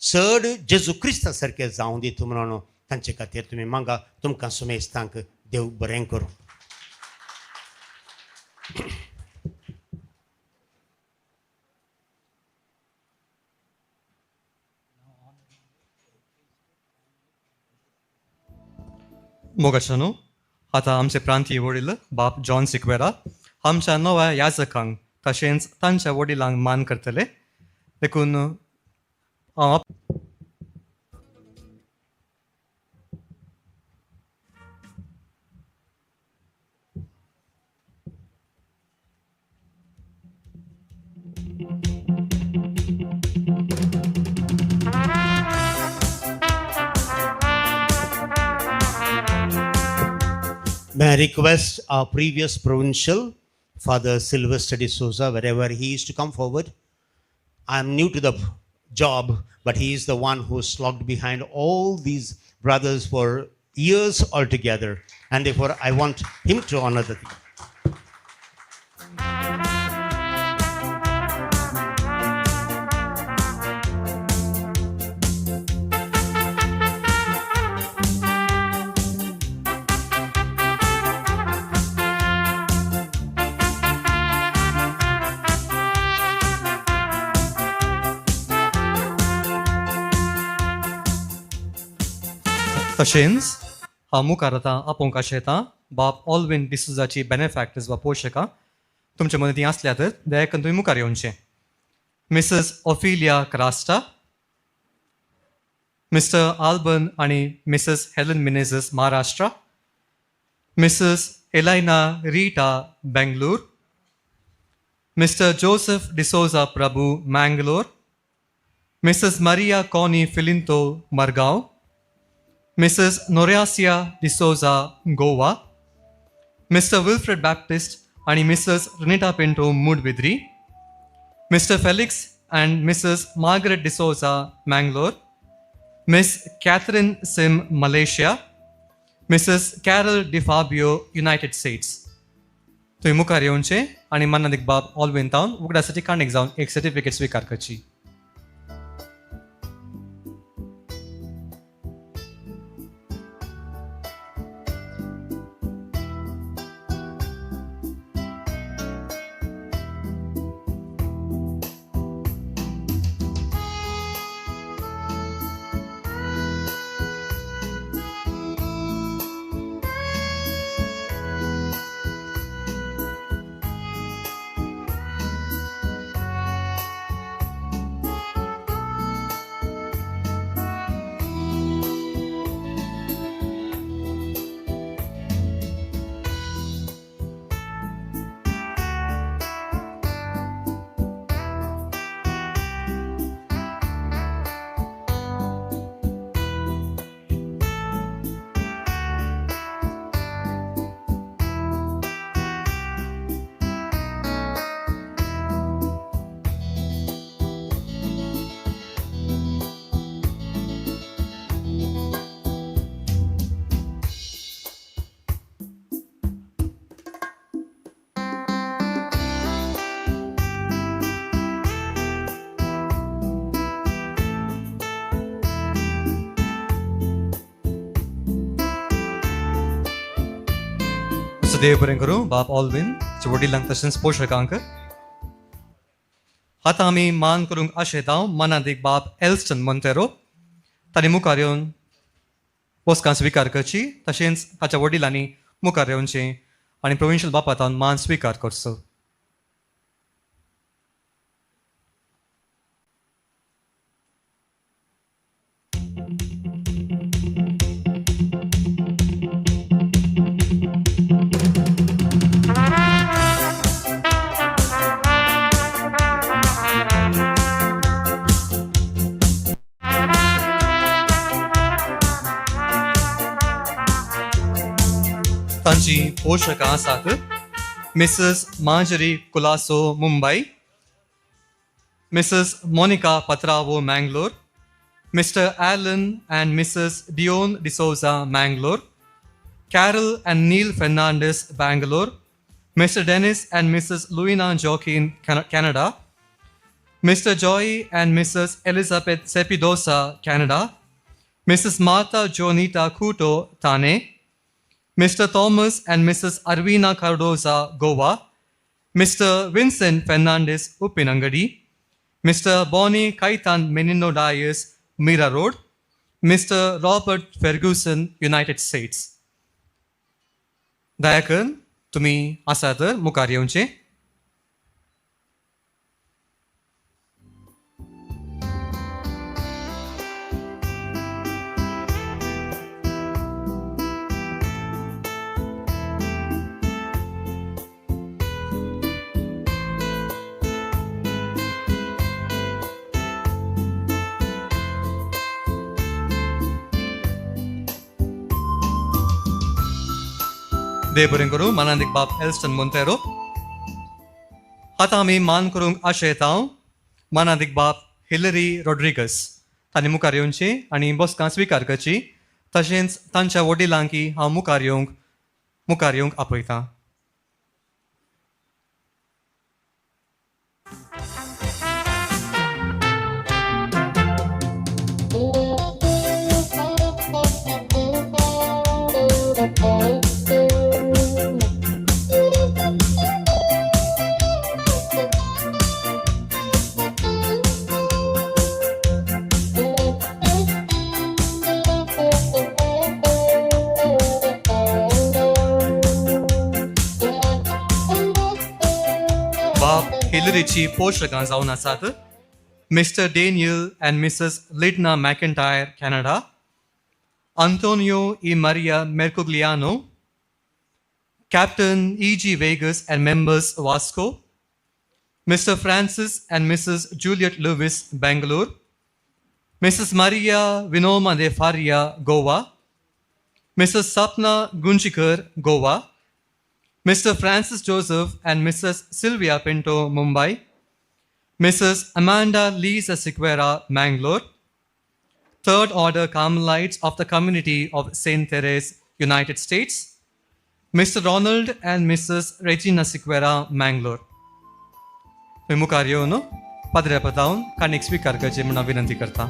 चड जेजू क्रिस्ता सारकें जावं दितू म्हणून तांचे खातीर तुमी मागा. तुमकां सुमेस्तांक देव बरें करूं. मोगाच्यानो आतां आमचे प्रांतीय वडील बाब जॉन सिक्वेरा आमच्या नव्या याजकांक तशेंच तांच्या वडिलांक मान करतले. देखून हांव May I request our previous provincial, Father Sylvester de Souza, wherever he is to come forward. I am new to the job, but he is the one who slogged behind all these brothers for years altogether. And therefore, I want him to honor the thing. तशेंच हांव मुखार आतां आपोवंक आशेता बाब Alvin डिसुजाची बेनेफॅक्टर्स वा पोशकां तुमचे मदीं आसल्यात दयाकन तुमी मुखार येवचें. Mrs Ophelia Crasta, Mr Alban आनी Mrs Helen Menezes Maharashtra, Mrs Elaina Rita Bangalore, Mr Joseph D'Souza Prabhu Mangalore, Mrs Maria Connie Filinto Margao, Mrs Noriasia D'Souza Goa, Mr Wilfred Baptist आणि Mrs Ranita Pinto Moodbidri, Mr Felix and Mrs. Margaret D'Souza, Mangalore, Miss Catherine Sim, Malaysia, Mrs. Carol DiFabio, United States. तुम्ही मुखार येवचे आणि मनादिक बाब Alvin तावन उगडासाठी काणीक जावन एक certificate स्वीकार करची. आमचं देव बरें करूं बाप ऑलविन चे वडिलांक तशेंच पोषकांक. आतां आमी मान करूंक आशेता मनादीक बाप एल्स्टन मोंतेरो. तांणी मुखार येवन पोस्कां स्विकार करची, तशेंच ताच्या वडिलांनी मुखार येवचें आनी प्रोविन्शियल बापातान मान स्विकार करचो. तांची पोषकां आसात Mrs Marjorie Colaco Mumbai, Mrs Monica Patrao Mangalore, Mr Alan and Mrs Dion D'Souza Mangalore, Carol and Neil Fernandes Bangalore, Mr Denis and Mrs Luina Joaquim Canada, Mr Joy and Mrs Elizabeth Sepidosa Canada, Mrs Martha Jonita Couto Thane, Mr. Thomas and Mrs. Arvina Cardoza, Goa, Mr. Vincent Fernandez, Upinangadi, Mr. Bonnie Kaitan Menino Dias, Mira Road, Mr. Robert Ferguson, United States. दया करून तुम्ही आसा तर मुखार येवचें. देव बरें करूं मनादीक बाप Elston Monteiro. आतां आमी मान करूंक आशेता मनादीक बाप हिलरी रॉड्रिगस. तांणी मुखार येवचें आनी बसकां स्विकार करची, तशेंच तांच्या वडिलांकी हांव मुखार येवंक आपयतां. बाप हिलरीची पोषकां जावन आसात Mr Daniel and Mrs Lidna McIntyre Canada, Antonio E. Maria Mercogliano, Captain E.G. Vegas and members Vasco, Mr. Francis and Mrs. Juliet Lewis, Bangalore, Mrs. Maria Vinoma de Faria, Goa, Mrs. Sapna Gunchikar, Goa, Mr. Francis Joseph and Mrs. Sylvia Pinto, Mumbai, Mrs. Amanda Lisa Sequeira, Mangalore, Third Order Carmelites of the Community of St. Therese, United States, Mr. Ronald and Mrs. Regina Sequeira, Mangalore. मी मुखार येवन पाद्र्या पदावन काणीक स्विकार करचे म्हणून विनंती करता.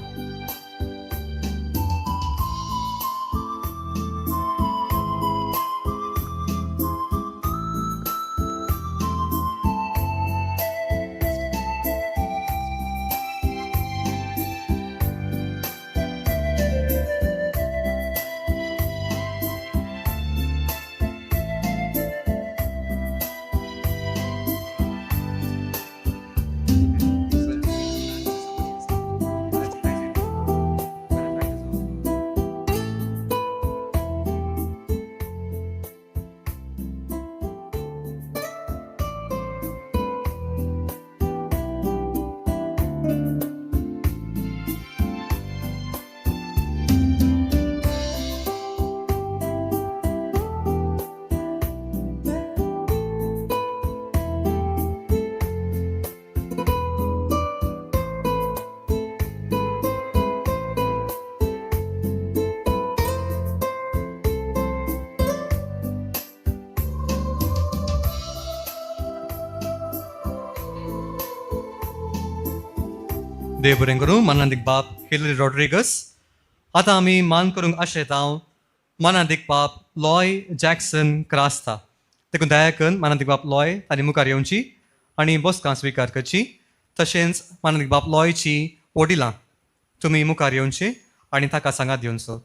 देव बरें करूं मनादीक बाप हिलरी रॉड्रिगस. आतां आमी मान करूंक आशेता मनादीक बाप लॉय जॅक्सन क्रास्ता. देखून दया करून मानांतीक बाब लॉय तांणी मुखार येवची आनी बसकां स्विकार करची. तशेंच मानांतीक बाब लॉयची वडिलां तुमी मुखार येवचे आनी ताका सांगात दिवचो.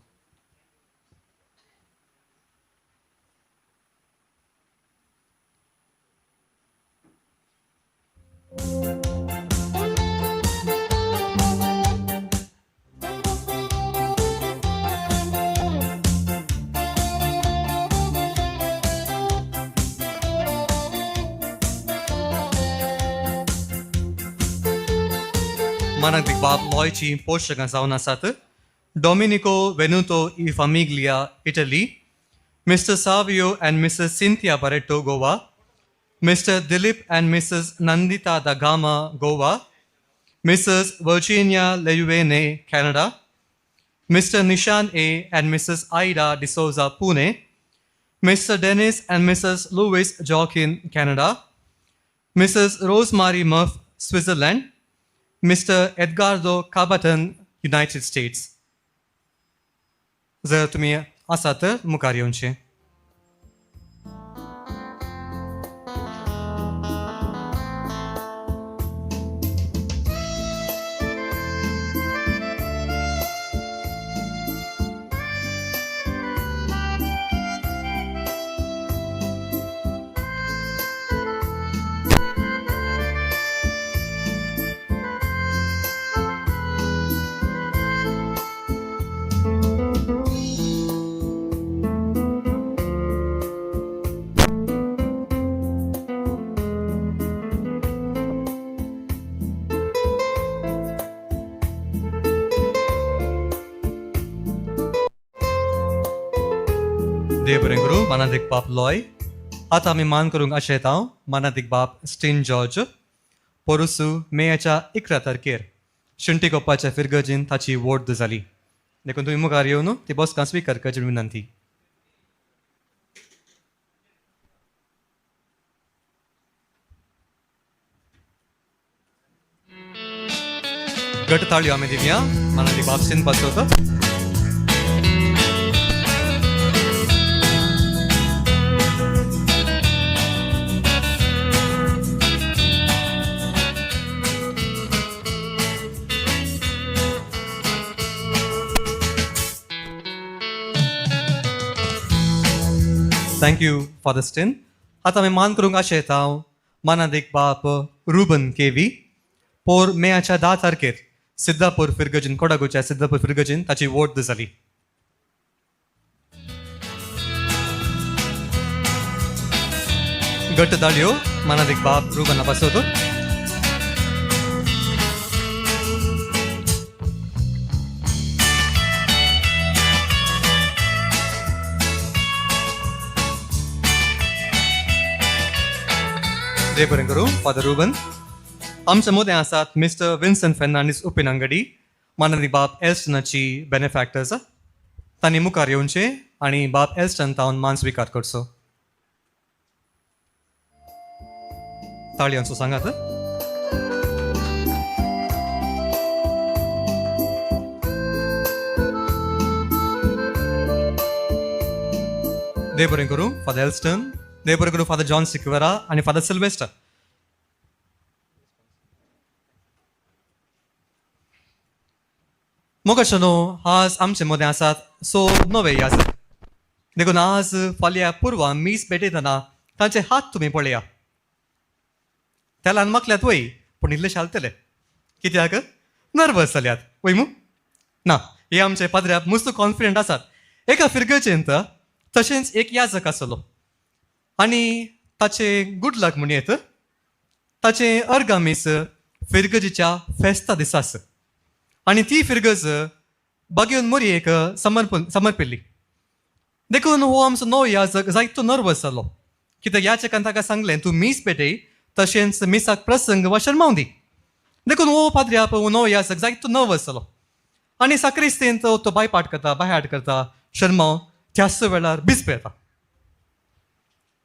मानांतीक बाब लॉयची पोषकां जावन आसात Domenico Venuto e Famiglia Italy, Mr Savio and Mrs Cynthia Barreto Goa, Mr Dilip and Mrs Nandita da Gama Goa, Mrs Virginia Leuvenne Canada, Mr Nishan A and Mrs Aida D'Souza Pune, Mr Denis and Mrs Louis Joaquim Canada, Mrs Rosemary Muff Switzerland, Mr Edgardo Cabatan United States. जर तुम्ही आसात तर मुखार येवचे. देव बरें करूं. मानांतीक बाब लॉय आतां आमी मान करूंक अशें हांव मानांतीक बाब स्टीन जॉर्ज पोरुसू मेच्या 11 तारखेर शुंटी कोप्पाच्या फिरगजीन ताची वोट जाली. देखून तुमी मुखार येवन ती बसकां स्विकार करची विनंती. गट ताळयो आमी दिवया. मानांतीक बाब स्टीन पासोत. Thank you father Stein. आतां आमी मान करूंक अशें येता हांव मानांतीक बाब रुबन केवी पोर मेच्या 10 तारखेर सिद्धापूर फिरगजीन कोडागूच्या सिद्धापूर फिरगजीन ताची वोट जाली. गट दाळयो मानांतीक बाब रुबन पासोत. देव बरें करूं. फादर रुबन आमच्या मदें आसात मिस्टर विन्सन फेर्नांडीस उपिनांगडी मानांतीक बाब एल्स्टनाची बेनिफॅक्टर्स. तांणी मुखार येवचे आनी बाब एल्स्टन तावन मान स्विकार करचो. ताळयांचो सांगात. देव बरें करूं. Father Elston. देव बरें करूं. फादर जॉन सिक्वेरा आनी फादर सिल्वेस्टर. मोगाशनो आज आमचे मदें आसात नवे याजक. देखून आज फाल्यां पुरवां मीस पेटयतना तांचे हात तुमी पळया. त्या ल्हान माकल्यात वय पूण इल्ले शालतले कित्याक नर्वस जाल्यात वयमू ना. हे आमचे पाद्र्याक मस्त कॉन्फिडंट आसात. एका फिरगेचेंत तशेंच एक याजक आसलो आनी ताचे गुड लक म्हणयेत ताचे अर्गामीस फिरगजीच्या फेस्ता दिसास आनी ती फिरगज बागेवन मोरयेक समर्पिल्ली. देखून हो आमचो नवो याजक जायतो नर्वस जालो कित्याक याचकान ताका सांगलें तूं मीस पेटय तशेंच मिसाक प्रसंग वा शर्माव दी. देखून हो पाद्र्याप हो नवो याजक जायतो नर्वस जालो आनी साक्रिस्तेंत तो बायपाट करता बायहाट करता शर्माव त्याच वेळार बिस्प येता.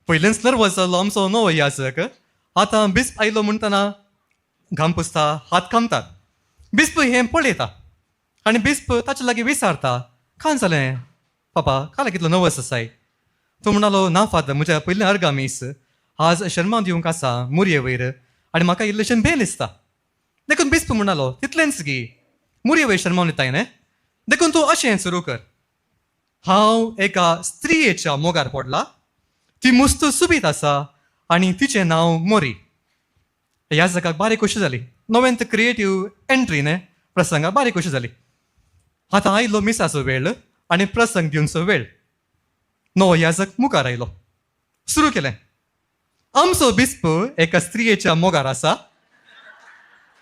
पयलेंच नर्वस जालो आमचो नवो याजक. आतां बिस्प आयलो म्हणटना घाम पुसता हात कामतात. बिस्प हें पळयता आनी बिस्प ताचे लागीं विचारता कांय जालें पापा काला कितलो नर्वस आसाय. तो म्हणालो ना फादर म्हज्या पयलें अर्गा मीस आज शर्मा दिवंक आसा मुरये वयर आनी म्हाका इल्लेशें भेन दिसता. देखून बिस्प म्हणालो तितलेंच गी मुरये वयर शर्मा दिताय न्ही देखून तूं अशें सुरू कर. हांव एका स्त्रियेच्या मोगार पडला. ती मुस्त सुबीत आसा आनी तिचें नांव मोरी. ह्या जागाक बारीक कशी जाली. नवें क्रिएटीव एंट्री न्ही प्रसंगाक बारीक कशी जाली. आतां आयलो मिसाचो वेळ आनी प्रसंग दिवचो वेळ. नवो याजक मुखार आयलो. सुरू केलें. आमचो बिस्प एका स्त्रियेच्या मोगार आसा.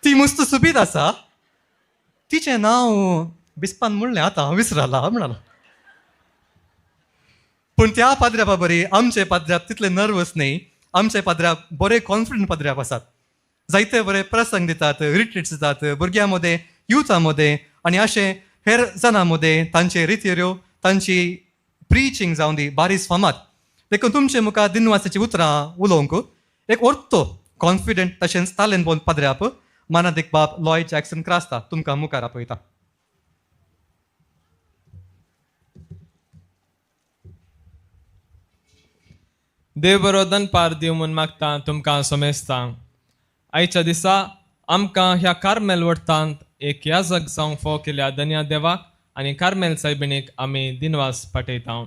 ती मुस्त सुबीत आसा. तिचें नांव बिस्पान म्हणलें आतां हांव विसरला म्हणालो. पूण त्या पाद्र्या बाबरी आमचे पाद्र्याप तितले नर्वस न्ही. आमचे पाद्र्याप बरे कॉन्फिडंट पाद्र्याप आसात. जायते बरे प्रसंग दितात, रिट्रीट्स दितात भुरग्यां मदें, युथा मदें आनी अशें हेर जाणां मदें तांचे रितीऱ्यो तांची प्रिचींग जावन दी बारीस फामाद. देखून तुमचे मुखार दिनवासाची उतरां उलोवंक एक ओर्तो कॉन्फिडंट तशेंच तालेन बोन पाद्र्याप मानादिक बाब लॉय जॅक्सन क्रास्ता तुमकां मुखार आपयता. देव बरो दनपार दिव म्हूण मागता तुमकां सोमेस्ता. आयच्या दिसा आमकां ह्या कार्मेल वट्टांत एक याजक जावंक फोव केल्या धन्या देवाक आनी कार्मेल सायबिणीक आमी दिनवास पाठयता.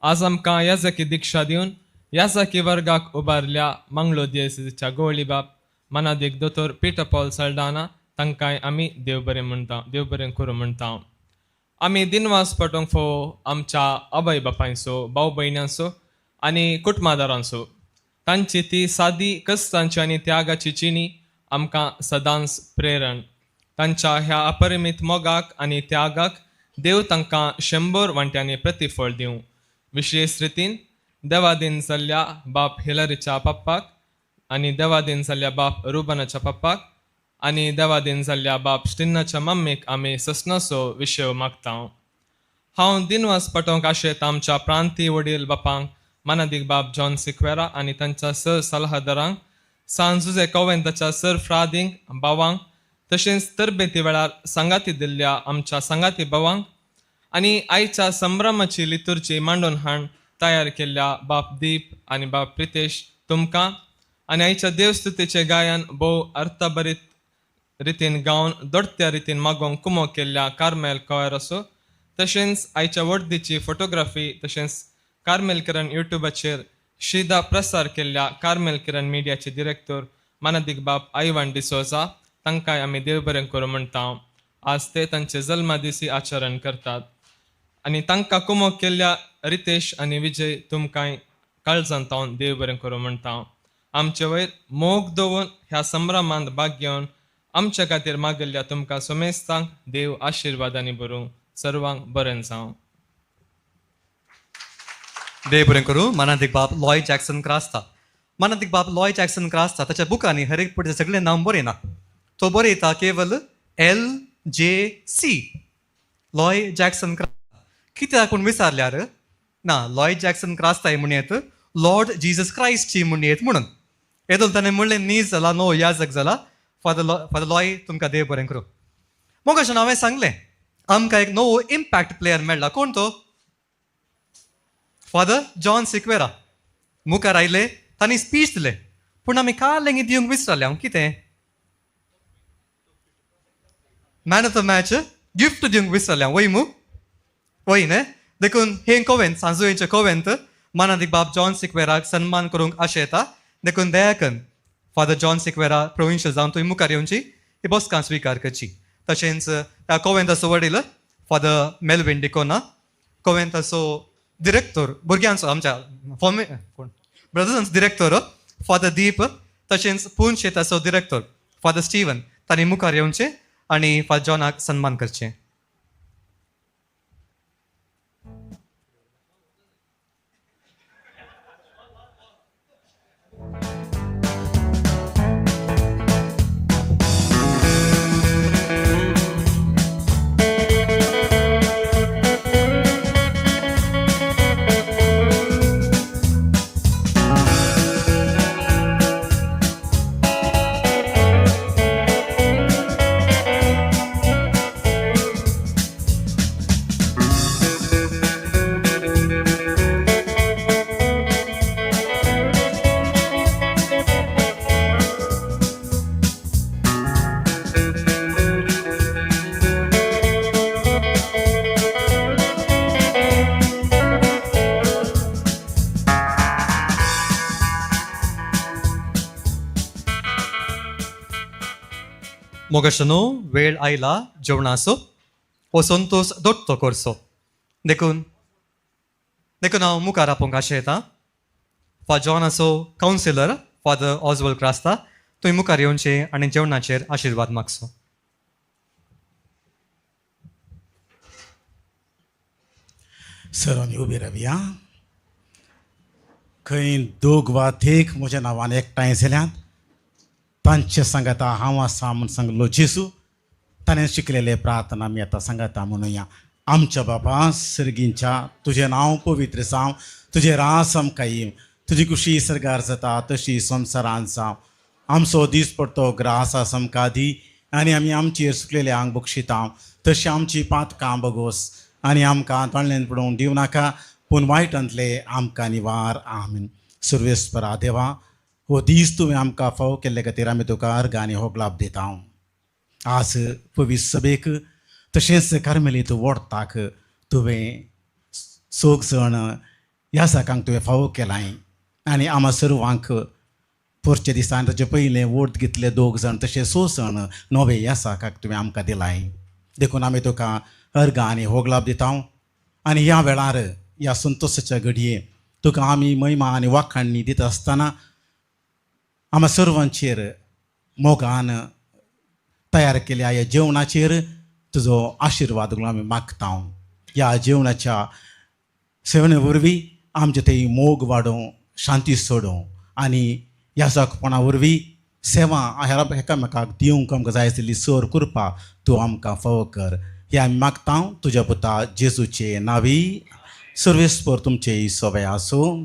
आज आमकां याजकी दिक्षा दिवन याजकी वर्गाक उबारल्या मंगळो दियेसीच्या गवळी बाब मनादिक दोतोर पीटर पॉल सल्डाना तांकांय आमी देव बरें म्हणटा, देव बरें करूं म्हणटा. आमी दिनवास पटोवंक फोव आमच्या अभय बापायचो, भाव भयण्यांचो आनी कुटुंबादारांचो. तांची ती सादी कश्टांची आनी त्यागाची जिणी आमकां सदांच प्रेरण. तांच्या ह्या अपरिमीत मोगाक आनी त्यागाक देव तांकां 100 वांट्यांनी प्रतिफळ दिवं. विशेश रितीन देवादीन जाल्ल्या बाप हिलरीच्या पप्पाक आनी देवादीन जाल्ल्या बाप रुबनाच्या पप्पाक आनी देवादीन जाल्ल्या बाप स्टिन्नाच्या मम्मीक आमी ससनाचो विशय मागता. हांव दिनवास पटोवंक आशेत आमच्या प्रांतीय वडील बापांक मानादिक बाब जॉन सिक्वेरा आनी तांच्या सर सल्लागारांक, सान जुजे कॉवेंताच्या सर फ्रादींक भावांक, तशेंच तरबेती वेळार सांगाती दिल्ल्या आमच्या सांगाती भावांक आनी आयच्या संभ्रमाची लितुर्ची मांडून हाड तयार केल्ल्या बाप दीप आनी बाप प्रितेश तुमकां आनी आयच्या देवस्तुतीचे गायन भोव अर्थभरीत रितीन गावन दोडत्या रितीन मागोवंक कुमो केल्ल्या कार्मेल कॉयर असो, तशेंच आयच्या वर्दीची फोटोग्राफी तशेंच कार्मेल किरण युट्यूबाचेर शिदा प्रसार केल्ल्या कार्मेल किरण मिडियाचे डिरेक्टर मानादिक बाप आयवान डिसोजा तांकांय आमी देव बरें करूं म्हणटा. आज ते तांचे जल्मा दिसी आचरण करतात आनी तांकां कुमो केल्ल्या रितेश आनी विजय तुमकांय काळजांतावन देव बरें करूं म्हणटा. आमचे वयर मोग दवरून ह्या संभ्रमांत भाग घेवन आमच्या खातीर मागिल्ल्या तुमकां सोमेस्तांक देव आशिर्वादांनी भरूं. सर्वांक बरें जावं. देव बरें करूं. मानादिक बाब लॉय जॅक्सन क्रास्ता. मानादिक बाब लॉय जॅक्सन क्रास्ता ताच्या बुकांनी हर एक पडचे सगळे नांव बरयना. तो बरयता केवल LJC लॉय जॅक्सन क्रास्ता. कित्याक पूण विचारल्यार ना लॉय जॅक्सन क्रास्ताय म्हणयेत लॉर्ड जिजस क्रायस्टची म्हणयेत म्हणून. येदोन ताणें म्हणलें नीज जाला नो याजक जाला. फादर लॉय तुमकां देव बरें करूं. मग अशें हांवें सांगलें आमकां एक नवो इम्पॅक्ट प्लेयर मेळ्ळा. कोण तो? Father John Sequeira. मुखार आयले तांणी स्पीच दिलें पूण आमी कालेंगी दिवंक विसरले. हांव कितें man of the match gift दिवंक विसरले. हांव वय मूग वय न्ही. देखून हे कोवेंत सांजुयेचे कोवेंत मानादिक बाब जॉन सिक्वेराक सन्मान करूंक आशेता. देखून दयाकन फादर जॉन सिक्वेरा प्रोविन्शियल जावन थंय मुखार येवची ही बसकां स्विकार करची. तशेंच त्या कोवेंताचो वडील फादर मेल्विन डिकोना, कोवेंताचो डिरेक्टर भुरग्यांचो आमच्या ब्रदर्स डिरेक्टर फादर दीप, तशेंच पूंछ शेताचो डिरेक्टर फादर स्टीवन तांणी मुखार येवचें आनी फादर जॉनाक सन्मान करचें. मोगशनो वेळ आयला जेवणाचो हो संतोष दोट्टो करचो देखून हांव मुखार आपोवंक आशयतां फा जॉनाचो कावन्सिलर फादर ऑजवल्ड क्रास्ता तुवें मुखार येवचें आनी जेवणाचेर आशिर्वाद मागचो. सर आमी उबे रावया. खंय दोग वा थेक म्हज्या नांवान एकठांय जाल्यात तांचे सांगाता हांव आसा म्हूण सांगलो जेसू ताणें शिकलेले प्रार्थना आमी आतां सांगाता म्हणुया. आमच्या बापा सर्गींच्या तुजें नांव पवित्र जावं, तुजें रास आमकां येवं, तुजी कुशी सरगार जाता तशी संवसारांत जावं. आमचो दीस पडतो ग्रास आसा आमकां दी आनी आमी आमचेर सुकलेले आंग बक्षिता तशी आमची पातकां बगोस आनी आमकां तळ्ळेन पडोवंक दिवं नाका पूण वायटांतले आमकां निवार. आमीन. सर्वेस्परा देवा हो दीस तुवें आमकां फावो केल्ले खातीर आमी तुका अर्घ आनी होगलाप दिता. आज पवित्र सभेक तशेंच कार्मेलीत वोडताक तुवें सोग जण ह्या साकांक तुवें फावो केलाय आनी आम्हा सर्वांक पोरच्या दिसान ताचे पयलें वोट घेतले दोग जाण तशें 6 जण नवे ह्या साकाक तुवें आमकां दिलाय. देखून आमी तुका अर्घ आनी होगलाप दिता आनी ह्या वेळार ह्या संतोशाच्या घडये तुका आमी महिमा आनी वाखाणणी दिता आसतना आम्हा सर्वांचेर मोगान तयार केल्या ह्या जेवणाचेर तुजो आशिर्वाद म्हणून आमी मागता. ह्या जेवणाच्या सेवणे वरवीं आमचे थंय मोग वाडोवं, शांती सोडोवं आनी ह्या जागपणा वरवीं सेवा एकामेकाक दिवंक आमकां जाय आशिल्ली सर कृपा तूं आमकां फावो कर. हें आमी मागता तुज्या पुता जेजूचे नांवी. सर्वेस्पर तुमचे सोबे आसूं.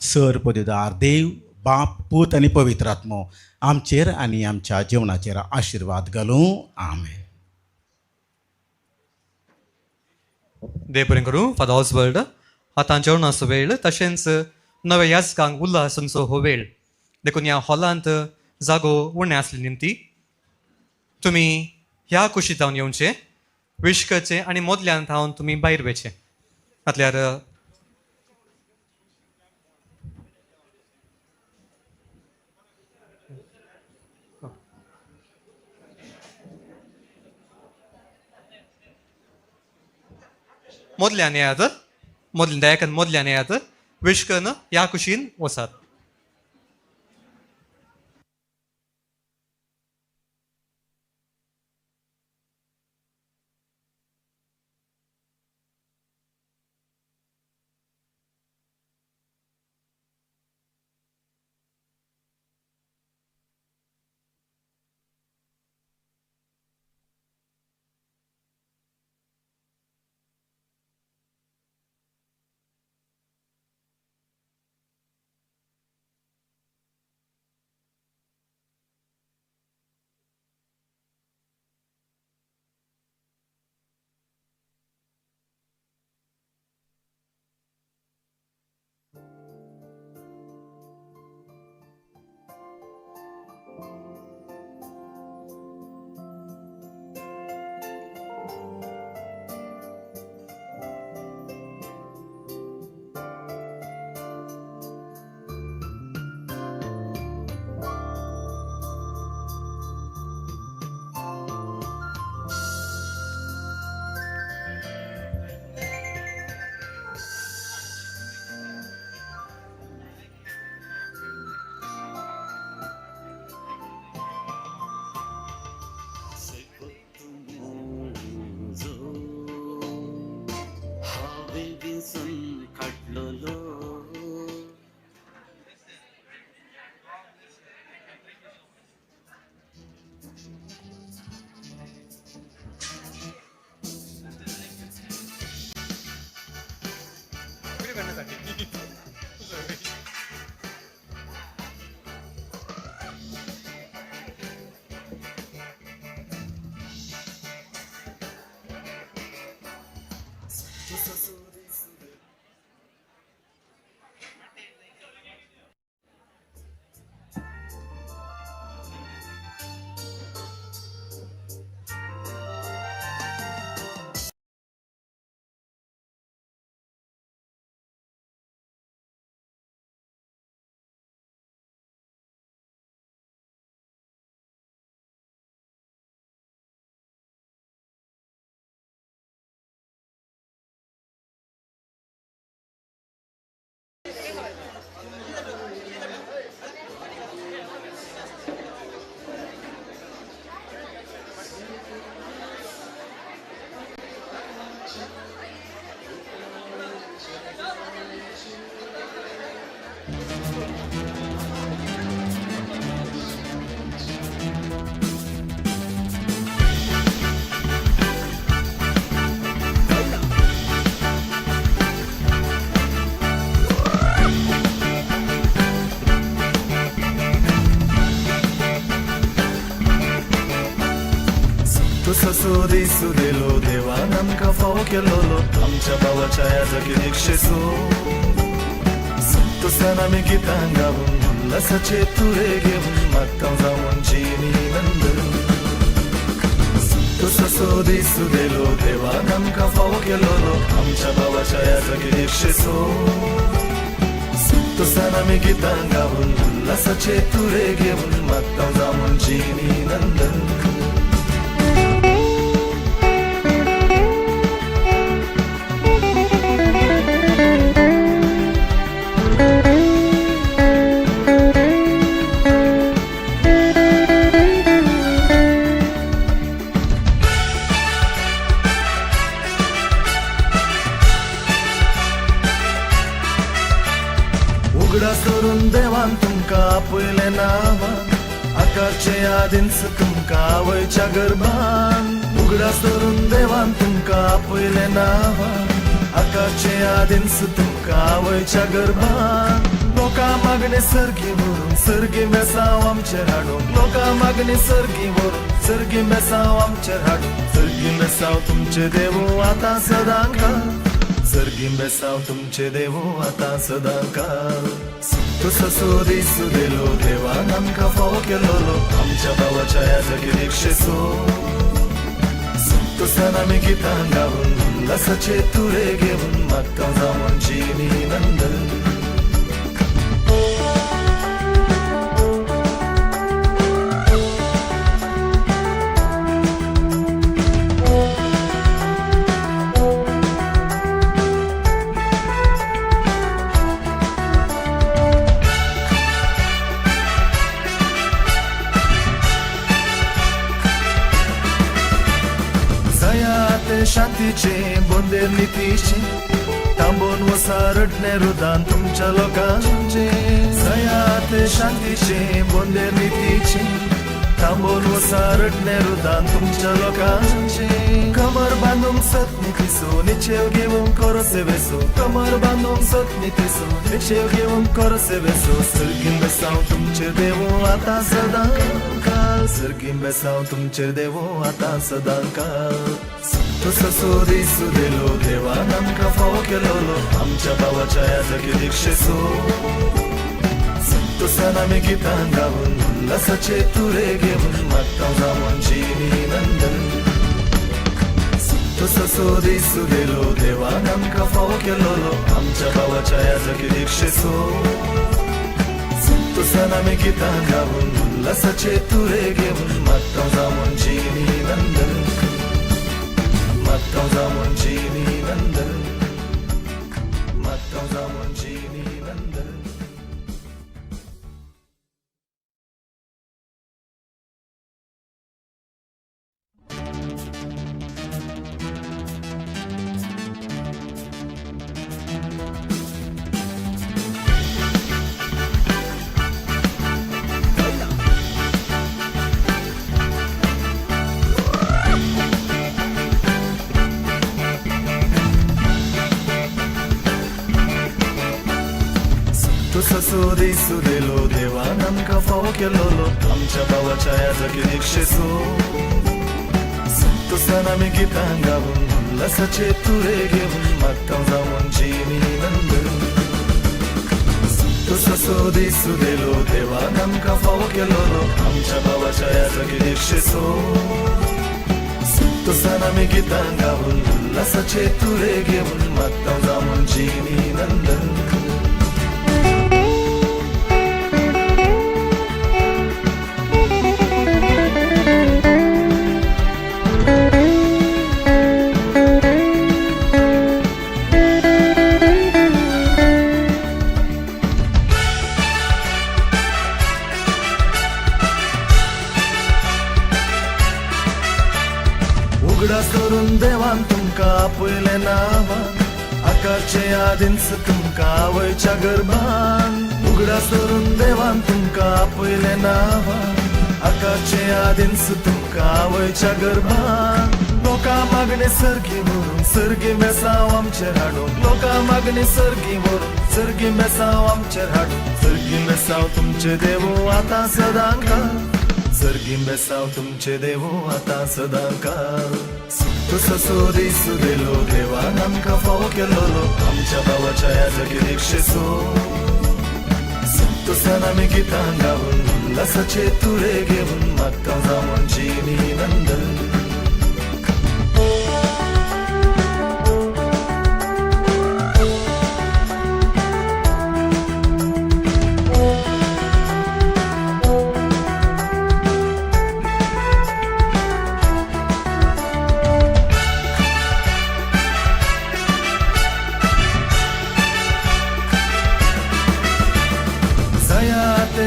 सर पदवीदार देव बाप पूत आनी पवित्र आत्मो आमचेर आनी आमच्या जेवणाचेर आशिर्वाद घालूं. आमेन. देव बरें करूं. फादर ऑजवर्ल्ड आतां जेवणाचो वेळ तशेंच नवे याजकांक उल्हासांचो हो वेळ देखून ह्या हॉलांत जागो उणें आसले निमती तुमी ह्या कुशीत जावन येवचें, विश करचें आनी मोदल्यांत थावन तुमी भायर वयचें. फाटल्यार मोदल्यान येयात, दयाकन मोदल्यान येयात, विश करून ह्या कुशीन वसात. ससो दिसू दिलो देवान आमकां फावो केलोलो आमच्या भावाच्या ह्या जागी रिक्षेचो संतोषान आमी गितां गावून उल्हासाचे तुरे घेवन मागता जावून जिणी नंद ससो दिसू दिलो देवान आमकां फावो केलोलो आमच्या भावाच्या ह्या जागी रिक्षेचो संतोषान आमी गितां गावून उल्हासाचे तुरे घेवन मागता जावून जिणी नंदन उगडास करून देवान तुमकां आपयलें नांवान आकारचे आदींच तुमकां आवयच्या गर्भान उगडास करून देवान तुमकां आपयलें नांवान आकारचे आदींच तुमकां आवयच्या गर्भान लोकां मागणे सर्गी व्हरून सर्गी मेसांव आमचेर हाडून लोकां मागणे सर्गी व्हरून सर्गी मेसांव आमचेर हाडून सर्गी मेसांव तुमचे देवू आतां सदां काळ सर्गी मेसांव तुमचे देवू आतां सदां काळ ससो दिसू दिलो देवान आमकां फावो केलोलो आमच्या भावाच्या ह्या जागी रिक्षेचो संतोषान आमी गितां गावून उल्हासाचे तुरे घेवन मागता जावून जिणी नंदन शांतीचे बोंदेर नितीचे थांबून वसा रडणे रुदान तुमच्या लोकांचे सयात शांतीचे बोंदेर नितीचे थांबून वसा रडणे रुदान तुमच्या लोकांचे कमर बांदूंक सतनी तिसो निचेव घेवून करो सेवेसो कमर बांदूंक सतनी तिसो निचेव घेवून करो सेवेसो सर्गीन बेसांव तुमचे देवो आतां सदां काळ सर्गीन बेसांव तुमचे देवो आतां सदां काळ ससो दिसू दिलो देवान आमकां फावो केलोलो आमच्या भावाच्या ह्या जागी रिक्षेचो संतोषान आमी गितां गावून उल्हासाचे तुरे घेवन मागता जावून जिणी नंदन ससो दिसू दिलो देवान आमकां फावो केलोलो आमच्या भावाच्या ह्या जागी रिक्षेचो संतोषान आमी गितां गावून उल्हासाचे तुरे घेवन मागता जावून जिणी नंदन मागता जावून जिणी नंदन मागता जावून जिणी नंदन ससो दिसू दिलो देवान आमकां फावो केलोलो आमच्या भावाच्या ह्या जागी रिक्षेचो संतोषान आमी गितां गावून उल्हासाचे तुरे घेवन मागता जावून जिणी नंदन ससो दिसू दिलो देवान आमकां फावो केलोलो आमच्या भावाच्या ह्या जागी रिक्षेचो संतोषान आमी गितां गावून उल्हासाचे तुरे घेवन मागता जावून जिणी नंदन उगडास करून देवान तुमकां आपयलें नांवान आकारचे आदींच तुमकां आवयच्या गर्भान उगडास करून देवान तुमकां आपयलें नांवान आकारचे आदींच तुमकां आवयच्या गर्भान लोकां मागणे सर्गी व्हरून सर्गी मेसांव आमचेर हाडून लोकां मागणे सर्गी व्हरून सर्गी मेसांव आमचेर हाडून सर्गी मेसांव तुमचे देवू आतां सदां काळ सर्गी सर्गीं बेसांव तुमचे देवो आतां सदांकाळ ससो दिसू देलो देवान आमकां फावो केलोलो आमच्या भावाच्या याजकी दिक्षेचो संतोषान आमी गितां गावून उल्हासाचे तुळे घेवन मागता जावून जिणी नंदन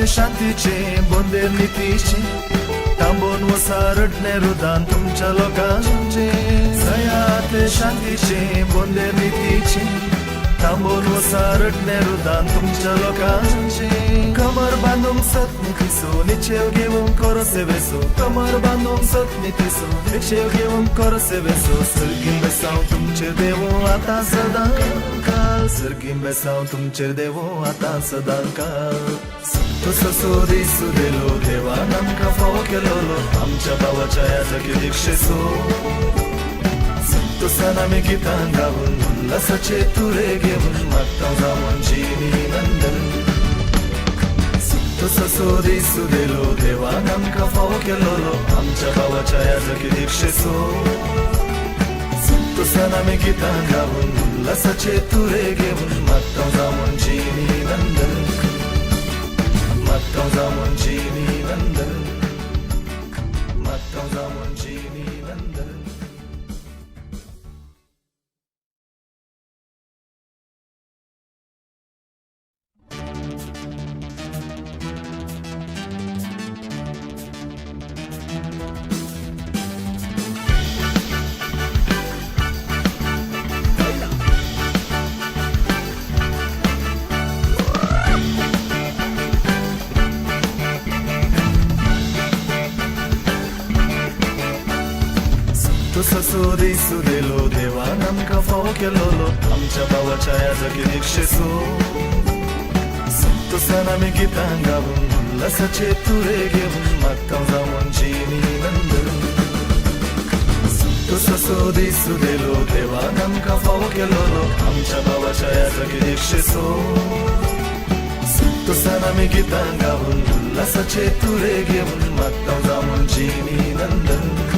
शांतीचे बोंदेर नितीचे तांबून वसा रडणे रुदान तुमच्या लोकांचे सयात शांतीचे बोंदेर नितीचे तांबून वसा रडणे रुदान तुमच्या लोकांचे कमर बांदूंक सतनी तिसो निचेव घेवून करो सेवेसो कमर बांदूंक सतनी तिसो निचेव घेवून करो सेवेसो सर्गीं बेसांव तुमचे देवो आतां सदांकाळ सर्गीं बेसांव तुमचे देवो आतां सदांकाळ ससो दिसू देलो देवान आमकां फावो केलोलो आमच्या भावाच्या याजकी दिक्षेचो संतोषान आमी गितां गावून उल्हासाचे तुळे घेवन मागता जावून जिणी नंदन ससो दिसू देलो देवान आमकां फावो केलोलो आमच्या भावाच्या याजकी दिक्षेचो संतोषान आमी गितां गावून उल्हासाचे तुळे घेवन मागता जावून जिणी नंदन मागता जावून जिणी नंदन मागता जावून जिणी नंदन ससो दिसू देलो देवान आमकां फावो केलोलो आमच्या भावाच्या याजकी दिक्षेचो संतोषान आमी गितां गावून उल्हासाचे तुळे घेवन मागता जावून जिणी नंदन ससो दिसू देलो देवान आमकां फावो केलोलो आमच्या भावाच्या याजकी दिक्षेचो संतोषान आमी गितां गावून उल्हासाचे तुळे घेवन मागता जावून जिणी नंदन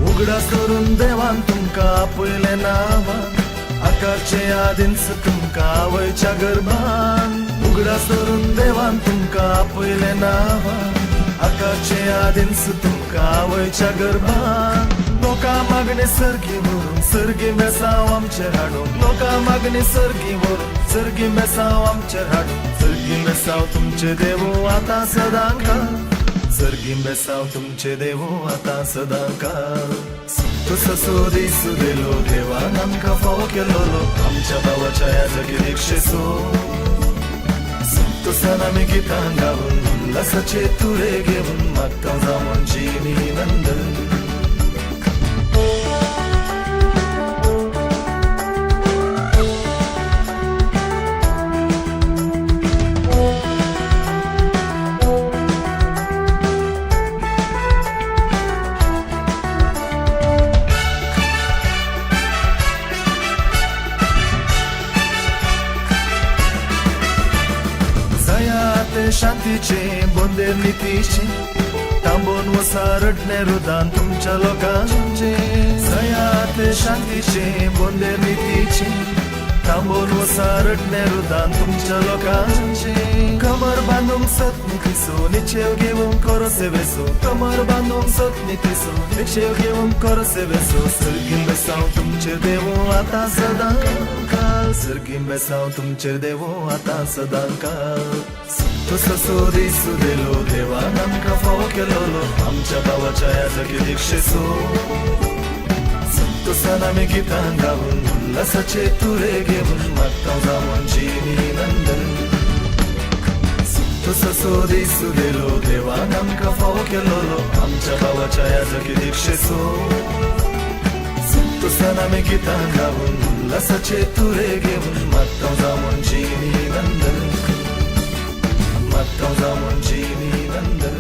उगडास करून देवान तुमकां आपयलें नांवान आकारचे आदींच तुमकां आवयच्या गर्भान उगडास करून देवान तुमकां आपयलें नांवान आकारचे आदींच तुमकां आवयच्या गर्भान लोकां मागणी सर्गी व्हरून सर्गी बेसांव आमचेर हाडून लोकां मागणी सर्गी व्हरून सर्गी बेसांव आमचेर हाडून सर्गी बेसांव तुमचे देवो आतां सदांकाळ सर्गीं बेसांव तुमचे देवो आतां सदांकाळ ससो दिसू देलो देवान आमकां फावो केलोलो आमच्या भावाच्या याजकी दिक्षेचो संतोषान आमी गितां गावून उल्हासाचे तुळे घेवन मागता जावून जिणी नंदन शांतीचे बोंदेर नितीचे तांबून वसा रडणे रुदान तुमच्या लोकांचे सयात शांतीचे बोंदेर नितीचे तांबून वसा रडणे रुदान तुमच्या लोकांचे कमर बांदूंक सतनी तिसो निचेव घेवून करो सेवेसो कमर बांदूंक सतनी तिसो निचेव घेवून करो सेवेसो सर्गीं बेसांव तुमचे देवो आतां सदांकाळ सर्गीं बेसांव तुमचे देवो आतां सदांकाळ ससो दिसू देलो देवान आमकां फावो केलोलो आमच्या भावाच्या याजकी दिक्षेचो संतोषान आम्ही गितां गावून उल्हासाचे तुरे घेऊन मागता जाऊन जिनी नंदन संतोष सोदी सुदेलो देवान आमकां फावो केलोलो आमच्या भावाच्या याजकी दीक्षेचो संतोषान आम्ही गितां गावून उल्हासाचे तुरे घेऊन मागता जाऊन जिनी नंदन मागता जाऊन जिनी नंदन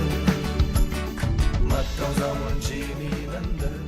मागता जाऊन जिनी नंदन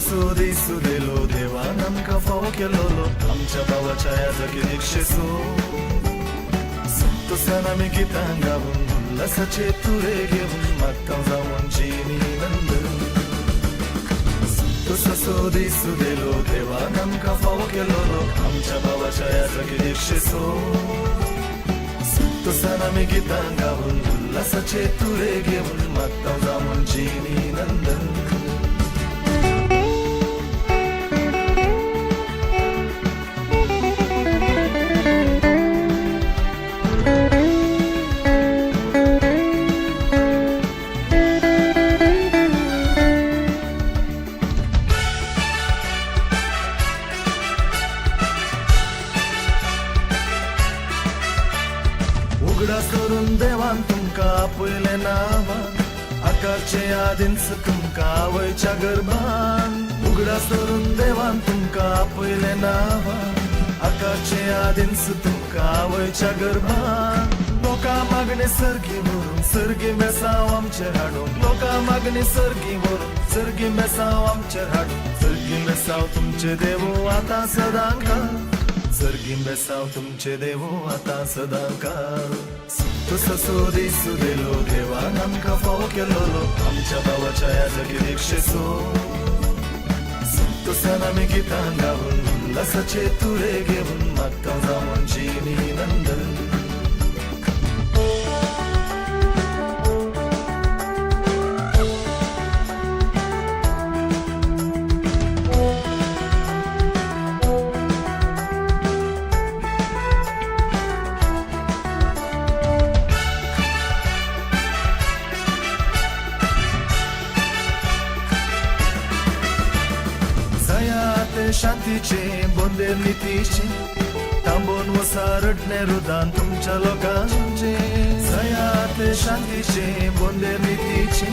सोदी सुदेलो देवान आमकां फावो केलोलो आमच्या भावाच्या याजकी दीक्षेचो संतोषान आमी गितां गावून उल्हासाचे तुरे घेऊन मागता जाऊन जिनी नंदन संतोष सोदी सुदेलो देवान आमकां फावो केलोलो आमच्या भावाच्या याजकी दीक्षेचो संतोषान आमी गितां गावून उल्हासाचे तुरे घेऊन मागता जाऊन जिनी नंदन उगडास करून देवान तुमकां आपयलें नांवान आकारचे आदींच तुमकां आवयच्या गर्भान उगडास करून देवान तुमकां आपयलें नांवान आकारचे आदींच तुमकां आवयच्या गर्भान लोकां मागणी सर्गी व्हरून सर्गी मेसांव आमचेर हाडून लोकां मागणी सर्गी व्हरून सर्गी मेसांव आमचेर हाडून सर्गी मेसांव तुमचे देवो आतां सदांकाळ सर्गी मेसांव तुमचे देवो आतां सदांकाळ संतोष सोदी सुदेलो देवान आमकां फावो केलोलो आमच्या भावाच्या याजकी दीक्षेचो संतोषान आमी गितां गावून उल्हासाचे तुरे घेऊन मागता जाऊन जिनी नंदन शांतीचे बोंदेर नितीचे थांबून वसा रडणे रुदान तुमच्या लोकांचे सयाते शांतीचे बोंदेर नितीचे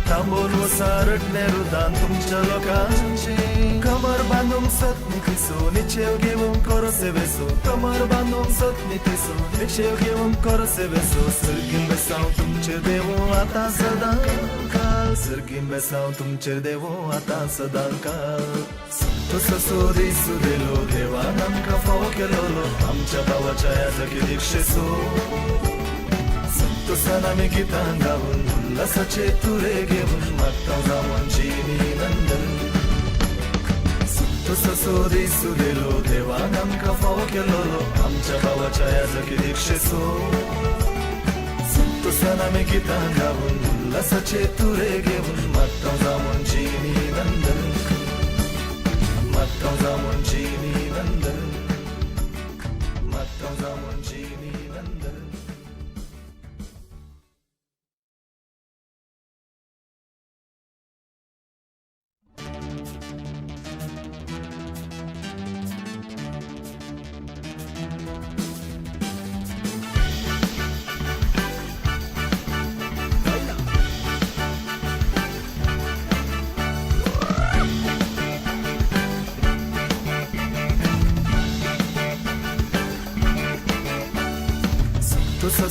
थांबून वसा रडणे रुदान तुमच्या लोकांचे कमर बांधून सतनी तिसो निचेव घेऊन करो सेवेसो कमर बांधून सतनी तिसो निचेव घेऊन करो सेवेसो सर्गीन बेसांव तुमचे देवो आतां सदांकाळ सर्गीन बेसांव तुमचे देवो आतां सदांकाळ संतोष सोदी सुदेलो देवान आमकां फावो केलोलो आमच्या भावाच्या याजकी दीक्षेचो संतोषान आमी गितां गावून उल्हासाचे तुरे घेऊन मागता जाऊन जिनी नंदन संतोष सोदी सुदेलो देवान आमकां फावो केलोलो आमच्या भावाच्या याजकी दीक्षेचो संतोषान आमी गितां गावून उल्हासाचे तुरे घेऊन मागता जाऊन जिनी नंदन मागता जाऊन जिनी नंदन मागता जाऊन जिनी नंदन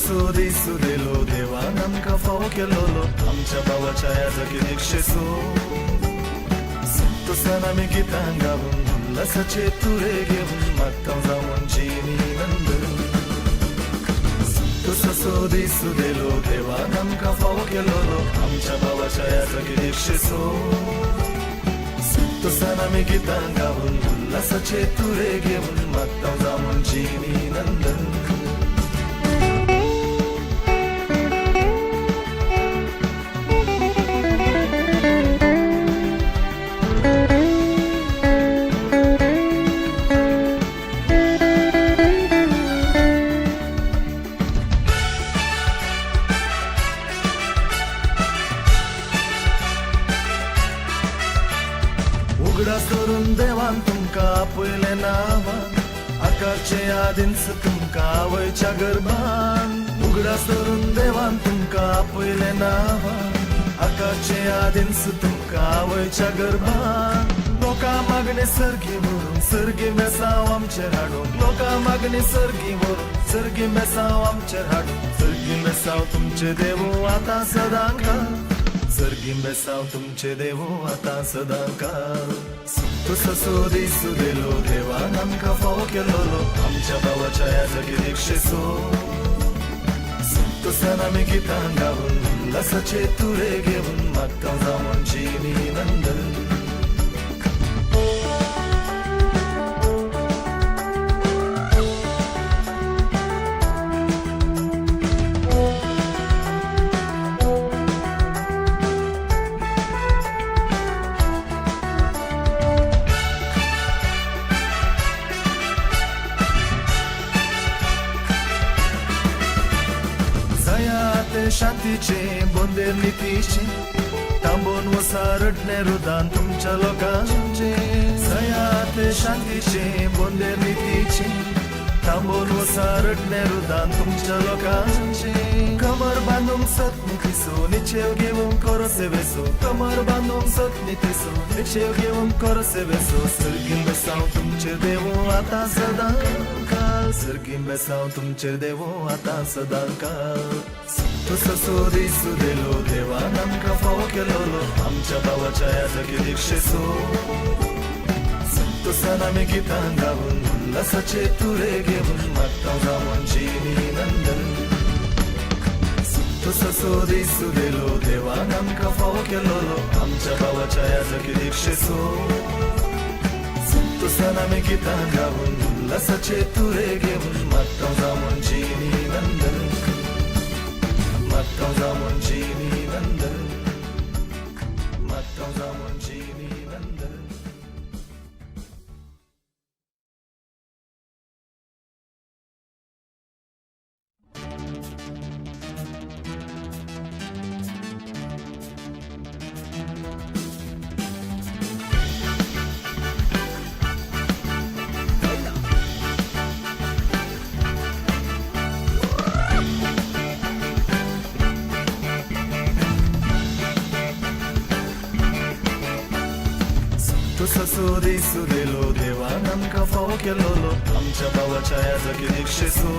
सोदी सुदेलो देवान आमकां फावो केलोलो आमच्या भावाच्या याजकी दीक्षेचो संतोषान आमी गितां गावून उल्हासाचे तुरे घेऊन मागता जाऊन जिनी नंदन संतोष सोदी सुदेलो देवान आमकां फावो केलोलो आमच्या भावाच्या याजकी दीक्षेचो संतोषान आमी गितां गावून उल्हासाचे तुरे घेऊन मागता जाऊन जिनी नंदन उगडास करून देवान तुमकां आपयलें नांवान आकारचे आदींच तुमकां आवयच्या गर्भान उगडास करून देवान तुमकां आपयलें नांवान आकारचे आदींच तुमकां आवयच्या गर्भान लोकां मागणी सर्गी व्हरून सर्गी मेसांव आमचेर हाडून लोकां मागणी सर्गी व्हरून सर्गी मेसांव आमचेर हाडून सर्गी मेसांव तुमचे देवू आतां सदांकाळ सर्गी मेसांव तुमचे देवू आतां सदांकाळ संतोष असो दिसू देलो देवान आमकां फावो केलोलो आमच्या भावाच्या ह्या जगी दिक्षेचो संतोषान आमी गितां गावून उल्हासाचे तुरे घेऊन मागता जाऊन जिनी नंदन शांतीचे बोंदेर नितीचे तांबून वसा रडणे रुदान तुमच्या लोकांचे सयात शांतीचे बोंदेर नितीचे तांबून वसा रडणे रुदान तुमच्या लोकांचे कमर बांदूंक सतनी तिसो निचेव घेवून करो सेवेसो कमर बांदूंक सतनी तिसो निचेव घेवून करो सेवेसो सर्गीन बेसांव तुमचे देवो आतां सदांकाळ सर्गीन बेसांव तुमचे देवो आतां सदांकाळ संतोषाचो दिसू देलो देवान आमकां फावो केलोलो आमच्या भावाच्या ह्या जगी दिक्षेचो संतोषान आमी गितां गावून उल्हासाचे तुरे घेऊन मागता जाऊन जिनी नंदन संतोषाचो दिसू देलो देवान आमकां फावो केलोलो आमच्या भावाच्या ह्या जगी दिक्षेचो संतोषान आमी गितां गावून उल्हासाचे तुरे घेऊन मागता जाऊन जिनी नंदन मागता जाऊन जिनी नंदन मागता जाऊन जिनी नंदन संतोषाचो दिसू देलो देवान आमकां फावो केलोलो आमच्या भावाच्या ह्या जगी दिक्षेचो